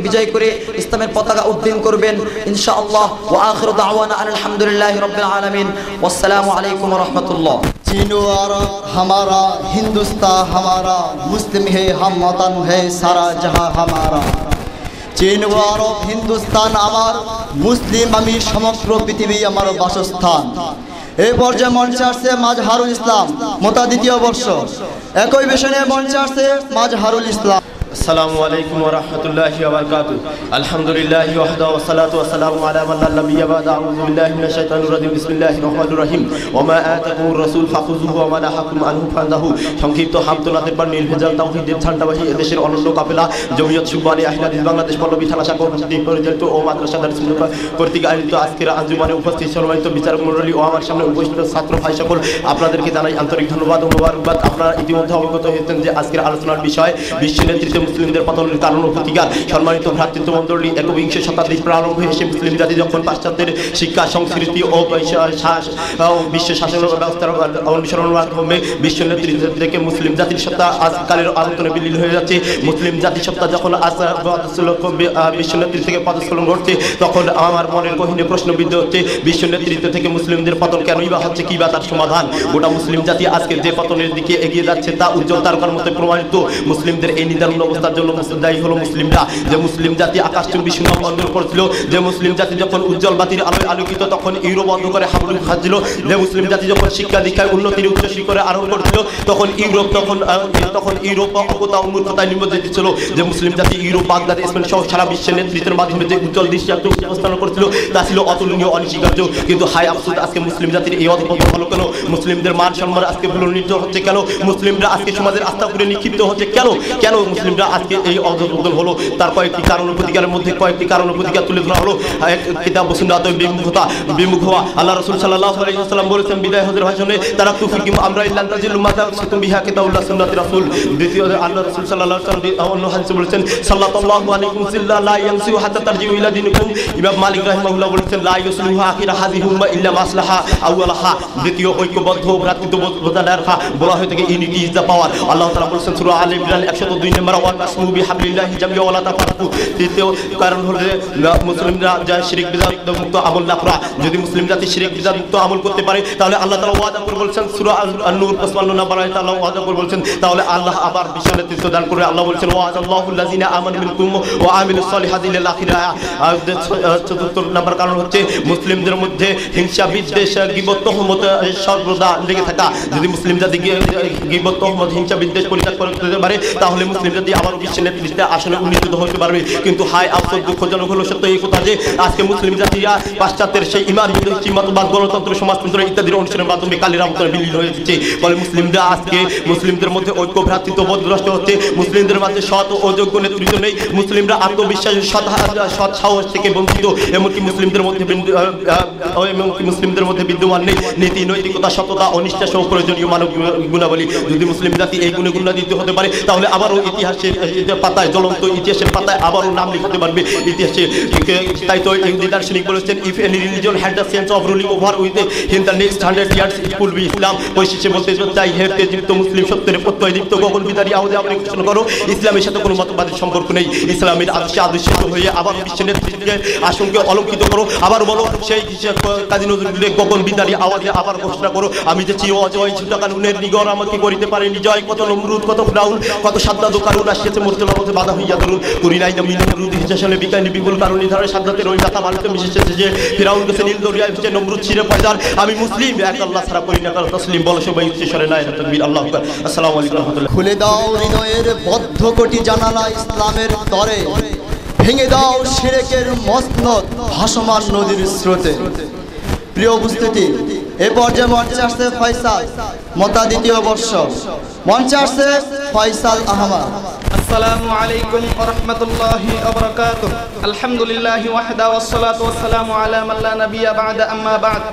বিজয়ী করে ইসলামের পতাকা উড্ডীন করবেন ইনশাআল্লাহ। ওয়া আখিরু দাওয়ানা আলহামদুলিল্লাহি রাব্বিল আলামিন। ওয়াসসালামু আলাইকুম ওয়া রাহমাতুল্লাহ। चीन अरब हमारा, हिंदुस्तान हमारा, मुस्लिम है हम वतन है सारा जहां हमारा। चीन अरब हिंदुस्तान आमार, मुस्लिम आमी समग्र पृथिवी आमार बासस्थान। এই পর্যায়ে মঞ্চে আসছে মাজহারুল ইসলাম, মোতা দ্বিতীয় বর্ষ। একই বিষয়ে মঞ্চে আসছে মাজহারুল ইসলাম। السلام عليكم ورحمة الله وبركاته. الحمد لله وحده والصلاة والسلام على من لا نبي بعد. أعوذ بالله من الشيطان الرجيم. بسم الله الرحمن الرحيم. وما آتاكم الرسول فخذوه وما نهاكم عنه فانتهوا. সংক্ষিপ্ত হামদুলিল্লাহের পর নির্ভেজাল তাওহীদের ঝান্ডাবাহী এদেশের অনন্য কাফেলা জমিয়ত সুবহানী আহলে হাদিস বাংলাদেশ পল্লবী থানা শাখা পরিচালিত ও মাদ্রাসা দারুস সুন্নাহ কর্তৃক আয়োজিত আজকের আঞ্জুমানে উপস্থিত সম্মানিত বিচারক মণ্ডলী ও আমার সামনে উপস্থিত ছাত্র ভাই সকল, আপনাদেরকে জানাই আন্তরিক ধন্যবাদ ও মোবারকবাদ। আপনারা ইতিমধ্যে অবগত হয়েছেন যে আজকের আলোচনার বিষয় বিশ্ব নেতৃত্বে মুসলিমদের পতনের কারণ ও প্রতিকার। সম্মানিত ভ্রাতৃত্ব মণ্ডলী, একবিংশ শতাব্দীর প্রারম্ভ এসে মুসলিম জাতি যখন পাশ্চাত্যের শিক্ষা, সংস্কৃতি ও বিশ্ব শাসন ব্যবস্থার অনুসরণের মাধ্যমে বিশ্ব নেতৃত্ব থেকে মুসলিম জাতির সত্তা আজকালের আলোচনা বিলীন হয়ে যাচ্ছে। মুসলিম জাতির সত্তা যখন বিশ্ব নেতৃত্ব থেকে পদস্খলন ঘটছে, তখন আমার মনের গহীনে প্রশ্নবিদ্ধ হচ্ছে, বিশ্ব নেতৃত্ব থেকে মুসলিমদের পতন কেনই বা হচ্ছে, কি বা তার সমাধান? গোটা মুসলিম জাতি আজকে যে পতনের দিকে এগিয়ে যাচ্ছে তা উজ্জ্বল তারকার মতো প্রমাণিত। মুসলিমদের এই নিদারুণ অবস্থার জন্য দায়ী হলো মুসলিমরা। যে মুসলিম জাতি আকাশচুম্বী সুনাম অর্জন করেছিল, যে মুসলিম জাতি যখন উজ্জ্বল বাতির আলোয় আলোকিত তখন ইউরোপ অন্ধকারে হাবুডুবু খাচ্ছিল, যে মুসলিম জাতি যখন শিক্ষা দীক্ষায় উন্নতির উচ্চ শিখরে আরোহণ করছিল তখন ইউরোপ অজ্ঞতা মূর্খতায় নিমজ্জিত ছিল। যে মুসলিম জাতি ইউরোপ, বাগদাদ, স্পেন সহ সারা বিশ্বের নেতৃত্বের মাধ্যমে যে উজ্জ্বল দৃষ্টান্ত উপস্থাপন করেছিল তা ছিল অতুলনীয়, অনস্বীকার্য। কিন্তু হায় আফসোস, আজকে মুসলিম জাতির এই অধপতন হলো কেন? মুসলিমদের মান সম্মান আজকে ভুলনিত হচ্ছে কেন? মুসলিমরা আজকে সমাজের আস্থা করে নিক্ষিপ্ত হচ্ছে কেন? কেন মুসলিমরা আজকে এই অধপতন হলো? তার কয়েকটি কারণ প্রতিকারের মধ্যে কয়েকটি কারণ প্রতিকার তুলে ধরা হলো। কিতাব ও সুন্নাত বিমুখ হওয়া। আল্লাহ রাসূল সাল্লাল্লাহু আলাইহি ওয়াসাল্লাম বলেছেন বিদায় হজের ভাষণে, তারাকতু ফিকুম আমরা ইল্লা তাজিলু মা তাসুতুম বিহা কিতাবুল্লাহ সুন্নাতি রাসূল। দ্বিতীয় আল্লাহ রাসূল সাল্লাল্লাহু আলাইহি ওয়াসাল্লাম অন্য হাদিসে বলেছেন সাল্লাল্লাহু আলাইহি ওয়াসাল্লাম লা ইয়ামসু হাত্তা তারজিউ ইলা দিনিকুম। ইমাম মালিক রাহিমাহুল্লাহ বলেছেন লা ইউসলিহু আখিরা হাযিহি উম্মাহ ইল্লা মাসলাহা আউয়ালাহা। দ্বিতীয় ঐক্যবদ্ধ ভ্রাতৃত্ববোধ বজায় রাখা, বলা হয়ে থাকে ইউনিটি ইজ দ্য পাওয়ার। আল্লাহ তাআলা বলেছেন সূরা আলে ইমরান 102 নম্বর ওয়া তাসমু বিহাবলিল্লাহি জামিআ ওয়া লা তাফাররাকু। তৃতীয় কারণ হলো মুসলিমরা যা শিরক বিদআত মুক্ত আমল না করা। যদি মুসলিম জাতি শিরক বিদআত মুক্ত আমল করতে পারে তাহলে আল্লাহ তাআলা ওয়াদা করে বলেছেন সূরা আন-নূর 55 নম্বর আয়াতে আল্লাহ ওয়াদা করে বলেছেন তাহলে আল্লাহ আবার বিশ্ব নেতৃত্ব দান করে। আল্লাহ বলেছেন ওয়া'আদাল্লাহুল লাযিনা আমানু মিনকুম ওয়া আমিলুস সলিহাতি ইলাল আখিরা। চতুর্থ নম্বর কারণ হচ্ছে মুসলিমদের মধ্যে হিংসা, বিদ্বেষ, গীবত, তহমত সর্বদা লেগে থাকা। যদি মুসলিম জাতি গীবত, তহমত, হিংসা, বিদ্বেষ পরিত্যাগ করতে পারে তাহলে মুসলিম জাতি আবারও বিশ্বের নেতৃত্বে আসনে উন্নীত হতে পারবে। কিন্তু হায় আফসোস, দুঃখজনক হলো সত্য এই কথা যে আজকে মুসলিম জাতিরা পাশ্চাত্যের সেই ইমান বিরোধী মতবাদ, গণতন্ত্র, সমাজতন্ত্র ইত্যাদির অনুসরণের মাধ্যমে কালির আমন্ত্রণে বিলীন হয়ে যাচ্ছে। ফলে মুসলিমরা আজকে মুসলিমদের মধ্যে ঐক্য, ভ্রাতৃত্ববোধ নষ্ট হচ্ছে। মুসলিমদের মাঝে সৎ ও যোগ্য নেতৃত্ব নেই। মুসলিমরা আত্মবিশ্বাস, সৎ সাহস থেকে বঞ্চিত। এমনকি মুসলিমদের মধ্যে বিদ্যমান নেই নীতি, নৈতিকতা, সততা, অনিষ্ঠা সহ প্রয়োজনীয় মানব গুণাবলী। যদি মুসলিম জাতি এই গুণান্বিত হতে পারে তাহলে আবারও ইতিহাসের পাতায়, জ্বলন্ত ইতিহাসের পাতায় আবারও নাম লিখতে পারবে ইতিহাসে। তাই তো এই দার্শনিক বলেছেন if any religion had the sense of ruling over with in the next 100 years it will be Islam. পরিশেষে বলতে চাই হে তেজদীপ্ত মুসলিম, সত্যের প্রত্যয়দীপ্ত গগন বিদারী আওয়াজে আপনি ঘোষণা করো ইসলামের সাথে কোনো মতবাদের সম্পর্ক নেই। ইসলামের আদর্শে আদর্শিত হয়ে আবার বিশ্বের নেতৃত্বের আসনকে অলঙ্কিত করো। আবার বলো সেই কাজী নজরুলের গগন বিদারী আওয়াজে আবার ঘোষণা করো আমি যে চির অজয় ছোট কানুনের নিগর আমাকে করিতে পারেনি জয়। কত নমরুদ, কত ফিরাউন, কত সাদ্দাত ও কারুন আসিয়াছে মর্যাদার মধ্যে বাধা হইয়া ধরুন। করি নাই না নমরুদ হিসাবে বিকানি বিপুল কারণী ধারে সাদ্দাতের ওই মাথা বালিতে মিশেছে যে ফিরাউন গেছে নীল দরিয়ায় ভিজে নমরুদ ছিঁড়ে পয়দার। আমি মুসলিম, এক আল্লাহ ছাড়া করি না কারো তসলিম। বলো সবাই উচ্চস্বরে না এটা তাকবীর, আল্লাহু আকবার। আসসালামু আলাইকুম ওয়া রাহমাতুল্লাহ। খুলে দাও হৃদয়ের বদ্ধ কোটি জানালা ইসলামের তরে, ভেঙে দাও শিরকের মসনদ ভাসমান নদীর স্রোতে। প্রিয় উপস্থিতি, এ পর্যায়ে মঞ্চে আসছে ফয়সাল, মতা দ্বিতীয় বর্ষ। মঞ্চে আসছে ফয়সাল আহমদ। আসসালামু আলাইকুম ওয়া রাহমাতুল্লাহি ওয়া বারাকাতুহু। আলহামদুলিল্লাহি ওয়াহদা ওয়াসসালাতু ওয়াসসালামু আলা মান লা নাবিয়্যা বা'দা আম্মা বা'দ।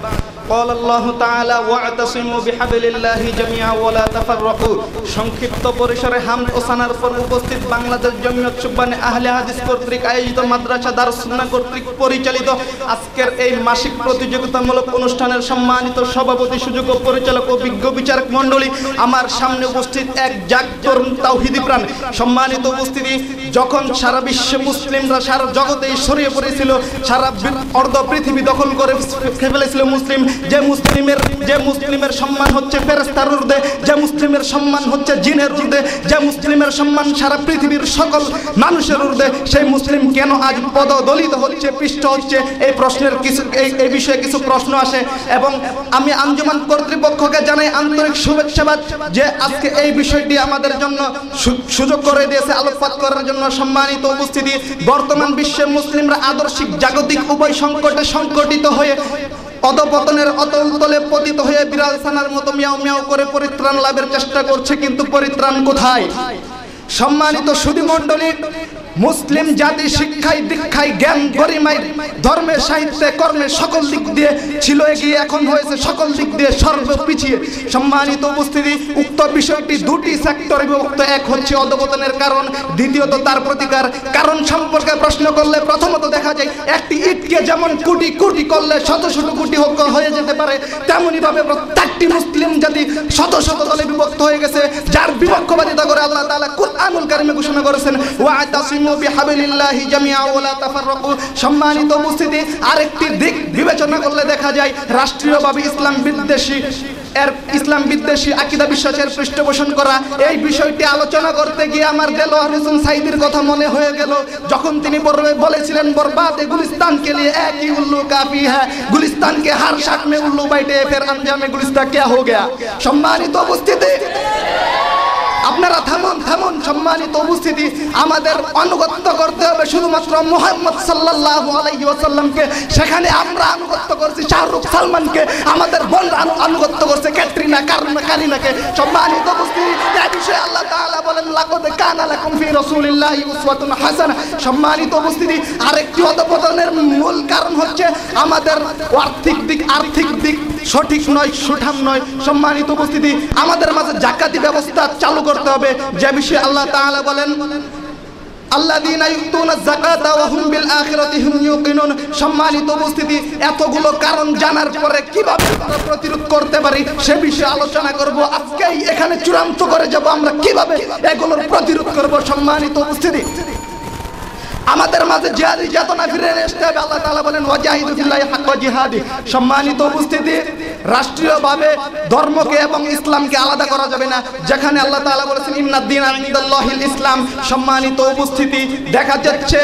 قال الله تعالى واعتصموا بحبل الله جميعا ولا تفرقوا। সংক্ষিপ্ত পরিসরে হামদ ও সানার পর উপস্থিত বাংলাদেশ জমিয়ত সুবহানে আহলে হাদিস কর্তৃক আয়োজিত মাদ্রাসা দারুস সুন্নাহ কর্তৃক পরিচালিত আজকের এই মাসিক প্রতিযোগিতামূলক অনুষ্ঠানের সম্মানিত সভাপতি, সুযোগ্য পরিচালক ও বিজ্ঞ বিচারক মণ্ডলী, আমার সামনে উপস্থিত এক জাগতরুণ তাওহীদি প্রাণ। সম্মানিত উপস্থিতি, যখন সারা বিশ্বে মুসলিমরা সারা জগতেই ছড়িয়ে পড়েছিল, সারা অর্ধ পৃথিবী দখল করে ফেলেছিল মুসলিম, যে মুসলিমের সম্মান হচ্ছে ফেরেশতার ঊর্ধ্বে, যে মুসলিমের সম্মান হচ্ছে জিনের ঊর্ধ্বে, যে মুসলিমের সম্মান সারা পৃথিবীর সকল মানুষের ঊর্ধ্বে, সেই মুসলিম কেন আজ পদদলিত হচ্ছে, পৃষ্ঠ হচ্ছে? এই প্রশ্নের এই বিষয়ে কিছু প্রশ্ন আসে এবং আমি আঞ্জুমান কর্তৃপক্ষকে জানাই আন্তরিক শুভেচ্ছাবাদ যে আজকে এই বিষয়টি আমাদের জন্য সুযোগ করে দিয়েছে আলোকপাত করার জন্য। সম্মানিত উপস্থিতি, বর্তমান বিশ্বে মুসলিমরা আদর্শিক জাগতিক উভয় সংকটে সংকটিত হয়ে অধপতনের অতলতলে পতিত হয়ে বিড়াল ছানার মতো মিয়াও মিয়াও করে পরিত্রাণ লাভের চেষ্টা করছে, কিন্তু পরিত্রাণ কোথায়? সম্মানিত সুধী মণ্ডলী, মুসলিম জাতি শিক্ষায়, দীক্ষায়, জ্ঞান, গরিমায়, ধর্মে, সাহিত্যে, কর্মে সকল দিক দিয়ে ছিল এগিয়ে, এখন হয়েছে সকল দিক দিয়ে সর্বপিছিয়ে। সম্মানিত উপস্থিতি, উক্ত বিষয়টি দুটি সেক্টরে বিভক্ত। এক হচ্ছে অধপতনের কারণ, দ্বিতীয়ত তার প্রতিকার। কারণ সম্পর্কে প্রশ্ন করলে প্রথমত দেখা যায় একটি ইটকে যেমন কোটি কোটি করলে শত শত কোটি হয়ে যেতে পারে, তেমনি ভাবে প্রত্যেকটি মুসলিম মুসলিম জাতি শত শত দলে বিভক্ত হয়ে গেছে, যার বিপক্ষবাদিতা করে আল্লাহ তাআলা কুরআনুল কারীমে ঘোষণা করেছেন ওয়া'তাসিমু বিহাবিলিল্লাহি জামিআ ওয়া লা তাফাররাকু। সম্মানিত উপস্থিতি, আরেকটি দিক বিবেচনা করলে দেখা যায় রাষ্ট্রীয়ভাবে ইসলাম বিদ্বেষী আকীদা বিশ্বাসের পৃষ্ঠপোষণ করা, এই বিষয়টি আলোচনা করতে গিয়ে আমার দেলোয়ার হোসেন সাইদির কথা মনে হয়ে গেল, যখন তিনি বলেছিলেন বরবাদে গুলিস্তান কে লিয়ে এক হি উল্লু কাফি হ্যায়, গুলিস্তান কে হর শাখ মে উল্লু বাইঠে ফির আঞ্জামে গুলিস্তান क्या हो गया। সম্মানিত উপস্থিতি, আপনারা থামুন। সম্মানিত উপস্থিতি, আমাদের অনুগত্য করতে হবে শুধুমাত্র মুহাম্মদ সাল্লাল্লাহু আলাইহি ওয়াসাল্লামকে। সেখানে আমরা আনুগত্য করছি শাহরুখ সালমানকে, আমাদের বোন আনুগত্য করছে ক্যাটরিনা কারিনাকে। সম্মানিত উপস্থিতি, এই বিষয়ে আল্লাহ তাআলা বলেন লাকাদ কানা লাকুম ফি রাসূলিল্লাহি উসওয়াতুন হাসানাহ। সম্মানিত উপস্থিতি, আরেকটি অধঃপতনের মূল কারণ হচ্ছে আমাদের আর্থিক দিক সঠিক নয়, সুঠাম নয়। সম্মানিত উপস্থিতি, আমাদের মাঝে যাকাতি ব্যবস্থা চালু করতে হবে, যে বিষয়ে আল্লাহ তাআলা বলেন আল্লাযীনা ইউতুনা যাকাতা ওয়া হুম বিল আখিরাতি হুম ইউকিনুন। সম্মানিত উপস্থিতি, এতগুলো কারণ জানার পরে কিভাবে আমরা প্রতিরোধ করতে পারি সে বিষয়ে আলোচনা করব। আজকেই এখানে চূড়ান্ত করে যাব আমরা কিভাবে এগুলোর প্রতিরোধ করব। সম্মানিত উপস্থিতি, আমাদের মাঝে জিহাদি চেতনা ফিরে আসতে হবে। আল্লাহ তাআলা বলেন ওয়াজাহিদু ফিল্লাহি হাক্কা জিহাদি। সম্মানিত উপস্থিতি, রাষ্ট্রীয়ভাবে ধর্মকে এবং ইসলামকে আলাদা করা যাবে না, যেখানে আল্লাহ তাআলা বলেছেন ইন্নাদ দীনা ইনদাল্লাহিল ইসলাম। সম্মানিত উপস্থিতি, দেখা যাচ্ছে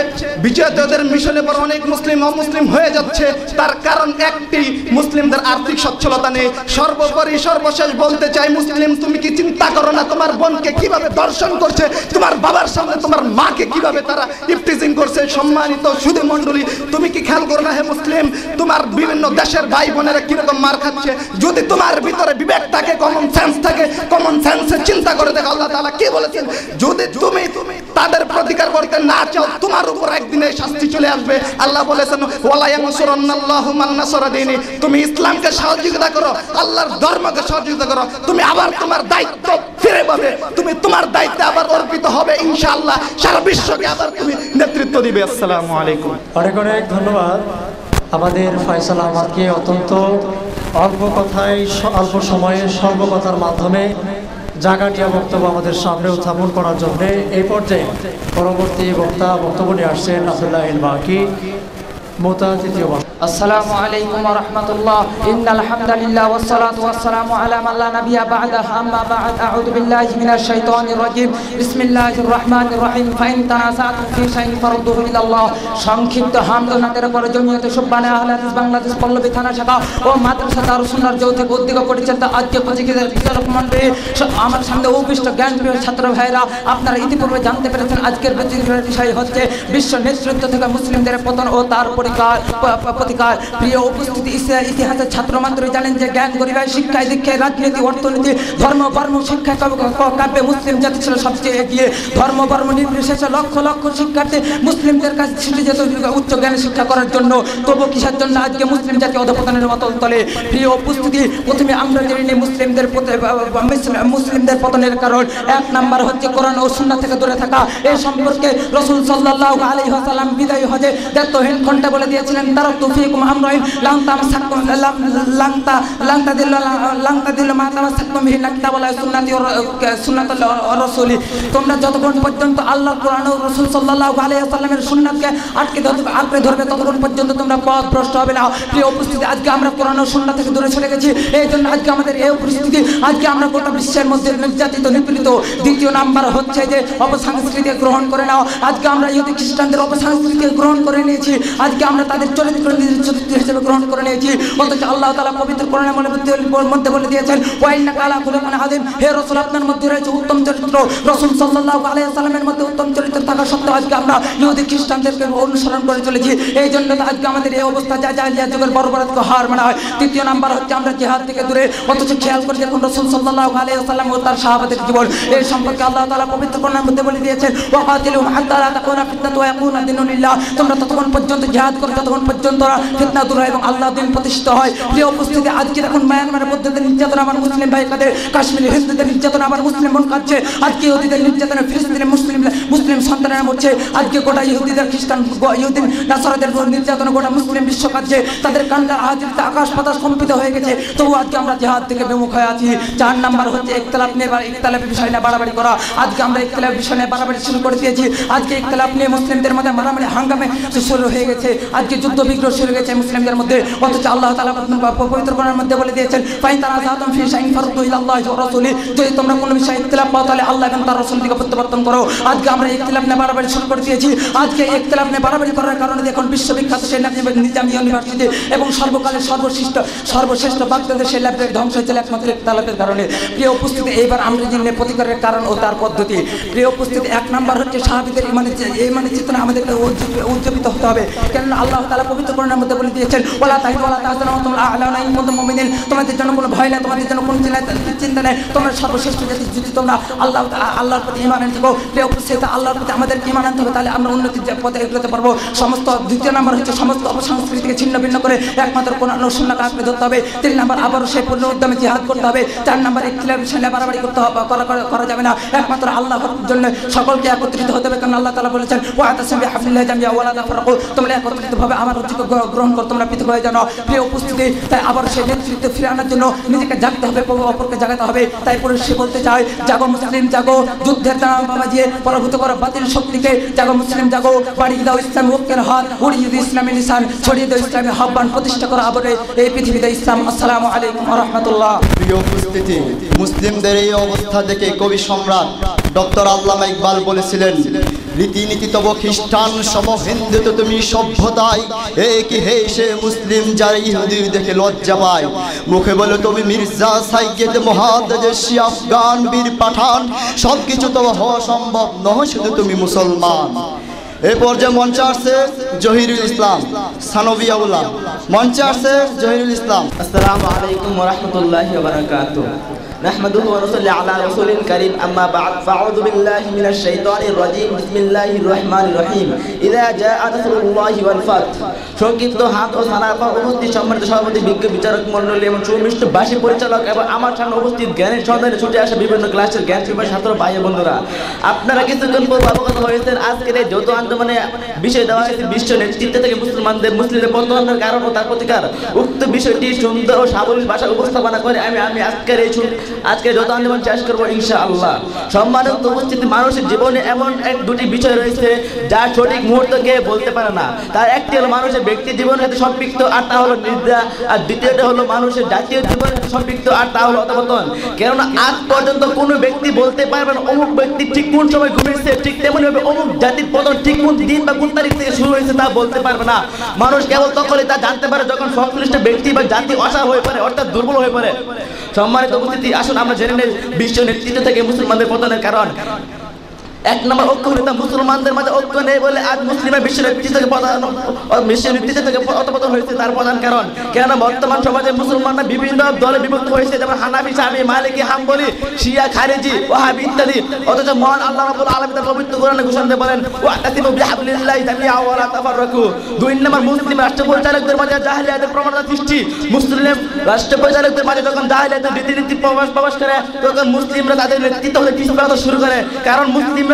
বিজয়ীদের মিশনে পর অনেক মুসলিম অমুসলিম হয়ে যাচ্ছে, তার কারণ একটি, মুসলিমদের আর্থিক সচ্ছলতা নেই। সর্বোপরি সর্বশেষ বলতে চাই, মুসলিম তুমি কি চিন্তা করো না তোমার বোনকে কিভাবে দর্শন করছে, তোমার বাবার সামনে তোমার মাকে কিভাবে তারা ইফতিজিং করছে। সম্মানিত সুধী মণ্ডলী, তুমি কি খেয়াল করো না হে মুসলিম, তোমার বিভিন্ন দেশের ভাই বোনেরা কিরকম মার খাচ্ছে? যদি তোমার ভিতরে বিবেক থাকে, কমন সেন্স থাকে, কমন সেন্সে চিন্তা করে দেখো আল্লাহ তাআলা কি বলেছেন। যদি তুমি তাদের প্রতিকার করতে না চাও, তোমার উপর একদিনে শাস্তি চলে আসবে। আল্লাহ বলেছেন ওয়ালা ইয়ানসুরান্নাল্লাহু মান নাসারা দীনি। তুমি ইসলামকে সহযোগিতা করো, আল্লাহর ধর্মকে সহযোগিতা করো, তুমি আবার তোমার দায়িত্ব ফিরে পাবে, তুমি তোমার দায়িত্বে আবার অর্পিত হবে ইনশাআল্লাহ। সারা বিশ্বকে আবার তুমি নেতৃত্ব দিবে। আসসালামু আলাইকুম। অনেক ধন্যবাদ আমাদের ফয়সাল আহমদকে অত্যন্ত অল্প কথায় অল্প সময়ে স্বল্প কথার মাধ্যমে জাগাটিয়া বক্তব্য আমাদের সামনে উত্থাপন করার জন্য। এই পর্যায়ে পরবর্তী বক্তব্য নিয়ে আসছেন আব্দুল্লাহ আল বাকি, তৃতীয় বক্তা। আসসালামু আলাইকুম ওয়া রাহমাতুল্লাহ। ইন্নাল হামদালিল্লাহ ওয়াস সালাতু ওয়াস সালামু আলা মান লা নাবিয়্যা বা'দাহু আম্মা বা'দ। আউযু বিল্লাহি মিনাশ শাইতানির রাজীম। বিসমিল্লাহির রাহমানির রাহিম। ফাইন তানাযাতুম ফি শাইইন ফারুদ্দুহু ইলাল্লাহ। সংক্ষিপ্ত হামদনাদের পরে জমিয়তে সুবহানে আহলে হাদিস বাংলাদেশ পল্লবী থানা শাখা ও মাদ্রাসা দারুস সুন্নাহর যৌথ উদ্যোগে পরিচালিত আজকে প্রতিযোগিতার বিচারক মণ্ডলী, আমার সামনে উপবিষ্ট জ্ঞানপ্রিয় ছাত্র ভাইরা, আপনারা ইতিপূর্বে জানতে পেরেছেন আজকের প্রতিযোগিতার বিষয় হচ্ছে বিশ্ব নেতৃত্ব থেকে মুসলিমদের পতন ও তার প্রতিকার। প্রিয় উপস্থিতি, ইতিহাসের ছাত্র মাত্র জানেন যে জ্ঞান গরিবায় শিক্ষায় দীক্ষায় রাজনীতি অর্থনীতি ধর্ম বর্ম শিক্ষা কাব্যে মুসলিম জাতি ছিল সবচেয়ে এগিয়ে। ধর্ম বর্ম নির্বিশেষে লক্ষ লক্ষ শিক্ষার্থী মুসলিমদের কাছে ছুটে যেত উচ্চ জ্ঞান শিক্ষা করার জন্য। তবু কিসের জন্য আজকে মুসলিম জাতি অধঃপতনের মতন তলে? প্রিয় উপস্থিতি, প্রথমে আমরা জেনে মুসলিমদের পতনের কারণ। এক নাম্বার হচ্ছে কোরআন ও সুন্নাহ থেকে দূরে থাকা। এই সম্পর্কে রাসূল সাল্লাল্লাহু আলাইহি ওয়াসাল্লাম বিদায় হজে দায়িত্বহীন কণ্ঠে বলে দিয়েছিলেন তারাকতু ফীকুম আমরাইন লান তামাসসাকুম লাংতা দিল মা তামাসসাকুম বিহি কিতাবাল্লাহি সুন্নাতুল রাসূলি। তোমরা যতক্ষণ পর্যন্ত আল্লাহর কোরআন ও রাসূল সাল্লাল্লাহু আলাইহি ওয়াসাল্লামের সুন্নাতকে আঁকড়ে ধরবে ততক্ষণ পর্যন্ত তোমরা পথভ্রষ্ট হবে না। প্রিয় উপস্থিতি, আজকে আমরা কোরআন ও সুন্নাহ থেকে দূরে সরে গেছি, এই জন্য আজকে আমাদের এই পরিস্থিতি। আজকে আমরা গোটা বিশ্বের মধ্যে নির্যাতিত নিপীড়িত। দ্বিতীয় নাম্বার হচ্ছে যে অপসংস্কৃতি গ্রহণ করে নাও। আজকে আমরা ইহুদি খ্রিস্টানদের অপসংস্কৃতি গ্রহণ করে নিয়েছি, আজকে আমরা তাদের চরিত্র হিসেবে গ্রহণ করে নিয়েছি। অথচ আল্লাহ তাআলা পবিত্র কোরআনের মধ্যে বলে দিয়েছেন ওয়া ইন্নাকা আলা খুলুকিন আযীম। হে রাসূল, আপনার মধ্যে রয়েছে উত্তম চরিত্র। রাসূল সাল্লাল্লাহু আলাইহি ওয়াসাল্লামের মধ্যে উত্তম চরিত্র থাকা সত্ত্বেও আজকে আমরা ইহুদি খ্রিস্টানদেরকে অনুসরণ করে চলেছি। এই জন্য আজকে আমাদের এই অবস্থা জাহেলিয়াত যুগের বর্বরতাকে হার মানা হয়। তৃতীয় নাম্বার হচ্ছে আমরা জিহাদ থেকে দূরে, অথচ খেয়াল করে দেখুন রাসূল সাল্লাল্লাহু আলাইহি ওয়াসাল্লাম ও তার সাহাবাদের জীবন। এই সম্পর্কে আল্লাহ তাআলা পবিত্র কোরআনের মধ্যে বলে দিয়েছেন ওয়া কাতিলুহুম হাত্তা লা তাকুনা ফিতনাতুন ওয়া ইয়াকুনা দীনুন লিল্লাহ। তোমরা ততক্ষণ পর্যন্ত জিহাদ করো যতক্ষণ পর্যন্ত ফিতনা দূর হয় এবং আল্লাহ দিন প্রতিষ্ঠিত হয়। প্রিয় উপস্থিতি, আজকে দেখুন মায়ানমারের মধ্যে নির্যাতন আমার মুসলিম ভাই কাদের, কাশ্মীরি হিন্দুদের নির্যাতন আমার মুসলিম বোন কাঁদছে, আজকে ইহুদিদের নির্যাতনে ফিলিস্তিনের মুসলিম সন্তানেরা মরছে, আজকে গোটা ইহুদিদের খ্রিস্টান ইহুদি নাসারাদের নির্যাতনে গোটা মুসলিম বিশ্ব কাঁদছে, তাদের কান্নার আহাজিতে আকাশ পাতাল কম্পিত হয়ে গেছে। তবু আজকে আমরা জিহাদ থেকে বিমুখ হয়ে আছি। 4 নাম্বার হচ্ছে ইখতিলাফের বিষয় নিয়ে বাড়াবাড়ি করা। আজকে আমরা ইখতিলাফের বিষয় নিয়ে বাড়াবাড়ি শুরু করে দিয়েছি। আজকে ইখতিলাফ নিয়ে মুসলিমদের মধ্যে মারামারি হাঙ্গামে শুরু হয়ে গেছে, আজকে যুদ্ধ বিগ্রহ শুরু হয়ে গেছে মুসলিমদের মধ্যে। অথচ আল্লাহ তাআলা পবিত্র কোরআনের মধ্যে বলে দিয়েছেন, ফাইন তানাযাতুম ফি শাইইন ফারুদ্দু ইলাল্লাহি ওয়া রাসূলি, যদি তোমরা কোনো বিষয়ে ইখতিলাফ পাও তাহলে আল্লাহ এবং তার রাসূল দিকে প্রত্যাবর্তন করো। আজকে আমরা ইখতিলাফ নিয়ে বাড়াবাড়ি শুরু করে দিয়েছি। আজকে ইখতিলাফ নিয়ে বাড়াবাড়ি করার কারণে দেখুন বিশ্ববিখ্যাত সেই নিজামী ইউনিভার্সিটি এবং সর্বকালের সর্বশ্রেষ্ঠ বাগদাদের লাইব্রেরি ধ্বংস হয়েছিল একমাত্র ইখতিলাফের কারণে। প্রিয় উপস্থিতি, এইবার আমরা জেনে প্রতিকারের কারণ ও তার পদ্ধতি। প্রিয় উপস্থিতি, 1 নাম্বার হচ্ছে সাহাবীদের ইমানের চেতনা আমাদেরকে উজ্জীবিত হতে হবে। কেননা আল্লাহ তাআলা পবিত্র কোরআনের মধ্যে বলে দিয়েছেন, ওয়ালা তাহিনু ওয়ালা তাহজানু ওয়া আনতুম আ'লাউনা ইন কুনতুম মুমিনিন, তোমাদের জন্য কোনো ভয় নেই, তোমাদের জন্য কোনো চিন্তা নেই, তোমরা সর্বশ্রেষ্ঠ যদি তোমরা আল্লাহর প্রতি ঈমান আনতে পারো। প্রিয় উপস্থিতি, আল্লাহর প্রতি আমাদের ঈমান আনতে হবে, তাহলে আমরা উন্নতির পথে এগোতে পারবো। 2 নাম্বার হচ্ছে সমস্ত অপসংস্কৃতিকে ছিন্ন ভিন্ন করে একমাত্র কোরআন ও সুন্নাহকে আঁকড়ে ধরতে হবে। 3 নাম্বার আবারও সেই পূর্ণ উদ্যমে জিহাদ করতে হবে। 4 নাম্বার ইখতিলাফের বিষয় নিয়ে বাড়াবাড়ি করা যাবে না, একমাত্র আল্লাহর জন্য সকলকে একত্রিত হতে হবে। কারণ আল্লাহ তাআলা বলেছেন, ওয়াতাসিমু বিহাবলিল্লাহি জামিআ ওয়া লা তাফাররাকু, তোমরা একত্রিতভাবে আমার রুচিকে গ্রহণ করো, তোমরা পৃথক হয়ে যাও। প্রিয় উপস্থিতি, তাই আবার সেই নেতৃত্ব ফিরে আনার জন্য নিজেকে জাগতে হবে, অপরকে জাগাতে হবে। তাই পুরুষ বলতে চায়, জাগো মুসলিম জাগো, যুদ্ধের তারা বাজিয়ে পরাভূত করো বাতিল শক্তিকে, জাগো মুসলিম জাগো, বাড়িয়ে দাও ইসলাম ঐক্যের হাত, উড়িয়ে দাও ইসলামী নিশান, ছড়িয়ে দাও ইসলামী আহ্বান, প্রতিষ্ঠা করো আবার এই পৃথিবীতে ইসলাম। আসসালামু আলাইকুম ওয়া রাহমাতুল্লাহ। প্রিয় উপস্থিতি, মুসলিমদের এই অবস্থা দেখে কবি সম্রাট ডক্টর আল্লামা ইকবাল বলেছিলেন, রীতিনীতি তব খ্রিস্টান সম হিন্দু তো তুমি সভ্যতায়, একই হে সে মুসলিম যারা ইহুদি দেখে লজ্জা পায়। মুখে বলো তুমি মির্জা সাইয়েদ মুহাদ্দিস আফগান বীর পাঠান, সবকিছু তো হওয়া সম্ভব নয় শুধু তুমি মুসলমান। এই পর্যায়ে মঞ্চে আসছে জহিরুল ইসলাম সানভিয়া উল্লাহ, মঞ্চে আসছে জহিরুল ইসলাম। আসসালামু আলাইকুম ওয়া রাহমাতুল্লাহি ওয়া বারাকাতুহু। نحمده ونصلي على رسول الكريم أما بعد فأعوذ بالله من الشيطان الرجيم بسم الله الرحمن الرحيم إذا جاء نصر الله والفتح। সংক্ষিপ্ত হাত ও সানার পর উপস্থিত সম্মানিত সভাপতি, বিজ্ঞ বিচারক মণ্ডলী এবং সুমিষ্ট বাসী পরিচালক এবং আমার সামনে উপস্থিত জ্ঞানের সন্ধানে ছুটে আসা বিভিন্ন ক্লাসের জ্ঞান শিক্ষক ছাত্র ভাই বন্ধুরা, আপনারা কিছুক্ষণ পূর্বে অবগত হয়েছেন আজকের এই যৌথ আন্দোলনে বিষয় দেওয়া হয়েছে বিশ্ব নেতৃত্ব থেকে মুসলিমদের পতনের কারণ ও তার প্রতিকার। উক্ত বিষয়টি সুন্দর ও সাবলীল ভাষায় উপস্থাপনা করে আমি আজকে যত আন্দোলন শেষ করবো ইনশাআল্লাহ। সম্মানিত উপস্থিতি, মানুষের জীবনে এমন 1-2টি বিষয় রয়েছে যা সঠিক মুহূর্তকে বলতে পারে না। তার একটি হলো মানুষের ব্যক্তি জীবনের সাথে সম্পৃক্ত, আর তা হলো নিদ্রা, আর দ্বিতীয়টা হলো মানুষের জাতীয় জীবনের সাথে সম্পৃক্ত, আর তা হলো অধঃপতন। কেননা আজ পর্যন্ত কোনো ব্যক্তি বলতে পারবে না অমুক ব্যক্তি ঠিক কোন সময় ঘুমিয়েছে, ঠিক তেমনি ভাবে অমুক জাতির পতন ঠিক কোন দিন বা কোন তারিখ থেকে শুরু হয়েছে তা বলতে পারবে না। মানুষ কেবল তখনই তা জানতে পারে যখন সংশ্লিষ্ট ব্যক্তি বা জাতি অসহায় হয়ে পড়ে, অর্থাৎ দুর্বল হয়ে পড়ে। সম্মানিত উপস্থিতি, আসুন আমরা জেনে নেই বিশ্ব নেতৃত্ব থেকে মুসলমানদের পতনের কারণ। 1 নম্বর ঐক্যহীনতা। মুসলমানদের মাঝে ঐক্য নেই বলে আজ মুসলিমের বিশ্ব নেতৃত্ব থেকে অধঃপতন হয়েছে। তার প্রধান কারণ, কেননা বর্তমান সমাজে মুসলমানরা বিভিন্ন দলে বিভক্ত হয়েছে, যেমন হানাফি, শাফি, মালিকি, হাম্বলি, শিয়া, খারিজি, ওয়াহাবি ইত্যাদি। অথচ মহান আল্লাহ রাব্বুল আলামিন তার পবিত্র কোরআনে ঘোষণা দিয়ে বলেন, ওয়াতাসিমু বিহাবলিল্লাহি জামিআ ওয়া লা তাফাররাকু। 2 নম্বর, মুসলিম রাষ্ট্র পরিচালকদের মাঝে জাহেলিয়াতের প্রবণতা সৃষ্টি। মুসলিম রাষ্ট্র পরিচালকদের মাঝে যখন জাহেলিয়াতের রীতিনীতি প্রবেশ করে, তখন মুসলিমরা তাদের নেতৃত্ব হতে পিছপা শুরু করে। কারণ মুসলিমরা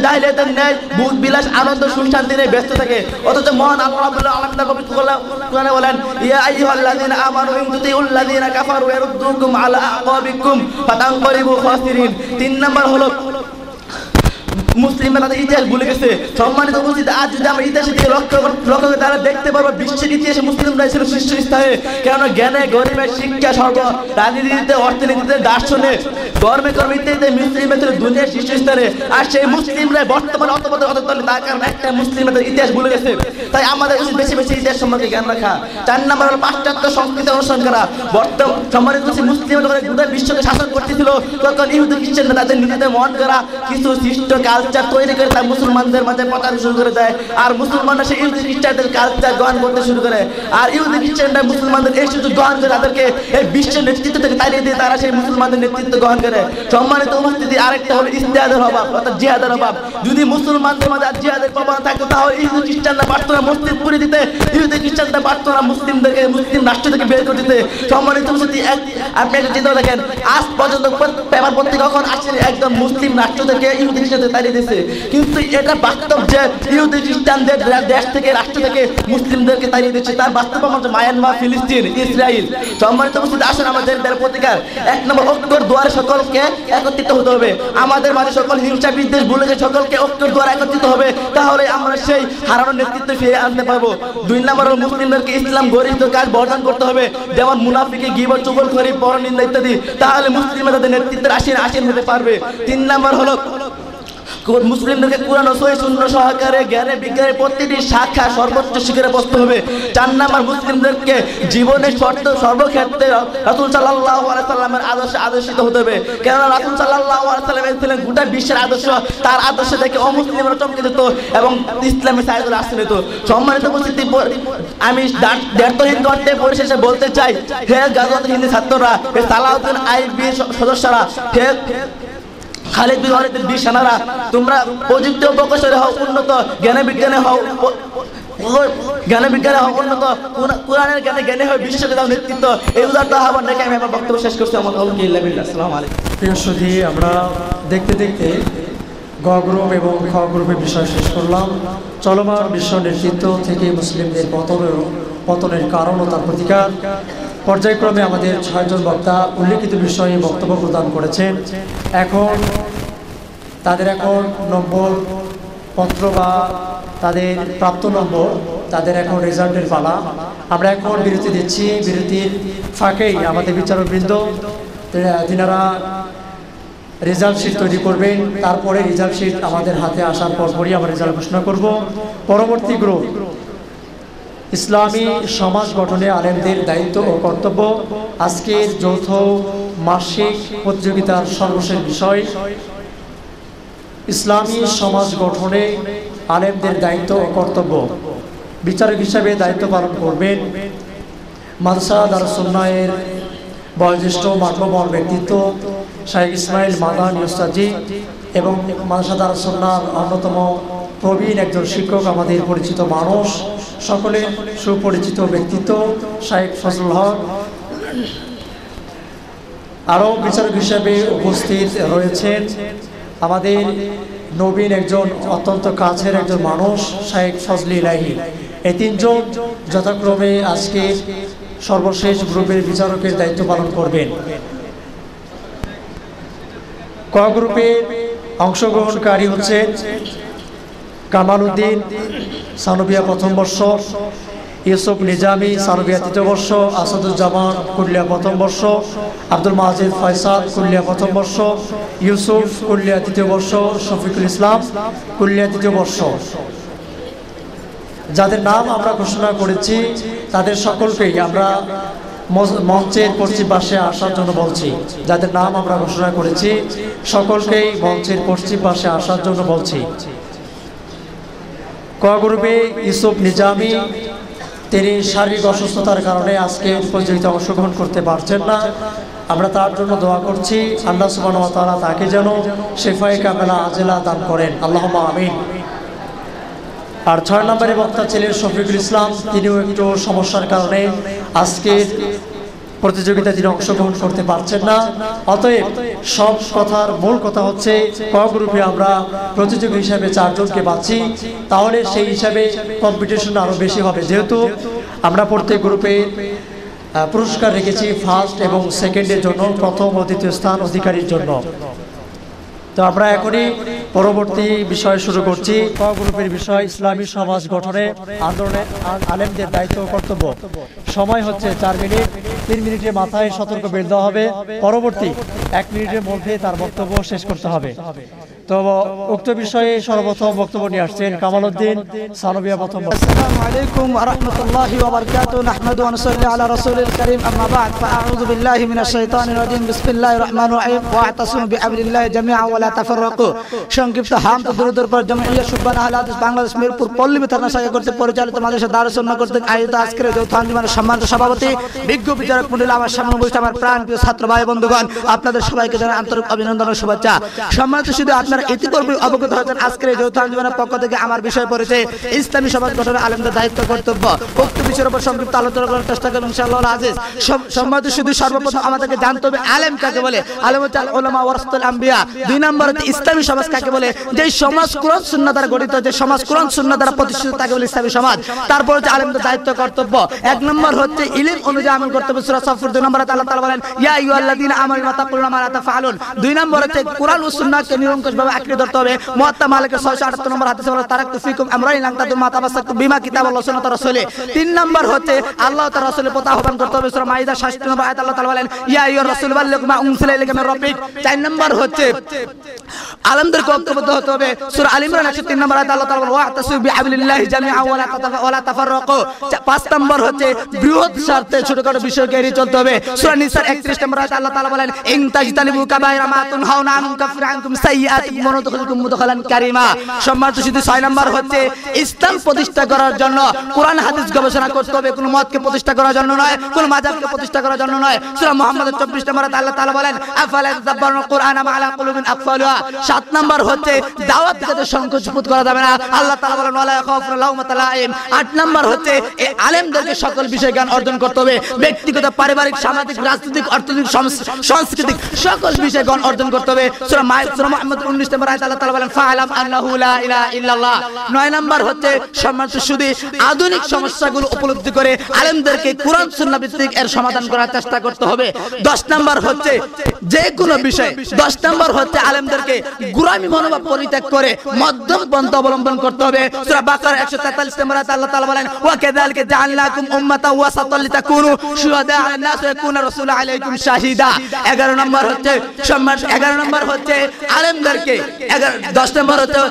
জাহেলিয়াতের ন্যায় ভোগ বিলাস আনন্দ সুশান্তি নিয়ে ব্যস্ত থাকে। অথচ মহান আল্লাহ রাব্বুল আলামিন তার পবিত্র কোরআনে বলেন, ইয়া আইয়ুহাল্লাযীনা আমানু ইন তুতিউল্লাযীনা কাফারু ইয়ারুদ্দুকুম আলা আকাবিকুম ফাতানকালিবু খাসিরিন। 3 নম্বর হলো মুসলিমরা তাদের ইতিহাস ভুলে গেছে। সম্মানিত উপস্থিতি, আজ যদি আমরা ইতিহাসের দিকে লক্ষ্য করে তাহলে দেখতে পারবো বিশ্বের ইতিহাসে মুসলিমরা ছিল শীর্ষস্থানে। কেননা জ্ঞানে গরিবের শিক্ষা সর্ব, রাজনীতিতে, অর্থনীতিতে, দার্শনে, ধর্মে কর্মে ইত্যাদিতে মুসলিমরা ছিল দুনিয়ার শীর্ষস্থানে। আর সেই মুসলিমরা বর্তমানে অতপতনে, তার কারণ একটা মুসলিমরা তাদের ইতিহাস ভুলে গেছে। তাই আমাদের উচিত বেশি বেশি ইতিহাস সম্পর্কে জ্ঞান রাখা। 4 নম্বর হলো পাশ্চাত্য সংস্কৃতি অনুসরণ করা। সম্মানিত মুসলিমরা যখন গোটা বিশ্বকে শাসন করতেছিল, তখন ইহুদি খ্রিস্টানরা তাদের নিজেদের মন করা কিছু সৃষ্ট কাল কালচার তৈরি করে তার মুসলমানদের মাঝে প্রচার শুরু করে দেয়। আর মুসলমানরা সেই ইহুদি খ্রিস্টানদের কালচার গ্রহণ করতে শুরু করে। আর ইহুদি খ্রিস্টানরা মুসলমানদের এই সুযোগ গ্রহণ করে তাদেরকে এই বিশ্বের নেতৃত্ব থেকে তাড়িয়ে দিয়ে তারা সেই মুসলমানদের নেতৃত্ব গ্রহণ করে। সম্মানিত উপস্থিতি, আরেকটা হলো ইজতিহাদের অভাব অর্থাৎ জিহাদের অভাব। যদি মুসলমানদের মাঝে আর জিহাদের প্রবণতা থাকতো তাহলে ইহুদি খ্রিস্টানরা পারতো না মসজিদ পুড়ে দিতে, ইহুদি খ্রিস্টানরা পারতো না মুসলিমদেরকে মুসলিম রাষ্ট্র থেকে বের করে দিতে। সম্মানিত উপস্থিতি, আপনি একটা চিন্তা দেখেন, আজ পর্যন্ত পেপার পত্রিকা কখন আসে একদম মুসলিম রাষ্ট্র থেকে ইহুদি খ্রিস্টানদের তাড়িয়ে দিয়েছে? কিন্তু এটা বাস্তব যে ইহুদি খ্রিস্টানদের দেশ থেকে রাষ্ট্র থেকে মুসলিমদেরকে তাড়িয়ে দিচ্ছে। তার বাস্তব আমাদের মায়ানমার, ফিলিস্তিন, ইসরায়েল। সম্মানিত উপস্থিতি, আসেন আমাদের পত্রিকার 1 নম্বর অক্টোর দুয়ারে সকলকে একত্রিত হতে হবে। আমাদের মাঝে সকল হিংসা বিদ্বেষ ভুলে গিয়ে সকলকে অক্টোর দুয়ারে একত্রিত হবে, তাহলে আমরা সেই হারানো নেতৃত্ব ফিরে আনতে পারবো। 2 নম্বর হলো মুসলিমদেরকে ইসলাম গরিষ্ঠ কাজ বর্জন করতে হবে, যেমন মুনাফিকি, গীবত, চুগলখড়ি, পরনিন্দা ইত্যাদি, তাহলে মুসলিমরা তাদের নেতৃত্বের আসীন হতে পারবে। 3 নম্বর হলো মুসলিমদেরকে কুরআন ও সহিহ সুন্নাহ সহকারে জ্ঞানে বিজ্ঞানের প্রতিটি শাখা সর্বোচ্চ শিখরে বসতে হবে। 4 নম্বর মুসলিমদেরকে জীবনের সর্বক্ষেত্রে রাসূল সাল্লাল্লাহু আলাইহি সাল্লামের আদর্শে আদর্শিত হতে হবে, কেননা রাসূল সাল্লাল্লাহু আলাইহি সাল্লাম ছিলেন গোটা বিশ্বের আদর্শ। তার আদর্শ দেখে অমুসলিমরা চমকে যেত এবং ইসলামের সাইদুল আসতে নিত। সম্মানিত উপস্থিতি, আমি দ্ব্যর্থহীন কণ্ঠে পরিশেষে বলতে চাই, হে গাজওয়াতুল হিন্দ ছাত্ররা, হে সালাউদ্দিন আইবি সদস্যরা, হে খালিদ বিন ওয়ালিদের বীর সেনারা, তোমরা প্রযুক্তি ও প্রকৌশলে হও উন্নত, জ্ঞানে বিজ্ঞানে হও উন্নত, কোরআনের জ্ঞানে হয় বিশ্বকে দাও নেতৃত্ব। এই উদারত আহ্বান রেখে আমি আমার বক্তব্য শেষ করছি। আসসালামু আলাইকুম। প্রিয় সুধী, আমরা দেখতে দেখতে গ গ্রুপ এবং খ গ্রুপের বিষয় শেষ করলাম। চলমান বিশ্ব নেতৃত্ব থেকে মুসলিমদের পতনের কারণ ও তার প্রতিকার পর্যায়ক্রমে আমাদের 6 জন বক্তা উল্লেখিত বিষয়ে বক্তব্য প্রদান করেছেন। এখন তাদের নম্বর পত্র বা তাদের প্রাপ্ত নম্বর, তাদের এখন রেজাল্টের পালা। আমরা এখন বিরতি দিচ্ছি। বিরতির ফাঁকেই আমাদের বিচারকবৃন্দ তিনারা রেজাল্ট শিট তৈরি করবেন। তারপরে রেজাল্ট শিট আমাদের হাতে আসার পরপরই আমরা রেজাল্ট ঘোষণা করব। পরবর্তী গ্রুপ ইসলামী সমাজ গঠনে আলেমদের দায়িত্ব ও কর্তব্য। আজকের যৌথ মাসিক প্রতিযোগিতার সর্বশেষ বিষয় ইসলামী সমাজ গঠনে আলেমদের দায়িত্ব ও কর্তব্য। বিচারক হিসাবে দায়িত্ব পালন করবেন মাদ্রাসা দারুস সুন্নাহের বয়োজ্যেষ্ঠ মাঠবর ব্যক্তিত্ব শাইখ ইসমাইল মাদানী উস্তাদজি এবং মাদ্রাসা দারুস সুন্নাহর অন্যতম প্রবীণ একজন শিক্ষক, আমাদের পরিচিত মানুষ, সকলের সুপরিচিত ব্যক্তিত্ব শাইখ ফজলুল হক। আরও বিচারক হিসেবে উপস্থিত রয়েছেন আমাদের নবীন একজন অত্যন্ত কাছের একজন মানুষ শাইখ ফজলে ইলাহি। এই 3 জন যথাক্রমে আজকে সর্বশেষ গ্রুপের বিচারকের দায়িত্ব পালন করবেন। ক গ্রুপে অংশগ্রহণকারী হচ্ছেন কামাল উদ্দিন, সানবিয়া 1ম বর্ষ, ইউসুফ নিজামি, সানবিয়া 3য় বর্ষ, আসাদুজ্জামান, কুলিয়া 1ম বর্ষ, আব্দুল মাজিদ ফয়সাল, কুলিয়া 1ম বর্ষ, ইউসুফ, কুলিয়া 3য় বর্ষ, শফিকুল ইসলাম, কুলিয়া 3য় বর্ষ। যাদের নাম আমরা ঘোষণা করেছি তাদের সকলকেই আমরা মঞ্চের পশ্চিম পাশে আসার জন্য বলছি। যাদের নাম আমরা ঘোষণা করেছি সকলকেই মঞ্চের পশ্চিম পাশে আসার জন্য বলছি। ক গ্রুপে ইউসুফ নিজামি, তিনি শারীরিক অসুস্থতার কারণে আজকে প্রতিযোগিতায় অংশগ্রহণ করতে পারছেন না। আমরা তার জন্য দোয়া করছি, আল্লাহ সুবহানাহু ওয়া তাআলা তাকে যেন শিফায়ে কামেলা আজেলা দান করেন, আল্লাহুম্মা আমিন। আর 6 নম্বরে বক্তা ছিলেন শফিকুল ইসলাম, তিনিও একটু সমস্যার কারণে আজকের প্রতিযোগিতায় তিনি অংশগ্রহণ করতে পারছেন না। অতএব সব কথার মূল কথা হচ্ছে ক গ্রুপে আমরা প্রতিযোগী হিসাবে 4 জনকে পাচ্ছি, তাহলে সেই হিসাবে কম্পিটিশন আরও বেশি হবে। যেহেতু আমরা প্রত্যেক গ্রুপে পুরস্কার রেখেছি ফার্স্ট এবং সেকেন্ডের জন্য, প্রথম ও দ্বিতীয় স্থান অধিকারীর জন্য। তো আমরা এখনই পরবর্তী বিষয় শুরু করছি। ক গ্রুপের বিষয় ইসলামী সমাজ গঠনে আন্দোলনে আলেমদের দায়িত্ব ও কর্তব্য। সময় হচ্ছে 4 মিনিট। 3 মিনিটের মাথায় সতর্ক বের দেওয়া হবে, পরবর্তী 1 মিনিটের মধ্যে তার বক্তব্য শেষ করতে হবে। তো উক্ত বিষয়ে সর্বপ্রথম বক্তব্য নিয়ে আসছেন কামাল উদ্দিন, সানবিয়া 1ম বর্ষ। আসসালামু আলাইকুম ওয়া রাহমাতুল্লাহি ওয়া বারাকাতুহু। নাহমাদু ওয়া নুসাল্লি আলা রাসূলিল কারীম, আম্মা বা'দ। ফাআউযু বিল্লাহি মিনাশ শাইতানির রাজীম। বিসমিল্লাহির রহমানির রহিম। ওয়া আ'তাসিমু বিহাবলিল্লাহি জামিআন ওয়া ওয়ালা তাফাররাকু। সংক্ষিপ্ত হামদ ও দুরূদের পর জামিয়া সুবহান আহলে হাদিস বাংলাদেশ মিরপুর পল্লী থানা শাখা কর্তৃক পরিচালিত মাদ্রাসা দারুস সুন্নাহ কর্তৃক আয়োজিত আজকের যৌথ আঞ্জুমানের সম্মানিত সভাপতি বিজ্ঞ বিচারক মণ্ডলী, আমার সামনে উপস্থিত আমার প্রাণপ্রিয় ছাত্র ভাই বন্ধুগণ, আপনাদের সবাইকে জানাই আন্তরিক অভিনন্দন ও শুভেচ্ছা। সম্মানিত শুধু আপনারা ইতিপূর্বে অবগত হয়েছেন আজকের এই যৌথ আঞ্জুমানের পক্ষ থেকে আমার বিষয় পড়েছে ইসলামী সমাজ গঠনে আলেমদের দায়িত্ব কর্তব্য। উক্ত বিষয়ের উপর সংক্ষিপ্ত আলোচনা করার চেষ্টা করব ইনশাআল্লাহ আজিজ। সম্মানিত শুধু সর্বপ্রথম আমাদেরকে জানতে হবে আলেম কাকে বলে। আলেম হচ্ছে উলামা ওয়ারাসাতুল আম্বিয়া। দুই নম্বর হচ্ছে ইসলামী সমাজ কাকে বলে, যে সমাজ কোরআন সুন্নাহ দ্বারা গঠিত, যে সমাজ কোরআন সুন্নাহ দ্বারা প্রতিষ্ঠিত তাকে বলে ইসলামী সমাজ। তারপর হচ্ছে আলেমদের দায়িত্ব কর্তব্য। এক নম্বর হচ্ছে ইলম অনুযায়ী আমল করতে হবে। সূরা সাফফার 2 নম্বরে আল্লাহ তাআলা বলেন ইয়া আইয়ুহাল্লাযীনা আমানু তাকুল্লাহা মা লা তাফআলুন। দুই নম্বর হচ্ছে কোরআন ও সুন্নাহকে নিরঙ্কুশভাবে আঁকড়ে ধরতে হবে। মুয়াত্তা মালিকের 678 নম্বর হাদিসে বলা তারাকতু ফিকুম আমরাইন লান তাদুম মা তামাসসাকতুম বিমা কিতাবাল্লাহি ওয়া সুন্নাতি রাসূলি। তিন নম্বর হচ্ছে আল্লাহ তাআলা রাসূলের প্রতি আহ্বান করতে হবে। সূরা মাইদা 60 নম্বর আয়াত আল্লাহ তাআলা বলেন ইয়া আইয়ুহার রাসূল বাল্লিগ মা উনজিলা ইলাইকা মির রাব্বিক। চার নম্বর হচ্ছে আলেমদেরকে ঐক্যবদ্ধ হতে হবে। সূরা আল ইমরান 103 নম্বর আয়াত আল্লাহ তাআলা বলেন ওয়াতাসিবু বিহাবলিল্লাহি জামিআন ওয়া লা তাফাররাকু। পাঁচ নম্বর হচ্ছে বৃহৎ স্বার্থে ছোটখাটো বিষয়কে এড়িয়ে চলতে হবে। সূরা নিসার 31 নম্বর আয়াত আল্লাহ তাআলা বলেন ইন তাজতানিবু কাবাইরা মা তুনহাউনা আনহু কাফির আনকুম সাইয়্যাতিকুম ওয়া নুদখিলকুম মুদখালান কারীমা। সম্মানিত শুধু 6 নম্বর হচ্ছে ইসলাম প্রতিষ্ঠা করার জন্য কোরআন হাদিস গবেষণা করতে হবে, কোনো মতকে প্রতিষ্ঠা করার জন্য নয়, কোনো মাযহাবকে প্রতিষ্ঠা করার জন্য নয়। সূরা মুহাম্মদ 24 নম্বর আয়াত আল্লাহ তাআলা বলেন আফালা ইয়াতাদাব্বারুনা কুরআনা মা আলা কুলুবিন আকফালুহা। 7 নম্বর হচ্ছে দাওয়াত কাজে সংকোচবোধ করা যাবে না, আল্লাহ তাআলা বলেন ওয়ালা ইয়াখাফুনা লাউমাতা লাইম। 8 নম্বর হচ্ছে এই আলেমদেরকে সকল বিষয় জ্ঞান অর্জন করতে হবে, ব্যক্তিগত, পারিবারিক, সামাজিক, রাজনৈতিক, অর্থনৈতিক, সাংস্কৃতিক সকল বিষয় জ্ঞান অর্জন করতে হবে। সূরা মুহাম্মদ 19 নম্বর আয়াত আল্লাহ তাআলা বলেন ফাআলাম আন্নাহু লা ইলাহা ইল্লাল্লাহ। 9 নম্বর হচ্ছে সম্মানিত শুধু আধুনিক সমস্যাগুলো উপলব্ধি করে আলেমদেরকে কোরআন সুন্নাহ ভিত্তিক এর সমাধান করার চেষ্টা করতে হবে। 10 নম্বর হচ্ছে যে কোনো বিষয় 10 নম্বর হচ্ছে আলেমদেরকে গোলামি মনোভাব পরিত্যাগ করে মধ্যম পন্থা অবলম্বন করতে হবে। সূরা বাকারা 143 নম্বর আয়াত আল্লাহ তাআলা বলেন ওয়া কাযালিকা জাআলনাকুম উম্মাতাও ওয়াসাতাল লিতাকুনু শুহাদা আলান নাস ওয়া ইয়াকুনা রাসূলু আলাইকুম শাহিদা। 11 নম্বর হচ্ছে সম্মান 11 নম্বর হচ্ছে আলেমদেরকে 10 নম্বর হচ্ছে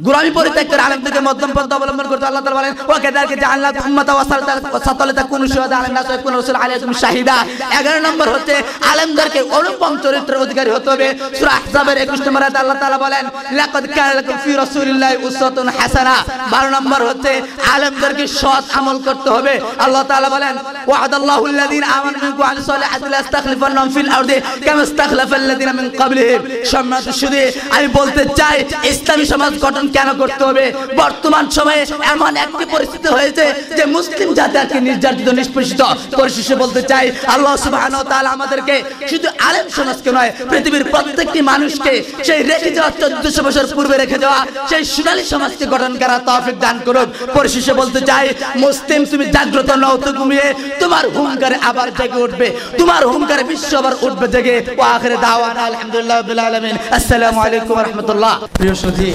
গোলামি পরিত্যাগ করে আলেমদেরকে মধ্যম পন্থা অবলম্বন করতে আল্লাহ তাআলা বলেন ওয়া কাযালিকা জাআলনাকুম উম্মাতাও ওয়াসাতাল লিতাকুনু শুহাদা আলান নাস ওয়া ইয়াকুনা রাসূলু আলাইকুম শাহিদা। 11 নম্বর হচ্ছে আলেমদেরকে অনুপম চরিত্রের অধিকারী হতে হবে। সূরা আহজাবের 21 নম্বর আয়াতে আল্লাহ তাআলা বলেন লাকাদ কানা লাকুম ফি রাসূলিল্লাহি উসওয়াতুন হাসানাহ। 12 নম্বর হচ্ছে আলেমদেরকে সৎ আমল করতে হবে। আল্লাহ তাআলা বলেন ওয়া'দাল্লাহু আল্লাযীনা আমানু মিনকুম ওয়া আমিলুস সালিহাতি লা ইস্তাখলিফান্নাহুম ফিল আরদি কামা ইস্তাখলাফাল্লাযীনা মিন ক্বাবলিহিম। সম্মানিত শুধু আমি বলতে চাই ইসলামী সমাজ গঠন কেন করতে হবে। বর্তমান সময়ে এমন একটি পরিস্থিতি হয়েছে যে মুসলিম জাতিকে নির্যাতিত নিষ্পেষিত। পরিশেষে বলতে চাই আল্লাহ সুবহানাহু ওয়া তাআলা আমাদেরকে শুধু আলেম সমাজকে নয় পৃথিবীর প্রত্যেকটি মানুষকে সেই রেখে যাওয়া 1400 বছর পূর্বে রেখে যাওয়া সেই সোনালী সমাজকে গঠন করার তৌফিক দান করুন। পরিশেষে বলতে চাই মুসলিম তুমি জাগ্রত নও তো ঘুমিয়ে, তোমার হুঙ্কারে আবার জেগে উঠবে, তোমার হুঙ্কারে বিশ্ব আবার উঠবে জেগে। ওয়া আখিরু দাওয়ানা আলহামদুলিল্লাহি রাব্বিল আলামিন। আসসালামু আলাইকুম ওয়া রাহমাতুল্লাহ। প্রিয় সুধী,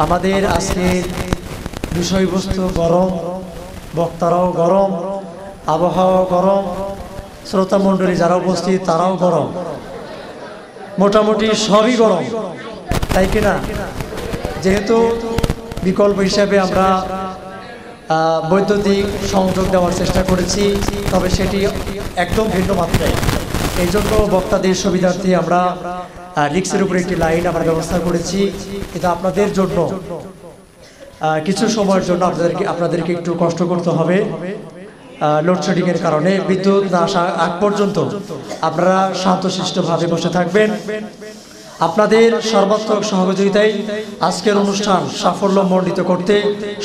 আমাদের আজকের বিষয়বস্তু গরম, বক্তারাও গরম, আবহাওয়া গরম, শ্রোতা মণ্ডলী যারা উপস্থিত তারাও গরম, মোটামুটি সবই গরম, তাই কিনা? যেহেতু বিকল্প হিসাবে আমরা বৈদ্যুতিক সংযোগ দেওয়ার চেষ্টা করেছি, তবে সেটি একদম ভিন্ন মাত্রায়। এই জন্য বক্তাদের সুবিধার্থে আমরা রিক্সের উপরে একটি লাইন আমরা ব্যবস্থা করেছি। কিন্তু আপনাদের জন্য কিছু সময়ের জন্য আপনাদেরকে একটু কষ্ট করতে হবে। লোডশেডিংয়ের কারণে বিদ্যুৎ না আসা আগ পর্যন্ত আপনারা শান্তশিষ্টভাবে বসে থাকবেন। আপনাদের সর্বাত্মক সহযোগিতায় আজকের অনুষ্ঠান সাফল্যমণ্ডিত করতে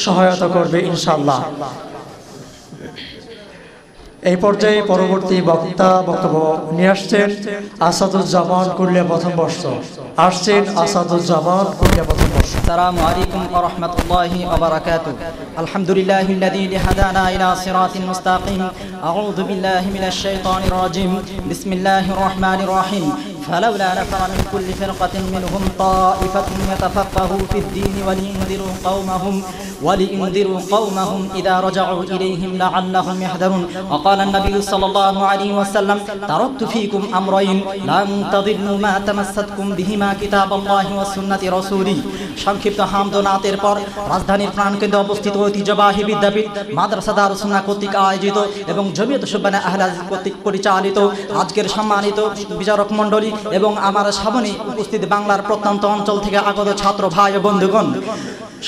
সহায়তা করবে ইনশাআল্লাহ। এই পর্যায়ে পরবর্তী বক্তব্য নিয়ে আসছেন আসাদুজ্জামান কুলিয়া প্রথম বর্ষ। আসছেন আসাদুজ্জামান কুলিয়া প্রথম বর্ষ। আসসালামু আলাইকুম ওয়া রাহমাতুল্লাহি ওয়া বারাকাতুহু। আলহামদুলিল্লাহিল্লাযী হাদানা ইলা সিরাতিল মুস্তাকিম। আউযু বিল্লাহি মিনাশ শাইতানির রাজিম। বিসমিল্লাহির রহমানির রহিম। فلولا نفر من كل فرقة منهم طائفة يتفقهوا في الدين ولينذروا قومهم ولينذروا قومهم إذا رجعوا إليهم لعلهم يحذرون وقال النبي صلى الله عليه وسلم تركت فيكم أمرين لن تضلوا ما تمسكتم بهما كتاب الله وسنة رسوله সংক্ষিপ্ত হামদ ও নাতের পর রাজধানীর প্রাণকেন্দ্রে অবস্থিত ঐতিহ্যবাহী বিদ্যাপীঠ মাদ্রাসা দারুস সুন্নাহ কর্তৃক আয়োজিত এবং জমিয়ত শুববানা আহলে হাদিস কর্তৃক পরিচালিত আজকের সম্মানিত বিচারক মণ্ডলী এবং আমার সামনে উপস্থিত বাংলার প্রত্যন্ত অঞ্চল থেকে আগত ছাত্র ভাই ও বন্ধুগণ,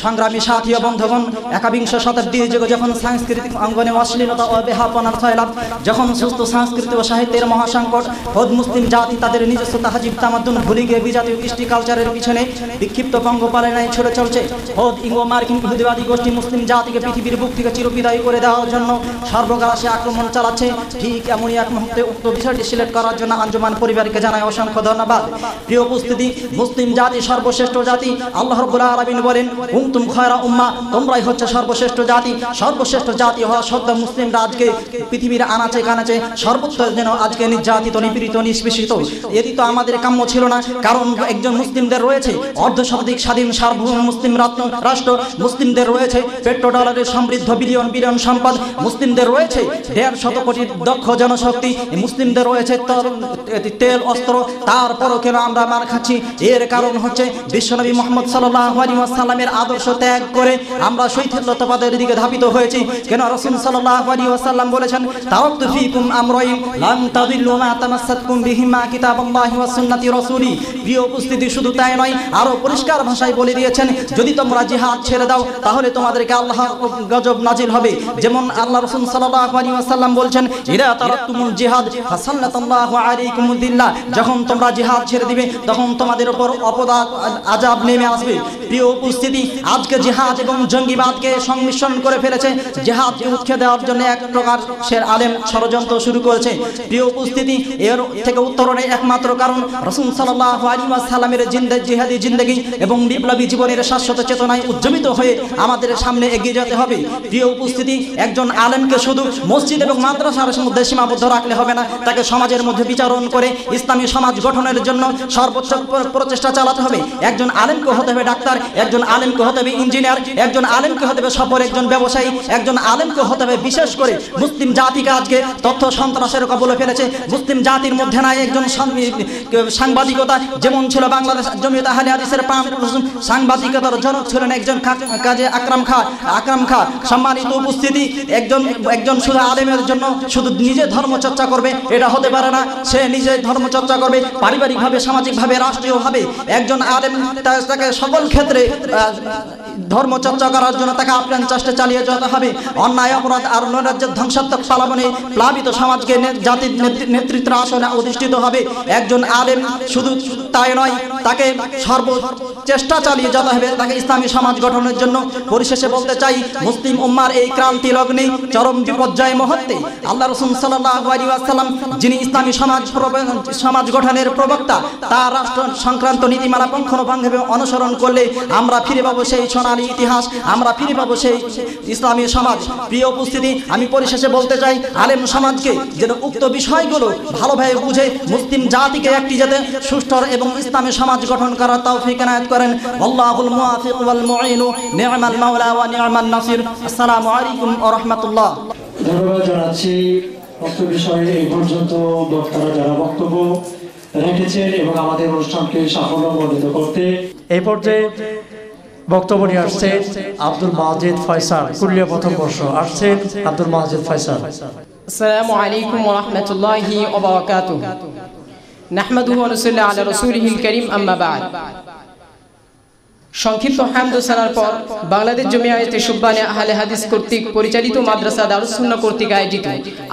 সংগ্রামী সাথী ও বন্ধুগণ, একাবিংশ শতাব্দীর যুগে যখন সাংস্কৃতিক অঙ্গনে অশ্লীলতা ও বেহাপনার ছয়লাভ, যখন সুস্থ সংস্কৃতি ও সাহিত্যের মহাসংকট, খোদ মুসলিম জাতি তাদের নিজস্ব তাহাজিব তামাদ্দুন ভুলে গিয়ে বিজাতীয় কৃষ্টি কালচারের পিছনে বিক্ষিপ্ত পঙ্গপালনায় ছুটে চলছে। খোদ ইংরেজ মার্কিন ইহুদিবাদী গোষ্ঠী মুসলিম জাতিকে পৃথিবীর বুক থেকে চিরবিদায় করে দেওয়ার জন্য সর্বগ্রাসে আক্রমণ চালাচ্ছে। ঠিক এমনই এক মুহূর্তে উক্ত বিষয়টি সিলেক্ট করার জন্য আঞ্জুমান পরিবারকে জানায় অসংখ্য ধন্যবাদ। প্রিয় উপস্থিতি, মুসলিম জাতি সর্বশ্রেষ্ঠ জাতি। আল্লাহ রাব্বুল আলামিন বলেন, কুনতুম খায়রা উম্মাহ, তোমরাই হচ্ছে সর্বশ্রেষ্ঠ জাতি। সর্বশ্রেষ্ঠ জাতি হওয়া সত্ত্বেও মুসলিমরা আজকে পৃথিবীর আনাচে কানাচে সর্বত্র যেন আজকে নির্যাতিত, নিপীড়িত, নিষ্পেষিত। এটি তো আমাদের কাম্য ছিল না, কারণ একজন মুসলিমদের রয়েছে অর্ধশতাধিক স্বাধীন সার্বভৌম মুসলিম রাষ্ট্র, মুসলিমদের রয়েছে পেট্রোডলারের সমৃদ্ধ বিলিয়ন বিলিয়ন সম্পদ, মুসলিমদের রয়েছে 150 কোটি দক্ষ জনশক্তি, মুসলিমদের রয়েছে তেল অস্ত্র। তারপরও কেন আমরা মার খাচ্ছি? এর কারণ হচ্ছে বিশ্বনবী মুহাম্মদ সাল্লাল্লাহু আলাইহি ওয়াসাল্লামের আদর্শ ত্যাগ করে আমরা শৈথিল্যতাবাদের দিকে ধাবিত হয়েছি। কেন রাসূল সাল্লাল্লাহু আলাইহি ওয়াসাল্লাম বলেছেন, তারাকতু ফীকুম আমরাইন লাম তাদিল্লু মা তামাসসাকতুম বিহিমা কিতাবাল্লাহি ওয়া সুন্নাতি রাসূলি। প্রিয় উপস্থিতি, শুধু তাই নয়, আরো পরিষ্কার ভাষায় বলে দিয়েছেন, যদি তোমরা জিহাদ ছেড়ে দাও তাহলে তোমাদেরকে আল্লাহর গজব নাজিল হবে। যেমন আল্লাহ রাসূল সাল্লাল্লাহু আলাইহি ওয়াসাল্লাম বলছেন, ইদা তারাকতুমুল জিহাদ ফাসাল্লাতাল্লাহু আলাইকুমুদ দিল্লাহ। যখন তোমরা জিহাদ ছেড়ে দিবে তখন তোমাদের উপর অপদার্থ আযাব নেমে আসবে। প্রিয় উপস্থিতি, আজকে জিহাদ এবং জঙ্গিবাদকে সংমিশ্রণ করে ফেলেছে। জিহাদকে উৎখেদ দেওয়ার জন্য এক প্রকার সে আলেম ষড়যন্ত্র শুরু করেছে। প্রিয় উপস্থিতি, এর থেকে উত্তরণের একমাত্র কারণ রাসূল সাল্লাল্লাহু আলাইহি ওয়াসাল্লামের জিহাদি জিন্দেগি এবং বিপ্লবী জীবনের শাশ্বত চেতনায় উজ্জীবিত হয়ে আমাদের সামনে এগিয়ে যেতে হবে। প্রিয় উপস্থিতি, একজন আলেমকে শুধু মসজিদ এবং মাদ্রাসার মধ্যে সীমাবদ্ধ রাখলে হবে না, তাকে সমাজের মধ্যে বিচারণ করে ইসলামী সমাজ গঠনের জন্য সর্বোচ্চ প্রচেষ্টা চালাতে হবে। একজন আলেমকে হতে হবে ডাক্তার, একজন আলেমকে হতে হবে ইঞ্জিনিয়ার, একজন আলেমকে হতে হবে সফল একজন ব্যবসায়ী, একজন আলেমকে হতে হবে বিশেষ করে মুসলিম জাতিকে আজকে তথ্য সন্ত্রাসের কবলে ফেলেছে। মুসলিম জাতির মধ্যে নাই একজন সাংবাদিকতা, যেমন ছিল বাংলাদেশ জমিয়ত আহলে হাদিসের সাংবাদিকতার জনক ছিলেন একজন কাজী আকরাম খা। সম্মানিত উপস্থিতি, একজন শুধু আলেমের জন্য শুধু নিজে ধর্মচর্চা করবে এটা হতে পারে না। সে নিজে ধর্মচর্চা করবে পারিবারিকভাবে, সামাজিকভাবে, রাষ্ট্রীয়ভাবে। একজন আলেম তাকে সকল ক্ষেত্রে ধর্মচর্চা করার জন্য তাকে আপ্রাণ চেষ্টা চালিয়ে যেতে হবে। অন্যায় অপরাধ আর নৈরাজ্যের ধ্বংসাত্মক পালনে প্লাবিত সমাজকে জাতির নেতৃত্বের আসনে অধিষ্ঠিত হবে। একজন আলেম শুধু তাই নয়, তাকে চেষ্টা চালিয়ে যেতে হবে তাকে ইসলামী সমাজ গঠনের জন্য। পরিশেষে বলতে চাই, মুসলিম উম্মার এই ক্রান্তি লগ্নে চরম বিপর্যয় মুহূর্তে আল্লাহ রাসূল সাল্লাল্লাহু আলাইহি ওয়াসাল্লাম, যিনি ইসলামী সমাজ গঠনের প্রবক্তা, তার রাষ্ট্র সংক্রান্ত নীতিমালা পুঙ্খানুপুঙ্খভাবে অনুসরণ করলে আমরা ফিরে পাবো সেই সোনালী ইতিহাস, আমরা ফিরে পাবো সেই ইসলামী সমাজ। প্রিয় উপস্থিতি, আমি পরিশেষে বলতে চাই, আলেম সমাজকে যেন উক্ত বিষয়গুলো ভালোভাবে বুঝে মুসলিম জাতিকে একটি যাতে সুষ্ঠু এবং ইসলামী সমাজ গঠন করার তৌফিক এনায়েত করেন। আল্লাহুল মুওয়াফিক ওয়াল মুঈনু, নি'মাল মাওলা ওয়া নি'মান নাসির। আসসালামু আলাইকুম ওয়া রাহমাতুল্লাহ। ধন্যবাদ জানাচ্ছি উক্ত বিষয়ে এই পর্যন্ত বক্তারা যারা বক্তব্য রেখেছেন এবং আমাদের অনুষ্ঠানকে সাফল্যমণ্ডিত করতে। এই পর্যায়ে বক্তব্য নিয়ে আসছেন আব্দুল মাজিদ ফয়সাল, কুলিয়া প্রথম বর্ষ। আসছেন আব্দুল মাজিদ ফয়সাল। আসসালামু আলাইকুম ওয়া রাহমাতুল্লাহি ওয়া বারাকাতুহু। নাহমাদুহু ওয়া নুসাল্লি আলা রাসূলিহিল কারীম, আম্মা বা'দ। সংক্ষিপ্ত হামদ ও সালার পর বাংলাদেশ জমিয়াতে শুববানে আহলে হাদিস কর্তৃক পরিচালিত মাদ্রাসা দারুস সুন্নাহ কর্তৃক আয়োজিত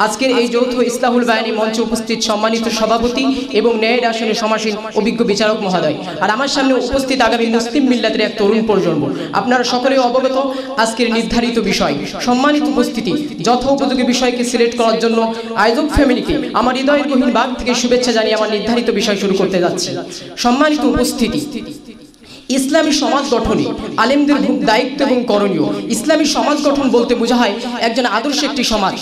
আজকের এই যৌথ ইসলাহুল বায়ানী মঞ্চে উপস্থিত সম্মানিত সভাপতি এবং ন্যায়ের আসনে সমাসীন অভিজ্ঞ বিচারক মহোদয়, আর আমার সামনে উপস্থিত আগামী মুসলিম মিল্লাতের এক তরুণ প্রজন্ম, আপনারা সকলে অবগত আজকের নির্ধারিত বিষয়। সম্মানিত উপস্থিতি, যথোপযোগী বিষয়কে সিলেক্ট করার জন্য আয়োজক ফ্যামিলিকে আমার হৃদয়ের গহীন ভাগ থেকে শুভেচ্ছা জানিয়ে আমার নির্ধারিত বিষয় শুরু করতে যাচ্ছি। সম্মানিত উপস্থিতি, ইসলামী সমাজ গঠনে আলেমদের দায়িত্ব এবং করণীয়। ইসলামী সমাজ গঠন বলতে বোঝায় একজন আদর্শ একটি সমাজ।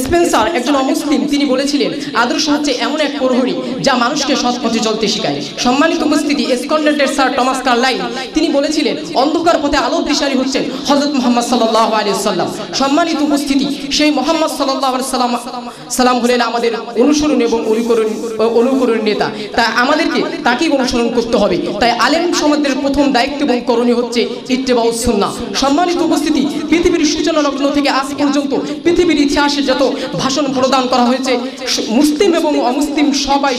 স্পেন্সার একজন অমুসলিম, তিনি বলেছিলেন আদর্শ হচ্ছে এমন এক প্রহরী যা মানুষকে সৎ পথে চলতে শেখায়। সম্মানিত উপস্থিতি, স্কটল্যান্ডের স্যার টমাস কার্লাইল তিনি বলেছিলেন অন্ধকার পথে আলোর দিশারি হচ্ছেন হযরত মুহাম্মদ সাল্লাল্লাহু আলাইহি ওয়াসাল্লাম। সম্মানিত উপস্থিতি, সেই মুহাম্মদ সাল্লাল্লাহু আলাইহি সাল্লাম হলেন আমাদের অনুসরণ এবং অনুকরণের নেতা। তাই আমাদেরকে তাকেই অনুসরণ করতে হবে। তাই আলেম সমাজের প্রথম দায়িত্ব এবং করণীয় হচ্ছে ইত্তেবাউস সুন্নাহ। সম্মানিত উপস্থিতি, পৃথিবীর সূচনা লগ্ন থেকে আজ পর্যন্ত পৃথিবীর ইতিহাসে যত ভাষণ প্রদান করা হয়েছে, মুসলিম এবং অমুসলিম সবাই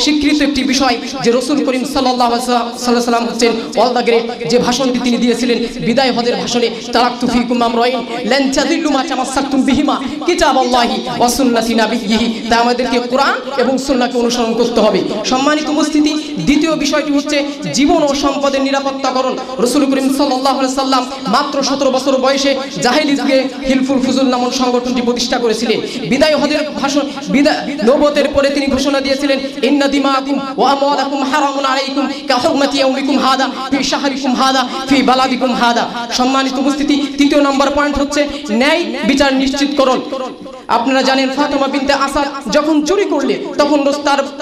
স্বীকৃত একটি বিষয় যে রাসূল করিম সাল্লাল্লাহু আলাইহি সাল্লাম হচ্ছেন অল দ্য গ্রেট। যে ভাষণটি তিনি দিয়েছিলেন বিদায় হজের ভাষণে, তারাকতু ফিকুম আমরাইন লান তাযিল্লু মা তামাসসাকতুম বিহিমা কিতাবাল্লাহি ওয়া সুন্নাতি নাবিয়্যিহি। তাই আমাদেরকে কোরআন এবং সুন্নাহকে অনুসরণ করতে হবে। সম্মানিত উপস্থিতি, দ্বিতীয় বিষয়টি হচ্ছে জীবন ও সম্পদের নিরাপত্তাকরণ। রাসূল করিম সাল্লাল্লাহু আলাইহি সাল্লাম মাত্র 17 বছর বয়সে জাহেলি যুগে হিলফুল ফুজুল নামক সংগঠনটি প্রতিষ্ঠা করেছিলেন। বিদায় হজের ভাষণ নবুয়তের পরে তিনি ঘোষণা দিয়েছিলেন ইন্না দিমাকুম ওয়া আমওয়ালাকুম হারামুন আলাইকুম কাহুরমাতি ইয়াউমিকুম হাদা ফি শাহরিকুম হাদা ফি বালাদিকুম হাদা। সম্মানিত উপস্থিতি, তৃতীয় নম্বর পয়েন্ট হচ্ছে ন্যায় বিচার নিশ্চিতকরণ। আপনারা জানেন ফাতেমা বিনতে আসাদ যখন চুরি করলে তখন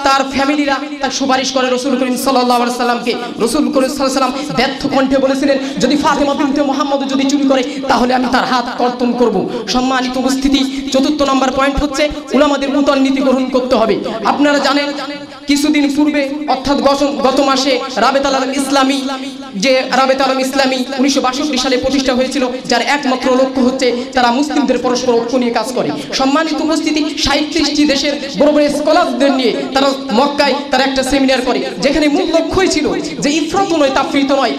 তার ফ্যামিলিরা তার সুপারিশ করে রাসূল করিম সাল্লাল্লাহু আলাইহি সাল্লামকে। রাসূল করিম সাল্লাল্লাহু আলাইহি সাল্লাম ব্যর্থ কণ্ঠে বলেছিলেন যদি ফাতেমা বিনতে মুহাম্মদ যদি চুরি করে তাহলে আমি তার হাত কর্তন করব। সম্মানিত উপস্থিতি, চতুর্থ নম্বর পয়েন্ট হচ্ছে উলামাদের নূতন নীতি গ্রহণ করতে হবে। আপনারা জানেন কিছুদিন পূর্বে অর্থাৎ গত মাসে রাবেতা আলম ইসলামী 1962 সালে প্রতিষ্ঠা হয়েছিল, যার একমাত্র লক্ষ্য হচ্ছে তারা মুসলিমদের পরস্পর ঐক্য নিয়ে কাজ করে। সম্মানিত উপস্থিতি, 37টি দেশের বড় বড় স্কলারদের নিয়ে তারা মক্কায় তারা একটা সেমিনার করে, যেখানে মূল লক্ষ্যই ছিল যে ইফরাত নয়, তাফরিত নয়,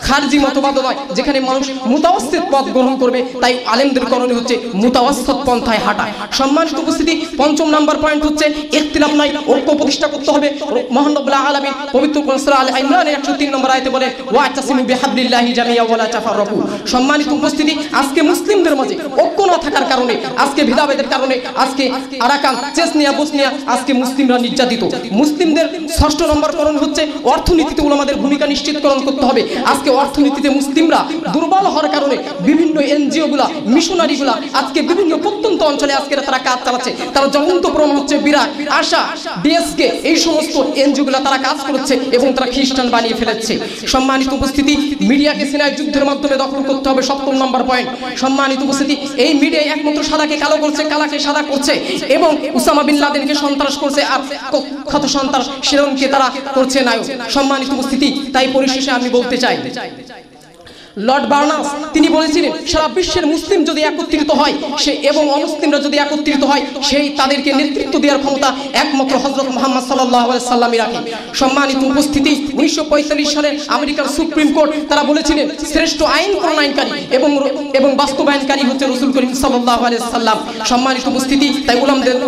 খারজি মতবাদ নয়, যেখানে মানুষ মুতাওয়াসসিত পথ গ্রহণ করবে। তাই আলেমদের করণীয় হচ্ছে মুতাওয়াসসিত পন্থায় হাঁটা। সম্মানিত উপস্থিতি, পঞ্চম নাম্বার পয়েন্ট হচ্ছে ইখতিলাফ নাই, ঐক্য প্রতিষ্ঠা করতে হবে। মহান রব্বুল আলামিন পবিত্র কোরআন সূরা আল ইমরানের 103 নম্বর আয়াতে বলেন ওয়া'তাসিমু বিহাবলিল্লাহি জামিআ ওয়া লা তাফাররাকু। সম্মানিত উপস্থিতি, আজকে মুসলিমদের মাঝে ঐক্য না থাকার কারণে, আজকে ভেদাভেদের কারণে, আজকে আরাকান, চেচনিয়া, বসনিয়া আজকে মুসলিমরা নির্যাতিত। মুসলিমদের ষষ্ঠ নম্বর করণ হচ্ছে অর্থনীতিতে উলামাদের ভূমিকা নিশ্চিতকরণ করতে হবে। আজকে অর্থনীতিতে মুসলিমরা দুর্বল হওয়ার কারণে বিভিন্ন এনজিওগুলা, মিশনারিগুলা আজকে বিভিন্ন প্রত্যন্ত অঞ্চলে আজকে তারা কাজ চালাচ্ছে। তারা জ্বলন্ত প্রমাণ হচ্ছে বিরাট, আশা, ডিএসকে, এই সমস্ত এনজিওগুলা তারা কাজ করছে এবং তারা খ্রিস্টান বানিয়ে ফেলেছে। সম্মানিত উপস্থিতি, মিডিয়াকে সিনাই যুদ্ধের মাধ্যমে দখল করতে হবে, সপ্তম নম্বর পয়েন্ট। সম্মানিত উপস্থিতি, এই মিডিয়ায় একমাত্র সাদাকে কালো করছে, কালাকে সাদা করছে এবং উসামা বিন লাদেনকে সন্ত্রাস করছে, আর ক্ষত সন্ত্রাস শিরনকে তারা করছে নায়ক। সম্মানিত উপস্থিতি, তাই পরিশেষে আমি বলতে চাই লর্ড বার্নাস তিনি বলেছিলেন সারা বিশ্বের মুসলিম যদি একত্রিত হয় সে এবং অমুসলিমরা যদি একত্রিত হয় সেই তাদেরকে নেতৃত্ব দেওয়ার ক্ষমতা একমাত্র হযরত মুহাম্মদ সাল্লাল্লাহু আলাইহি সাল্লামই রাখে। সম্মানিত উপস্থিতি, 1945 সালে আমেরিকার সুপ্রিম কোর্ট তারা বলেছিলেন শ্রেষ্ঠ আইন প্রণয়নকারী এবং বাস্তবায়নকারী হচ্ছে রাসূল করিম সাল্লাল্লাহু আলাইহি সাল্লাম। সম্মানিত উপস্থিতি, তাই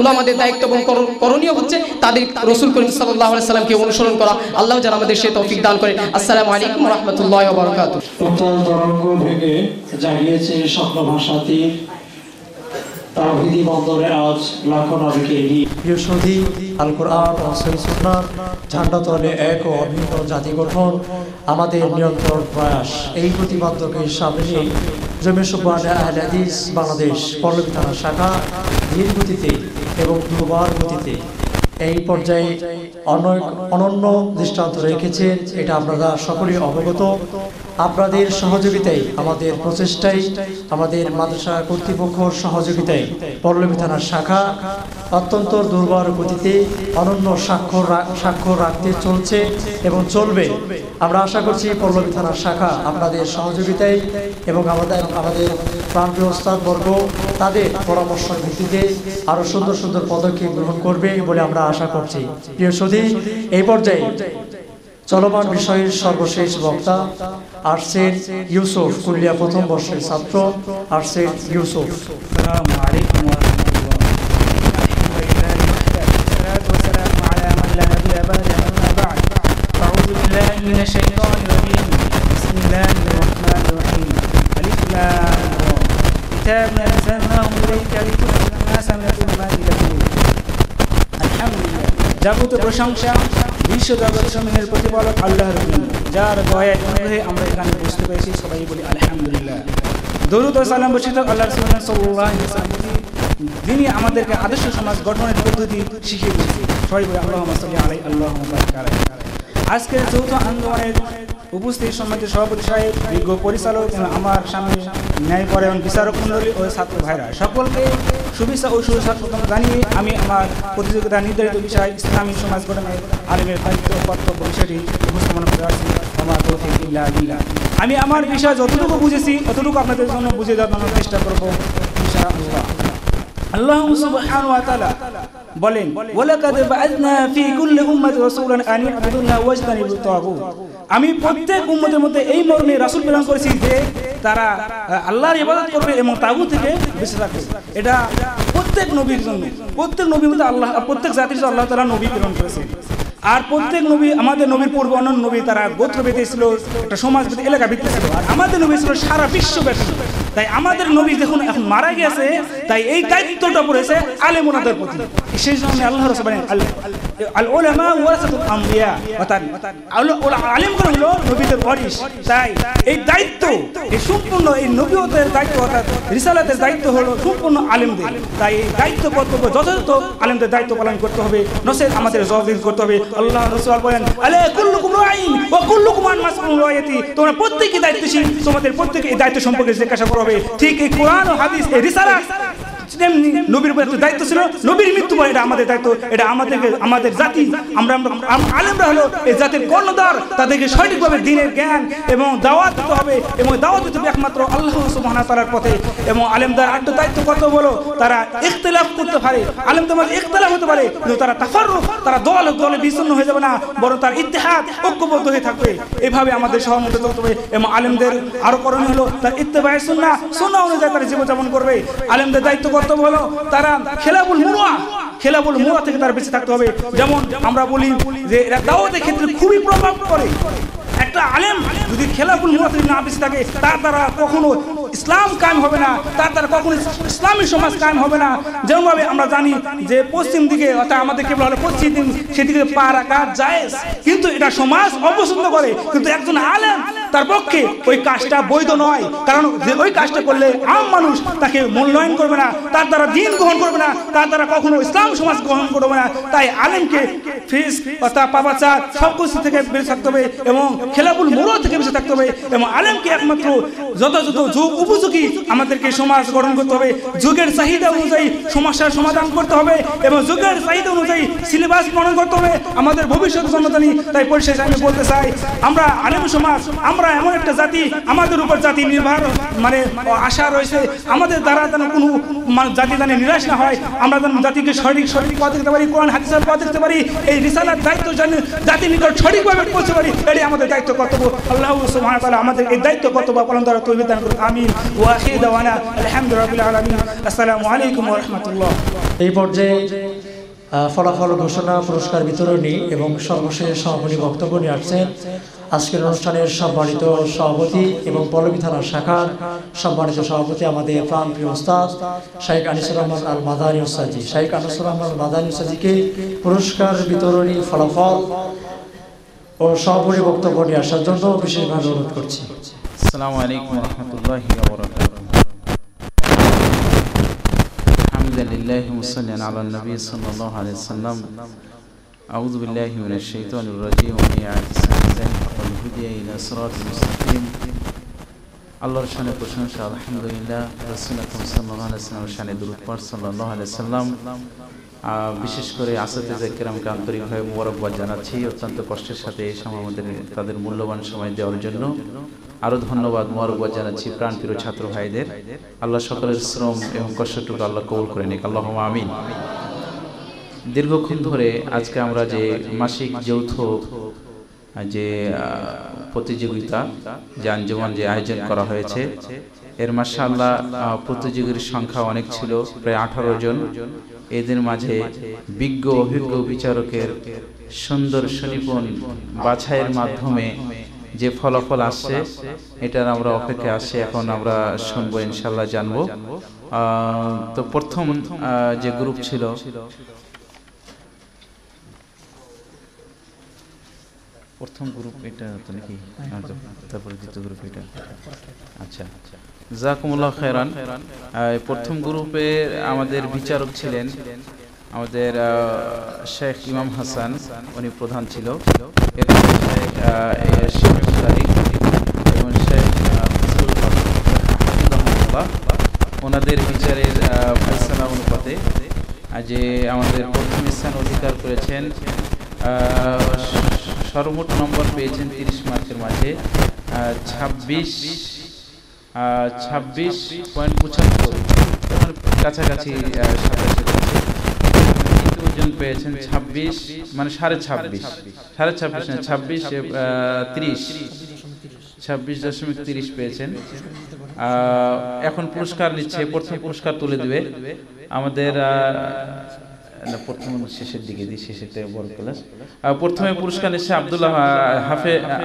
উলামাদের দায়িত্ব এবং করণীয় হচ্ছে তাদের রাসূল করিম সাল্লাল্লাহু আলাইহি সাল্লামকে অনুসরণ করা। আল্লাহ যেন আমাদের সে তৌফিক দান করে। আসসালামু আলাইকুম ওয়া রাহমাতুল্লাহি ওয়া বারাকাতুহু। তরঙ্গ ভেঙে জাগিয়েছে স্বপ্ন ভাষাতি তাওহীদি বন্দরে আজ লাখো নবীকে প্রিয় সুধী, আল কোরআন ও সহিহ সুন্নাহর ঝান্ডা তলে এক ও অভিন্ন জাতি গঠন আমাদের নিরন্তর প্রয়াস। এই প্রতিপাদ্যকে সামনে নিয়ে জমিয়ত সুবহানে আহলে হাদিস বাংলাদেশ পল্লবী থানা শাখা ধীর গতিতে এবং দুর্বার গতিতে এই পর্যায়ে অনন্য দৃষ্টান্ত রেখেছেন, এটা আপনারা সকলেই অবগত। আপনাদের সহযোগিতায়, আমাদের প্রচেষ্টায়, আমাদের মাদ্রাসা কর্তৃপক্ষ সহযোগিতায় পল্লবী থানার শাখা অত্যন্ত দুর্বার গতিতে অনন্য স্বাক্ষর রাখতে চলছে এবং চলবে। আমরা আশা করছি পল্লবী থানার শাখা আপনাদের সহযোগিতায় এবং আমাদের প্রান্তীয় ওস্তাদবর্গ তাদের পরামর্শের ভিত্তিতে আরও সুন্দর সুন্দর পদক্ষেপ গ্রহণ করবে বলে আমরা আশা করছি। প্রিয় সুধী, এই পর্যায়ে চলমান বিষয়ের সর্বশেষ বক্তা আরশেদ ইউসুফ, কুলিয়া প্রথম বর্ষের ছাত্র আরশেদ ইউসুফ। আসসালামু আলাইকুম ওয়া আলহামদুলিল্লাহ। যাবতীয় প্রশংসা বিশ্ব জগৎ সমূহের প্রতিপালক আল্লাহর জন্য, যার দয়ায় অনুগ্রহে আমরা এখানে বুঝতে পেরেছি। সবাই বলি আলহামদুলিল্লাহ। দরুদ ও সালাম বর্ষিত আল্লাহ রাসূল সাল্লাল্লাহু আলাইহি ওয়াসাল্লাম, যিনি আমাদেরকে আদর্শ সমাজ গঠনের পদ্ধতি শিখিয়ে দিয়েছেন। সবাই বলি আল্লাহুম্মা সাল্লি আলাইহি আল্লাহুম্মা বারিক আলাইহি। আজকের চৌথ আন্দোলনের উপস্থিত সম্মানিত সভাপতি সাহেব, বিজ্ঞ পরিচালক এবং আমার সামনে ন্যায়পরায়ণ বিচারক মণ্ডলী ও ছাত্র ভাইরা, সকলকে শুভেচ্ছা ও সুস্বাগতম জানিয়ে আমি আমার প্রতিযোগিতা নির্ধারিত বিষয় ইসলামী সমাজ গঠনের আলেমের দায়িত্ব কর্তব্য বিষয়টি উপস্থাপন করে আসছি। আমার তৌফিক ইল্লা বিল্লাহ। আমি আমার বিষয় যতটুকু বুঝেছি ততটুকু আপনাদের জন্য বুঝে দেওয়ার চেষ্টা করব ইনশাআল্লাহ। আল্লাহ সুবহানাহু ওয়া তাআলা বলেন, ওয়ালাকাদ বা'আথনা ফী কুল্লি উম্মাতিন রাসূলান আন ই'বুদুল্লাহ ওয়াজতানিবুত তাগুত। আমি প্রত্যেক উম্মতের মধ্যে এই মর্মে রাসূল প্রেরণ করেছি যে তারা আল্লাহর ইবাদত করবে এবং তাগুত থেকে বেঁচে থাকবে। এটা প্রত্যেক নবীর জন্য, প্রত্যেক নবীর মধ্যে আল্লাহ, প্রত্যেক জাতির জন্য আল্লাহ তাআলা নবী প্রেরণ করেছেন। আর প্রত্যেক নবী, আমাদের নবীর পূর্বে অন্যান্য নবী তারা গোত্র ভিত্তিক ছিল, একটা সমাজ ভিত্তিক, এলাকা ভিত্তিক ছিল, আর আমাদের নবী ছিল সারা বিশ্বব্যাপী। তাই আমাদের নবী যখন এখন মারা গেছে, তাই এই দায়িত্বটা পড়েছে আলেম ওনাদের প্রতি। সেই জন্য আল্লাহ রাসূল বলেন, আল উলামা ওয়ারাসাতুল আমবিয়া, অর্থাৎ আলেমগণ হলো নবীদের ওয়ারিস। তাই এই দায়িত্ব, এই সম্পূর্ণ এই নবুয়তের দায়িত্ব অর্থাৎ রিসালাতের দায়িত্ব হলো সম্পূর্ণ আলেমদের। তাই এই দায়িত্ব কর্তব্য যথাযথ আলেমদের দায়িত্ব পালন করতে হবে, নসের আমাদের জবাবদিহি করতে হবে। আল্লাহ রাসূল বলেন, আলা কুল্লুকুম রাঈন ওয়া কুল্লুকুম আন মাসউলুন রায়াতি। তোমরা প্রত্যেকই দায়িত্বশীল, তোমাদের প্রত্যেকে এই দায়িত্ব সম্পর্কে জিজ্ঞাসা করা হবে। ঠিক এই কোরআন ও হাদিস, এই রিসালাত তেমনি নবীর উপর দায়িত্ব ছিল, নবীর মৃত্যু পরে এটা আমাদের দায়িত্ব। এটা আমাদেরকে, আমাদের জাতি, আমরা আলেমরা হলো এই জাতির কর্ণধার। তাদেরকে সঠিকভাবে দ্বীনের জ্ঞান এবং দাওয়াত দিতে হবে, এবং দাওয়াত দিতে হবে একমাত্র আল্লাহ সুবহানাহু ওয়া তাআলার পথে। এবং আলেমদের আরেকটা দায়িত্ব কত বলো, তারা ইখতিলাফ করতে পারে, আলেমদের মধ্যে ইখতিলাফ হতে পারে, কিন্তু তারা তাফাররুক, তারা দলে বিচ্ছিন্ন হয়ে যাবে না, বরং তার ইত্তেহাদ, ঐক্যবদ্ধ হয়ে থাকবে। এভাবে আমাদের সহমতে চলতে হবে। এবং আলেমদের আরো করণীয় হলো তার ইত্তেবায়ে সুন্নাহ, সুন্নাহ অনুযায়ী তারা জীবনযাপন করবে। আলেমদের দায়িত্ব কর্তব্য হলো তারা খেলাফুল মুরুয়া থেকে তারা বেঁচে থাকতে হবে। যেমন আমরা বলি যে এরা দাওয়াতের ক্ষেত্রে খুবই প্রভাব পড়ে। একটা আলেম যদি খেলাফুল মুরুয়া থেকে না বেঁচে থাকে, তার দ্বারা কখনো ইসলাম কায়েম হবে না, তার দ্বারা কখনো ইসলামী সমাজ কায়েম হবে না। যেমনভাবে আমরা জানি যে পশ্চিম দিকে, অর্থাৎ আমাদের কেবল হলো পশ্চিম দিন, সেদিকে পা রাখা জায়েজ, কিন্তু এটা সমাজ অপছন্দ করে। কিন্তু একজন আলেম, তার পক্ষে ওই কাজটা বৈধ নয়, কারণ ওই কাজটা করলে আম মানুষ তাকে মূল্যায়ন করবে না, তার দ্বারা দ্বীন গ্রহণ করবে না, তার দ্বারা কখনো ইসলাম সমাজ গ্রহণ করবে না। তাই আলেমকে ফিস্ক অর্থাৎ পাপাচার সব কিছু থেকে বেঁচে থাকতে হবে, এবং খেলাফুল মুরুয়া থেকে বেঁচে থাকতে হবে। এবং আলেমকে একমাত্র যথাযথ যুগ উপযোগী আমাদেরকে সমাজ গঠন করতে হবে, যুগের চাহিদা অনুযায়ী সমস্যার সমাধান করতে হবে, এবং যুগের চাহিদা অনুযায়ী সিলেবাস প্রণয়ন করতে হবে আমাদের ভবিষ্যৎ জনতানি। তাই পরিশেষে আমি বলতে চাই, আমরা আলেম সমাজ, আমরা এমন একটা জাতি, আমাদের উপর জাতি নির্ভর মানে আশা রয়েছে, আমাদের দ্বারা যেন কোনো জাতি যেন নিরাশ না হয়, আমরা যেন জাতিকে সঠিক পথ দেখতে পারি, কোরআন হাদিসের পথ দেখতে পারি, এই রিসালাত দায়িত্ব যেন জাতির নিকট সঠিকভাবে পৌঁছতে পারি, এটাই আমাদের দায়িত্ব কর্তব্য। আল্লাহ সুবহানাহু ওয়া তাআলা আমাদের এই দায়িত্ব কর্তব্য পালন করার তৌফিক দান করুন। আমিন ওয়া আখিরু দাওয়ানা আলহামদুলিল্লাহি রাব্বিল আলামিন। আসসালামু আলাইকুম ওয়া রাহমাতুল্লাহ। এই পর্যায়ে ফলাফল ঘোষণা, পুরস্কার বিতরণী এবং সর্বশেষ সমাপনী বক্তব্য নিয়ে আসছেন আজকের অনুষ্ঠানের সম্মানিত সভাপতি এবং পল্লবী থানা শাখার সম্মানিত সভাপতি, আমাদের প্রাণপ্রিয় ওস্তাদ শাইখ আনিসুর রহমান আল মাদানী ওস্তাদজি। শাইখ আনিসুর রহমান আল মাদানী ওস্তাদজিকে পুরস্কার বিতরণী, ফলাফল ও সমাপনী বক্তব্য নিয়ে আসার জন্য বিশেষভাবে অনুরোধ করছি। আসসালামু আলাইকুম ওয়া রাহমাতুল্লাহি ওয়া বারাকাতুহু। আলহামদুলিল্লাহি ওয়া সাল্লাল্লাহু আলা নবী সাল্লাল্লাহু আলাইহি ওয়াসাল্লাম। আউযু বিল্লাহি মিনাশ শাইতানির রাজীম। ওয়া মান ইয়াহদিসাল্লাহু ফাকাদ হুদিয়া ইলা সিরাতিল মুস্তাকিম। আল্লাহর শানে প্রশংসা, আলহামদুলিল্লাহ। রাসূল আকরাম সাল্লাল্লাহু আলাইহি ওয়াসাল্লামের শানে দরুদ পাঠ সাল্লাল্লাহু আলাইহি ওয়াসাল্লাম। বিশেষ করে আসাতিজা কিরামকে আন্তরিকভাবে মোবারকবাদ জানাচ্ছি, অত্যন্ত কষ্টের সাথে এই সময় আমাদের তাদের মূল্যবান সময় দেওয়ার জন্য। আরও ধন্যবাদ, মোবারকবাদ জানাচ্ছি প্রাণপ্রিয় ছাত্র ভাইদের। আল্লাহ সকলের শ্রম এবং কষ্টটুকু আল্লাহ কবুল করে নিক, আল্লাহুম্মা আমিন। দীর্ঘক্ষণ ধরে আজকে আমরা যে মাসিক যৌথ যে প্রতিযোগিতা, যে আঞ্জুমান যে আয়োজন করা হয়েছে, এর মাশাআল্লাহ প্রতিযোগীর সংখ্যা অনেক ছিল, প্রায় 18 জন। এদের মাঝে বিজ্ঞ অভিজ্ঞ বিচারকের সুন্দর সুনিপুণ বাছাইয়ের মাধ্যমে যে ফলাফল আসছে, এটার আমরা অপেক্ষা আসছে, এখন আমরা শুনবো, ইনশাআল্লাহ জানবো। তো প্রথম যে গ্রুপ ছিল, প্রথম গ্রুপ এটা তো নাকি, তারপরে দ্বিতীয় গ্রুপ এটা। আচ্ছা, জাযাকুমুল্লাহ খায়রান। প্রথম গ্রুপে আমাদের বিচারক ছিলেন আমাদের শেখ ইমাম হাসান, উনি প্রধান ছিল। এরপরে শেখ এবং শেখ ওনাদের বিচারের ফয়সালা অনুপাতে যে আমাদের প্রথম স্থান অধিকার করেছেন, সর্বমোট নম্বর পেয়েছেন 30 মার্কের মাঝে 26.75, কাছাকাছি 27 জন পেয়েছেন 26, মানে 26.5 না 26.30 পেয়েছেন। এখন পুরস্কার নিচ্ছে, প্রথম পুরস্কার তুলে দেবে আমাদের প্রথম শেষের দিকে দিই, শেষেরটা বড় ক্লাস। প্রথমে পুরস্কার নিচ্ছে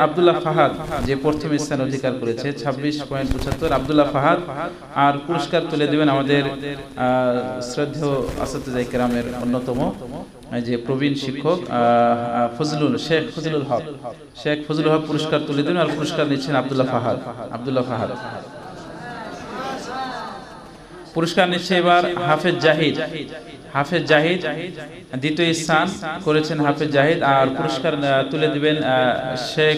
আব্দুল্লাহ ফাহাদ, যে প্রথম স্থান অধিকার করেছে 26.75, আব্দুল্লাহ ফাহাদ। আর পুরস্কার তুলে দেবেন আমাদের শ্রদ্ধেয় আসাতিজা কেরামের অন্যতম যে প্রবীণ শিক্ষক শেখ ফজলুল হক পুরস্কার তুলে দেবেন। আর পুরস্কার নিচ্ছেন আব্দুল্লাহ ফাহাদ। পুরস্কার নিচ্ছে এবার হাফেজ জাহিদ, দ্বিতীয় স্থান করেছেন হাফেজ জাহিদ। আর পুরস্কার তুলে দিবেন শেখ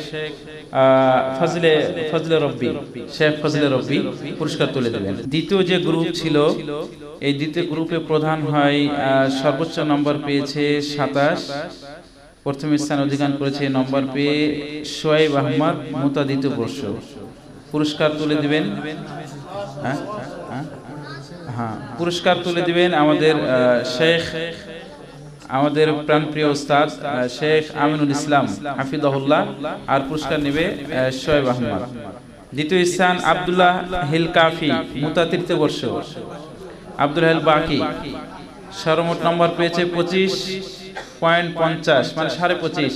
ফজলে রব্বি পুরস্কার তুলে দেবেন। দ্বিতীয় যে গ্রুপ ছিল, এই দ্বিতীয় গ্রুপে প্রধান হয় সর্বোচ্চ নম্বর পেয়েছে 27, প্রথম স্থান অধিকার করেছে নম্বর পেয়ে সোয়াইব আহমদ, মুতা দ্বিতীয় বর্ষ। পুরস্কার তুলে দিবেন পুরস্কার তুলে দিবেন আমাদের প্রাণপ্রিয় উস্তাদ শেখ আমিনুল ইসলাম হাফিজাহুল্লাহ। আর পুরস্কার নেবে সোয়েব আহমদ। দ্বিতীয় স্থান আব্দুল্লাহ হিল কাফি, মুতা তৃতীয় বর্ষ। আব্দুল হেল বাকি সর্বমোট নম্বর পেয়েছে 25.50, মানে 25.5।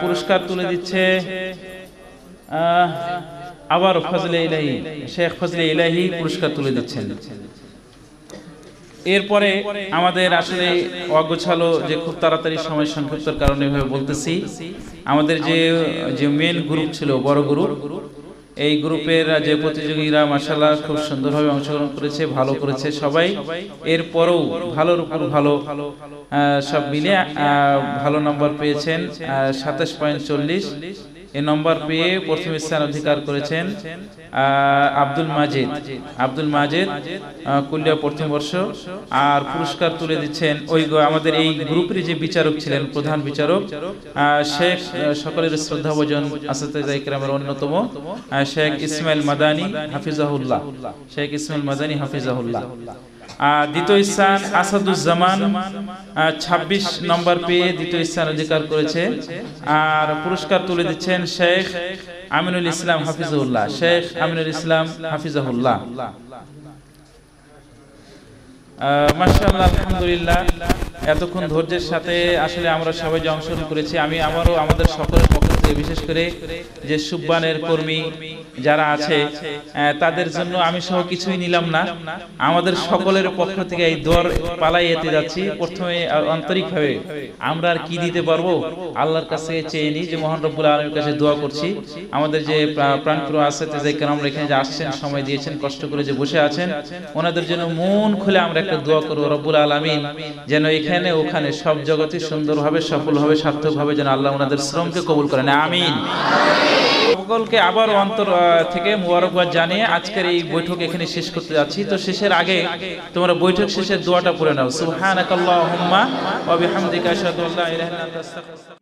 পুরস্কার তুলে দিচ্ছে আবার শেখ ফজলে ইলাহি পুরস্কার তুলে দিচ্ছেন। এরপরে আমাদের আসলে অগোছালো যে খুব তাড়াতাড়ি সময় সংক্ষিপ্তর কারণে এভাবে বলতেছি, আমাদের যে মেন গ্রুপ ছিল, বড় গ্রুপ, এই গ্রুপের যে প্রতিযোগীরা মাশাআল্লাহ খুব সুন্দরভাবে অংশগ্রহণ করেছে, ভালো করেছে সবাই। এরপরেও ভালোর উপর ভালো সব মিলে ভালো নম্বর পেয়েছেন 27.40। এই নম্বর পেয়ে প্রথম স্থান অধিকার করেছেন আব্দুল মাজিদ কুলিয়া প্রথম বর্ষ। আর পুরস্কার তুলে দিচ্ছেন আমাদের এই গ্রুপের যে বিচারক ছিলেন, প্রধান বিচারক শেখ সকলের শ্রদ্ধাভাজন আসাতিজা ইকরামের অন্যতম শেখ ইসমাইল মাদানী হাফিজাহুল্লাহ। দ্বিতীয় স্থান আসাদুজ্জামান 26 নম্বর পেয়ে দ্বিতীয় স্থান অধিকার করেছে। আর পুরস্কার তুলে দিচ্ছেন শেখ আমিনুল ইসলাম হাফিজাহুল্লাহ। মাশাআল্লাহ, আলহামদুলিল্লাহ। এতক্ষণ ধৈর্যের সাথে আসলে আমরা সবাই যে অংশগ্রহণ করেছি, আমি আবারও আমাদের সকলের পক্ষ থেকে, বিশেষ করে যে সুব্বানের কর্মী যারা আছে তাদের জন্য আমি সহ কিছুই নিলাম না, আমাদের সকলের পক্ষ থেকে এই দোয়ার পালাই এতে যাচ্ছি। প্রথমে আন্তরিকভাবে আমরা আর কি দিতে পারবো আল্লাহর কাছে চেয়ে নিই, যে মহান রব্বুল আলামিনের কাছে দোয়া করছি আমাদের যে প্রাণপ্রিয় আসাতিজা কেরাম এখানে যে আসছেন, সময় দিয়েছেন, কষ্ট করে যে বসে আছেন, ওনাদের জন্য মন খুলে আমরা একটা দোয়া করব রব্বুল আলামিন যেন এখানে ওখানে সব জগতে সুন্দরভাবে, সফলভাবে, সার্থকভাবে যেন আল্লাহ ওনাদের শ্রমকে কবুল করেন, আমিন। সকলকে আবার অন্তর থেকে মুবারকবাদ জানিয়ে আজকের এই বৈঠক এখানে শেষ করতে যাচ্ছি। তো শেষের আগে তোমরা বৈঠক শেষের দোয়াটা পড়ে নাও, সুবহানাকাল্লাহুম্মা ওয়া বিহামদিকা আশহাদু আল্লা ইলাহা ইল্লা আনতা আস্তাগফিরুকা।